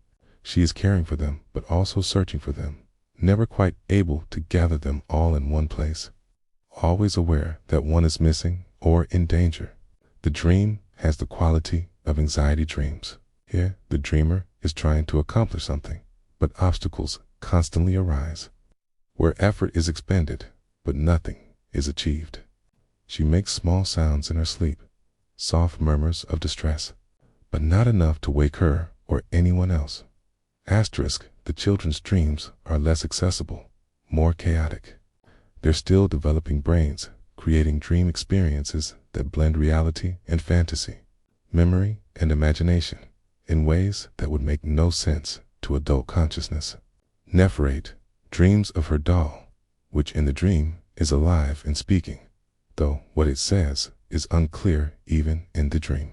[SPEAKER 1] She is caring for them, but also searching for them, never quite able to gather them all in one place, always aware that one is missing or in danger. The dream has the quality of anxiety dreams. Here, the dreamer is trying to accomplish something, but obstacles constantly arise, where effort is expended, but nothing is achieved. She makes small sounds in her sleep, soft murmurs of distress, but not enough to wake her or anyone else. Asterisk. The children's dreams are less accessible, more chaotic. They're still developing brains, creating dream experiences that blend reality and fantasy, memory and imagination, in ways that would make no sense to adult consciousness. Neferate dreams of her doll, which in the dream is alive and speaking, though what it says is unclear even in the dream.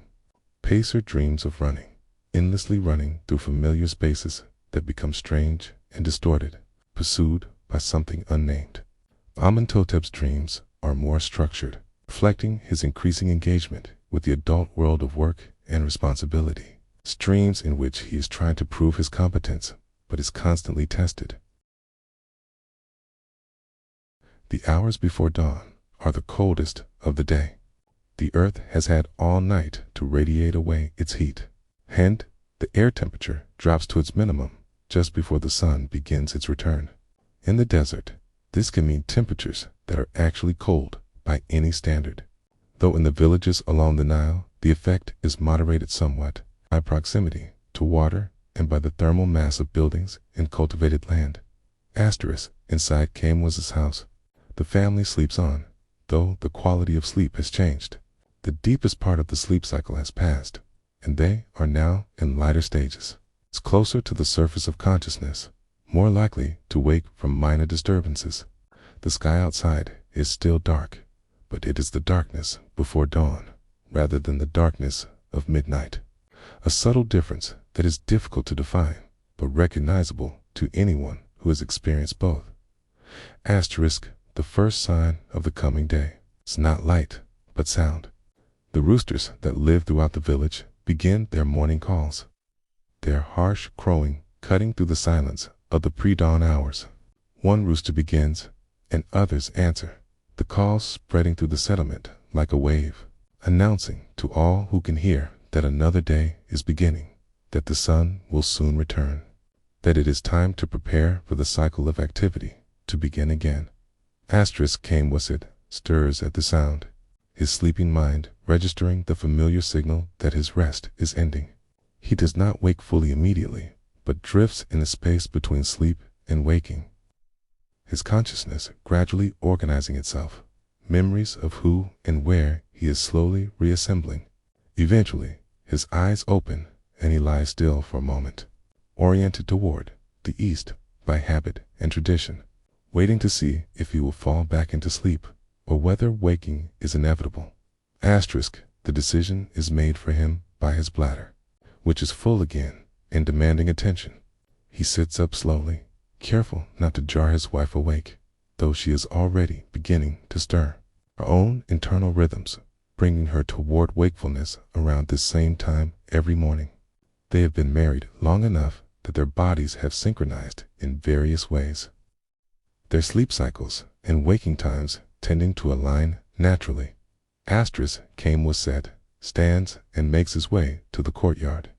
[SPEAKER 1] Pacer dreams of running, endlessly running through familiar spaces that become strange and distorted, pursued by something unnamed. Amenhotep's dreams are more structured, reflecting his increasing engagement with the adult world of work and responsibility. Dreams in which he is trying to prove his competence, but is constantly tested. The hours before dawn are the coldest of the day. The earth has had all night to radiate away its heat. Hence, The air temperature drops to its minimum just before the sun begins its return. In the desert, this can mean temperatures that are actually cold by any standard. Though in the villages along the Nile, the effect is moderated somewhat by proximity to water and by the thermal mass of buildings and cultivated land. Inside Kamwaz's house, the family sleeps on, though the quality of sleep has changed. The deepest part of the sleep cycle has passed, and they are now in lighter stages. It's closer to the surface of consciousness, more likely to wake from minor disturbances. The sky outside is still dark, but it is the darkness before dawn, rather than the darkness of midnight. A subtle difference that is difficult to define, but recognizable to anyone who has experienced both. The first sign of the coming day. It's not light, but sound. The roosters that live throughout the village begin their morning calls. Their harsh crowing cutting through the silence of the pre-dawn hours. One rooster begins, and others answer, the calls spreading through the settlement like a wave, announcing to all who can hear that another day is beginning, that the sun will soon return, that it is time to prepare for the cycle of activity to begin again. Kamwaz stirs at the sound, his sleeping mind registering the familiar signal that his rest is ending. He does not wake fully immediately, but drifts in the space between sleep and waking, his consciousness gradually organizing itself, memories of who and where he is slowly reassembling. Eventually, his eyes open and he lies still for a moment, oriented toward the east by habit and tradition, waiting to see if he will fall back into sleep or whether waking is inevitable. The decision is made for him by his bladder, which is full again and demanding attention. He sits up slowly, careful not to jar his wife awake, though she is already beginning to stir. Her own internal rhythms bringing her toward wakefulness around this same time every morning. They have been married long enough that their bodies have synchronized in various ways, their sleep cycles and waking times tending to align naturally. Kamwaz stands and makes his way to the courtyard.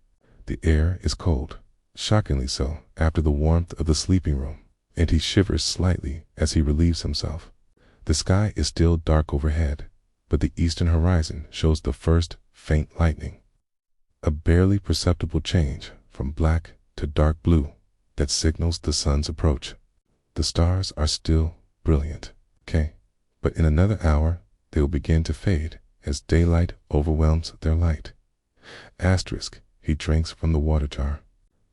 [SPEAKER 1] The air is cold, shockingly so after the warmth of the sleeping room, and he shivers slightly as he relieves himself. The sky is still dark overhead, but the eastern horizon shows the first faint lightning, a barely perceptible change from black to dark blue that signals the sun's approach. The stars are still brilliant, but in another hour they will begin to fade as daylight overwhelms their light. He drinks from the water jar,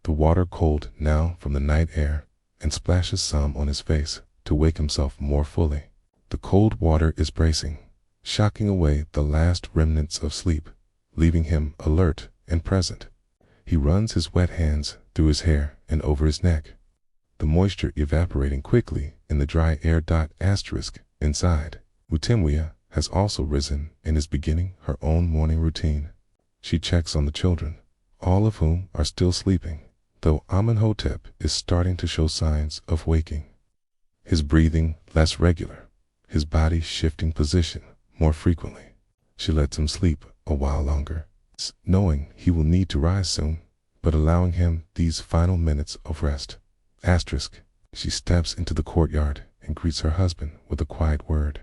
[SPEAKER 1] the water cold now from the night air, and splashes some on his face to wake himself more fully. The cold water is bracing, shocking away the last remnants of sleep, leaving him alert and present. He runs his wet hands through his hair and over his neck, the moisture evaporating quickly in the dry air. Inside, Mutimwia has also risen and is beginning her own morning routine. She checks on the children, all of whom are still sleeping, though Amenhotep is starting to show signs of waking. His breathing less regular, his body shifting position more frequently. She lets him sleep a while longer, knowing he will need to rise soon, but allowing him these final minutes of rest. She steps into the courtyard and greets her husband with a quiet word.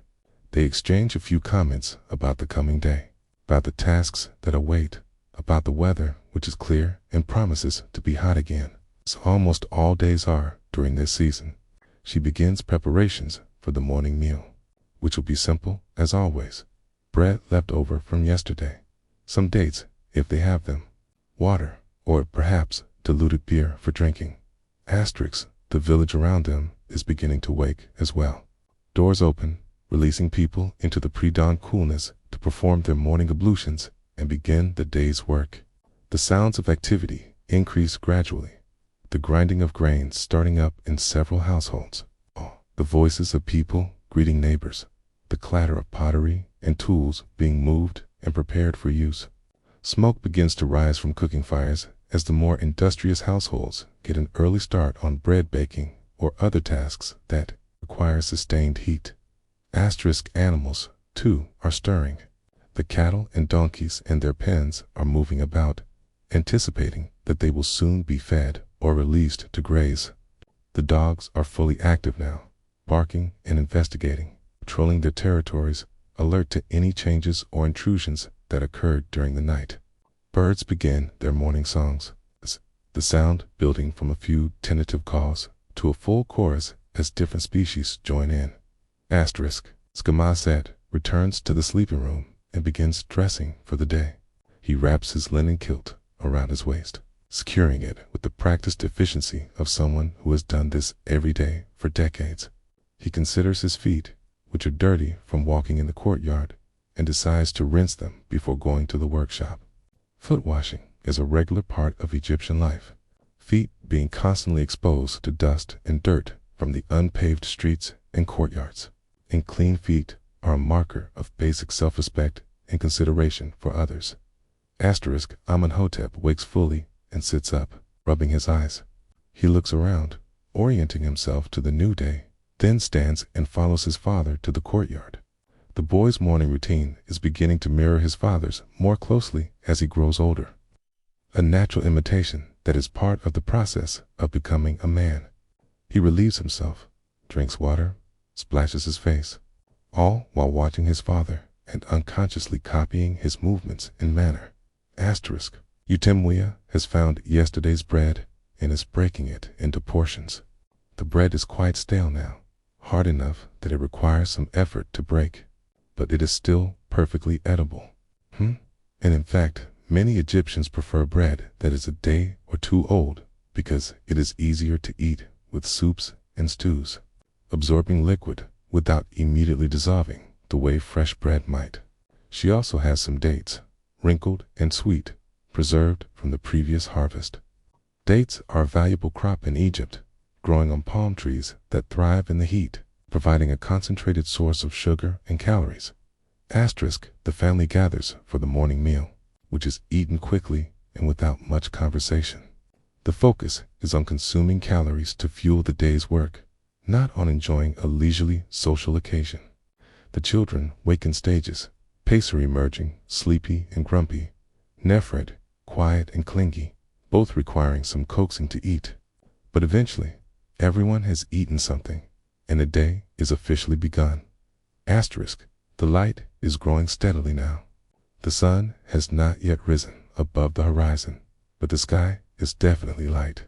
[SPEAKER 1] They exchange a few comments about the coming day, about the tasks that await, about the weather, which is clear and promises to be hot again, as almost all days are during this season. She begins preparations for the morning meal, which will be simple as always. Bread left over from yesterday, some dates if they have them, water, or perhaps diluted beer for drinking. The village around them is beginning to wake as well. Doors open, releasing people into the pre-dawn coolness to perform their morning ablutions and begin the day's work. The sounds of activity increase gradually, the grinding of grain starting up in several households, the voices of people greeting neighbors, the clatter of pottery and tools being moved and prepared for use. Smoke begins to rise from cooking fires as the more industrious households get an early start on bread baking or other tasks that require sustained heat. Animals, too, are stirring. The cattle and donkeys in their pens are moving about, anticipating that they will soon be fed or released to graze. The dogs are fully active now, barking and investigating, patrolling their territories, alert to any changes or intrusions that occurred during the night. Birds begin their morning songs, the sound building from a few tentative calls to a full chorus as different species join in. Skamaset returns to the sleeping room and begins dressing for the day. He wraps his linen kilt around his waist, securing it with the practiced efficiency of someone who has done this every day for decades. He considers his feet, which are dirty from walking in the courtyard, and decides to rinse them before going to the workshop. Foot washing is a regular part of Egyptian life, feet being constantly exposed to dust and dirt from the unpaved streets and courtyards. And clean feet are a marker of basic self-respect and consideration for others. Amenhotep wakes fully and sits up, rubbing his eyes. He looks around, orienting himself to the new day, then stands and follows his father to the courtyard. The boy's morning routine is beginning to mirror his father's more closely as he grows older, a natural imitation that is part of the process of becoming a man. He relieves himself, drinks water, splashes his face, all while watching his father and unconsciously copying his movements and manner. Utemwia has found yesterday's bread and is breaking it into portions. The bread is quite stale now, hard enough that it requires some effort to break, but it is still perfectly edible. And in fact, many Egyptians prefer bread that is a day or two old because it is easier to eat with soups and stews, absorbing liquid without immediately dissolving the way fresh bread might. She also has some dates, wrinkled and sweet, preserved from the previous harvest. Dates are a valuable crop in Egypt, growing on palm trees that thrive in the heat, providing a concentrated source of sugar and calories. The family gathers for the morning meal, which is eaten quickly and without much conversation. The focus is on consuming calories to fuel the day's work, not on enjoying a leisurely social occasion. The children wake in stages, Pacer emerging, sleepy and grumpy, Nefret, quiet and clingy, both requiring some coaxing to eat. But eventually, everyone has eaten something, and the day is officially begun. The light is growing steadily now. The sun has not yet risen above the horizon, but the sky is definitely light.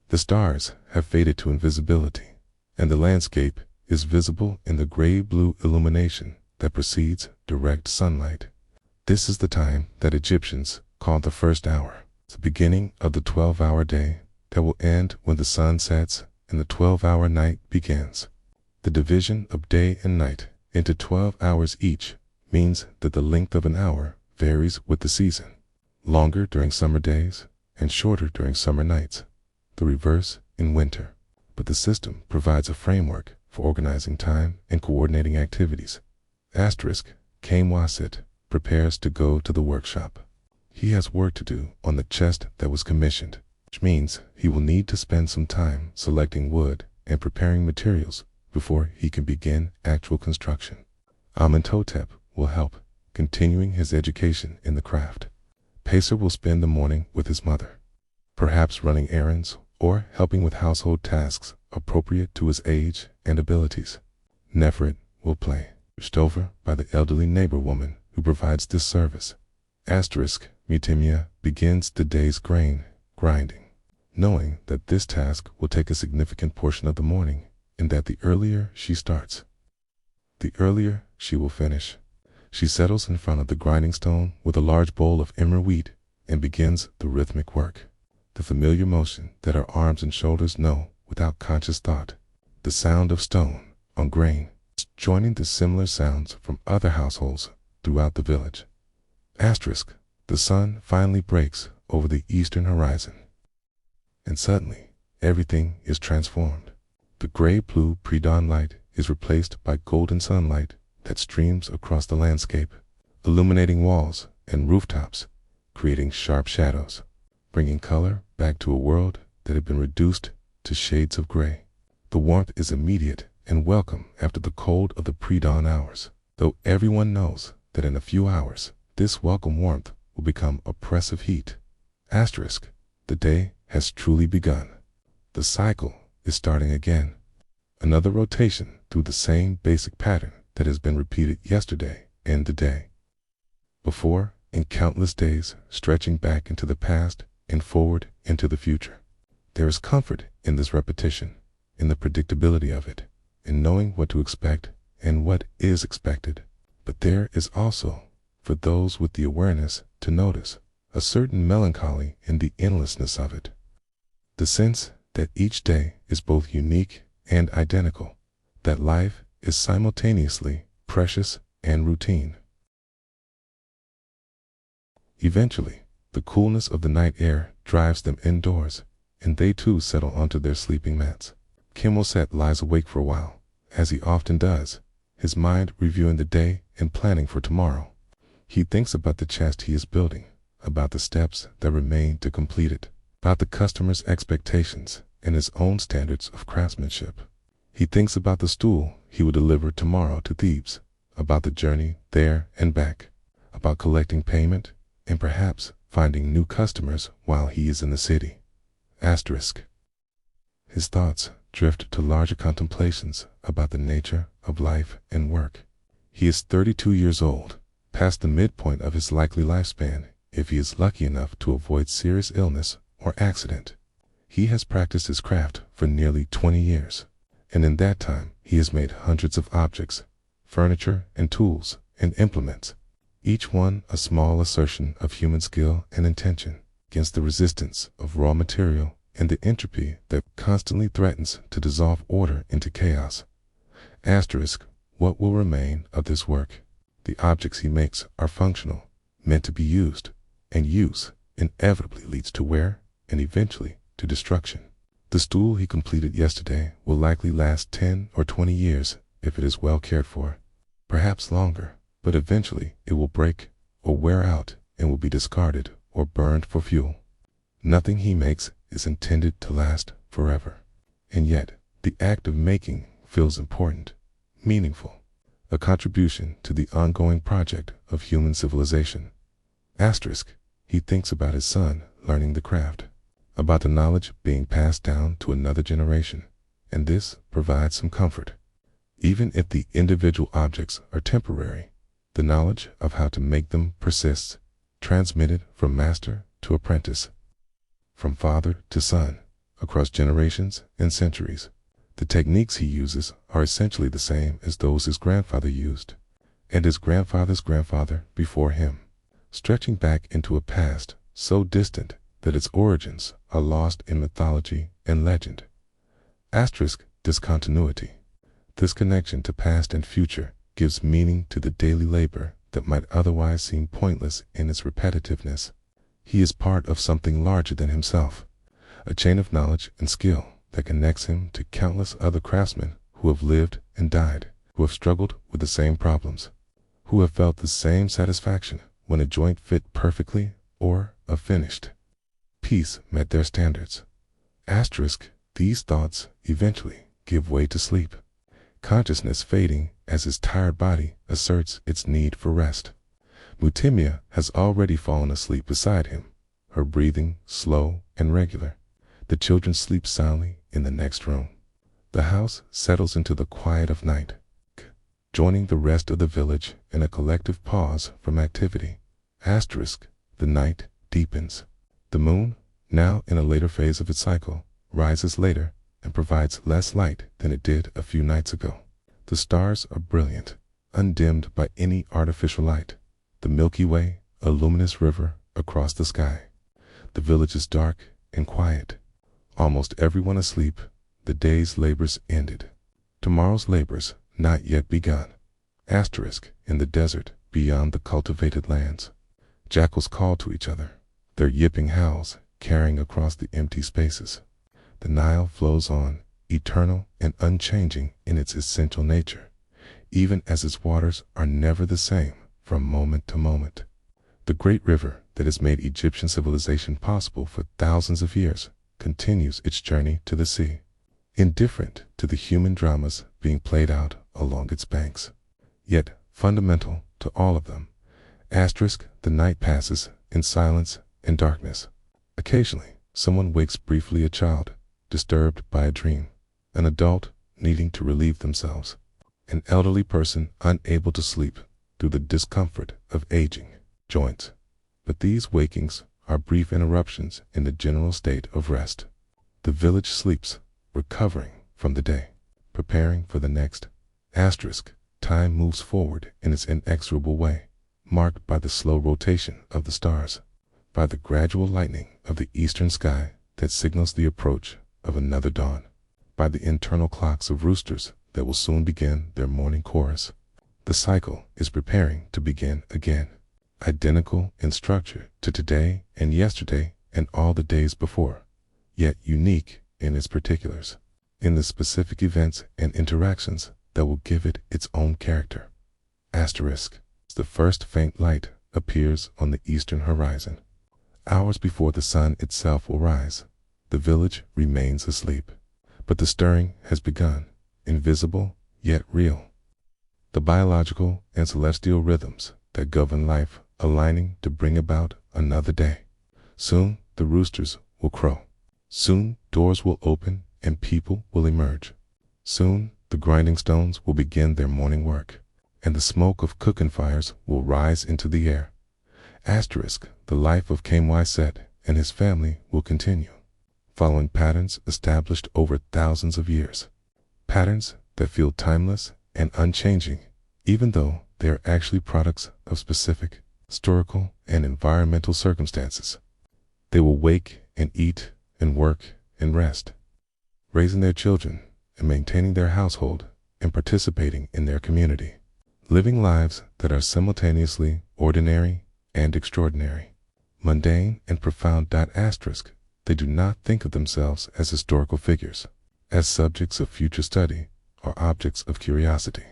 [SPEAKER 1] The stars have faded to invisibility, and the landscape is visible in the gray-blue illumination that precedes direct sunlight. This is the time that Egyptians call the first hour, the beginning of the 12-hour day that will end when the sun sets and the 12-hour night begins. The division of day and night into 12 hours each means that the length of an hour varies with the season, longer during summer days and shorter during summer nights, the reverse in winter. But the system provides a framework for organizing time and coordinating activities. Kamwasit prepares to go to the workshop. He has work to do on the chest that was commissioned, which means he will need to spend some time selecting wood and preparing materials before he can begin actual construction. Amenhotep will help, continuing his education in the craft. Pacer will spend the morning with his mother, perhaps running errands or helping with household tasks appropriate to his age and abilities. Nefret will play, pushed over by the elderly neighbor woman who provides this service. Mutemia begins the day's grain grinding, knowing that this task will take a significant portion of the morning and that the earlier she starts, the earlier she will finish. She settles in front of the grinding stone with a large bowl of emmer wheat and begins the rhythmic work, the familiar motion that her arms and shoulders know without conscious thought, the sound of stone on grain, joining the similar sounds from other households throughout the village. The sun finally breaks over the eastern horizon, and suddenly everything is transformed. The gray-blue pre-dawn light is replaced by golden sunlight that streams across the landscape, illuminating walls and rooftops, creating sharp shadows, bringing color back to a world that had been reduced to shades of gray. The warmth is immediate and welcome after the cold of the pre-dawn hours, though everyone knows that in a few hours, this welcome warmth will become oppressive heat. The day has truly begun. The cycle is starting again. Another rotation through the same basic pattern that has been repeated yesterday and the day before, in countless days stretching back into the past and forward into the future. There is comfort in this repetition, in the predictability of it, in knowing what to expect and what is expected. But there is also, for those with the awareness to notice, a certain melancholy in the endlessness of it. The sense that each day is both unique and identical, that life is simultaneously precious and routine. Eventually, the coolness of the night air drives them indoors, and they too settle onto their sleeping mats. Kim Woo-set lies awake for a while, as he often does, his mind reviewing the day and planning for tomorrow. He thinks about the chest he is building, about the steps that remain to complete it, about the customer's expectations and his own standards of craftsmanship. He thinks about the stool he will deliver tomorrow to Thebes, about the journey there and back, about collecting payment and perhaps finding new customers while he is in the city. His thoughts drift to larger contemplations about the nature of life and work. He is 32 years old, past the midpoint of his likely lifespan if he is lucky enough to avoid serious illness or accident. He has practiced his craft for nearly 20 years, and in that time he has made hundreds of objects, furniture and tools and implements, each one a small assertion of human skill and intention against the resistance of raw material and the entropy that constantly threatens to dissolve order into chaos. What will remain of this work? The objects he makes are functional, meant to be used, and use inevitably leads to wear and eventually to destruction. The stool he completed yesterday will likely last 10 or 20 years if it is well cared for, perhaps longer, but eventually it will break or wear out and will be discarded or burned for fuel. Nothing he makes is intended to last forever, and yet the act of making feels important, meaningful, a contribution to the ongoing project of human civilization. He thinks about his son learning the craft, about the knowledge being passed down to another generation, and this provides some comfort. Even if the individual objects are temporary, the knowledge of how to make them persists, transmitted from master to apprentice, from father to son, across generations and centuries. The techniques he uses are essentially the same as those his grandfather used, and his grandfather's grandfather before him, stretching back into a past so distant that its origins are lost in mythology and legend. Discontinuity. This connection to past and future gives meaning to the daily labor that might otherwise seem pointless in its repetitiveness. He is part of something larger than himself, a chain of knowledge and skill that connects him to countless other craftsmen who have lived and died, who have struggled with the same problems, who have felt the same satisfaction when a joint fit perfectly or a finished piece met their standards. These thoughts eventually give way to sleep, consciousness fading as his tired body asserts its need for rest. Mutimya has already fallen asleep beside him, her breathing slow and regular. The children sleep soundly in the next room. The house settles into the quiet of night, joining the rest of the village in a collective pause from activity. The night deepens. The moon, now in a later phase of its cycle, rises later and provides less light than it did a few nights ago. The stars are brilliant, undimmed by any artificial light. The Milky Way, a luminous river across the sky. The village is dark and quiet. Almost everyone asleep, the day's labors ended. Tomorrow's labors not yet begun. In the desert beyond the cultivated lands. Jackals call to each other, their yipping howls carrying across the empty spaces. The Nile flows on, eternal and unchanging in its essential nature, even as its waters are never the same from moment to moment. The great river that has made Egyptian civilization possible for thousands of years continues its journey to the sea, indifferent to the human dramas being played out along its banks. Yet fundamental to all of them, the night passes in silence and darkness. Occasionally, Someone wakes briefly, a child, disturbed by a dream, an adult needing to relieve themselves, an elderly person unable to sleep through the discomfort of aging joints. But these wakings are brief interruptions in the general state of rest. The village sleeps, recovering from the day, preparing for the next. Time moves forward in its inexorable way, marked by the slow rotation of the stars, by the gradual lightening of the eastern sky that signals the approach of another dawn, by the internal clocks of roosters that will soon begin their morning chorus. The cycle is preparing to begin again, identical in structure to today and yesterday and all the days before, yet unique in its particulars, in the specific events and interactions that will give it its own character. The first faint light appears on the eastern horizon. Hours before the sun itself will rise, the village remains asleep, but the stirring has begun, invisible yet real. The biological and celestial rhythms that govern life aligning to bring about another day. Soon the roosters will crow. Soon doors will open and people will emerge. Soon the grinding stones will begin their morning work, and the smoke of cooking fires will rise into the air. The life of KMY and his family will continue, following patterns established over thousands of years. Patterns that feel timeless and unchanging, even though they are actually products of specific historical and environmental circumstances. They will wake and eat and work and rest, raising their children and maintaining their household and participating in their community, living lives that are simultaneously ordinary and extraordinary, mundane and profound. They do not think of themselves as historical figures, as subjects of future study or objects of curiosity.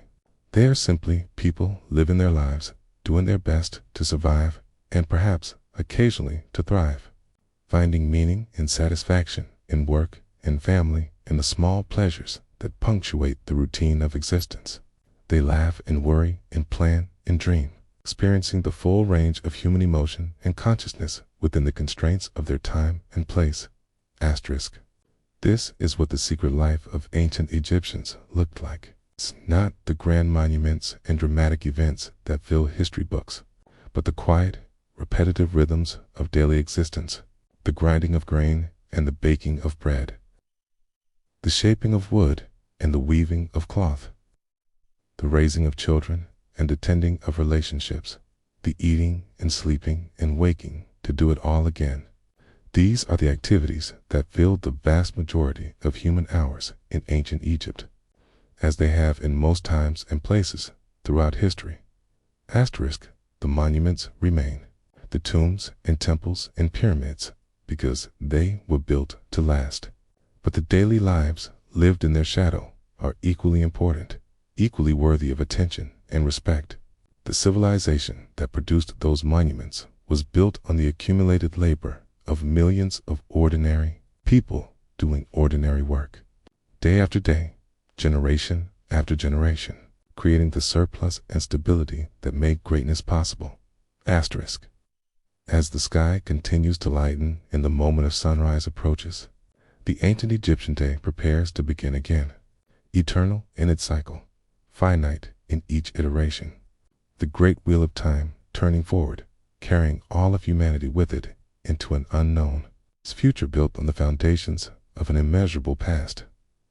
[SPEAKER 1] They are simply people living their lives, doing their best to survive and perhaps occasionally to thrive, finding meaning and satisfaction in work and family and the small pleasures that punctuate the routine of existence. They laugh and worry and plan and dream, experiencing the full range of human emotion and consciousness within the constraints of their time and place. This is what the secret life of ancient Egyptians looked like. It's not the grand monuments and dramatic events that fill history books, but the quiet, repetitive rhythms of daily existence, the grinding of grain and the baking of bread, the shaping of wood and the weaving of cloth, the raising of children and the tending of relationships, the eating and sleeping and waking to do it all again. These are the activities that filled the vast majority of human hours in ancient Egypt, as they have in most times and places throughout history. The monuments remain, the tombs and temples and pyramids, because they were built to last. But the daily lives lived in their shadow are equally important, equally worthy of attention and respect. The civilization that produced those monuments was built on the accumulated labor of millions of ordinary people doing ordinary work, day after day, generation after generation, creating the surplus and stability that make greatness possible. As the sky continues to lighten and the moment of sunrise approaches, the ancient Egyptian day prepares to begin again, eternal in its cycle, finite in each iteration. The great wheel of time turning forward, carrying all of humanity with it into an unknown future built on the foundations of an immeasurable past.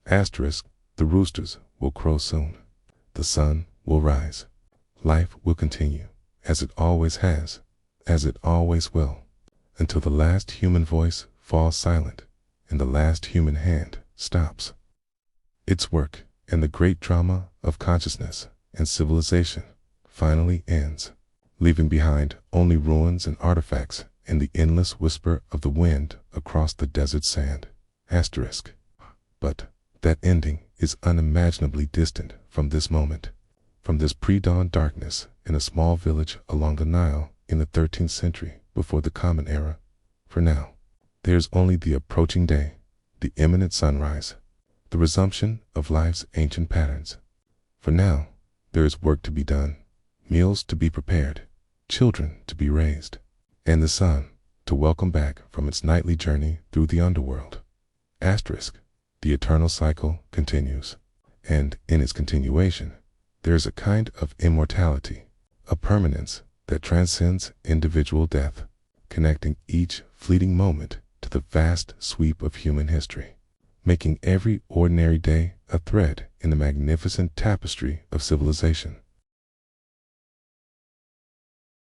[SPEAKER 1] The roosters will crow soon. The sun will rise. Life will continue, as it always has, as it always will, until the last human voice falls silent and the last human hand stops its work, and the great drama of consciousness and civilization finally ends, leaving behind only ruins and artifacts and the endless whisper of the wind across the desert sand. But that ending is unimaginably distant from this moment, from this pre-dawn darkness in a small village along the Nile in the 13th century before the Common Era. For now, there is only the approaching day, the imminent sunrise, the resumption of life's ancient patterns. For now, there is work to be done, meals to be prepared, children to be raised, and the sun to welcome back from its nightly journey through the underworld. Asterisk. The eternal cycle continues. And in its continuation, there is a kind of immortality, a permanence that transcends individual death, connecting each fleeting moment to the vast sweep of human history, making every ordinary day a thread in the magnificent tapestry of civilization.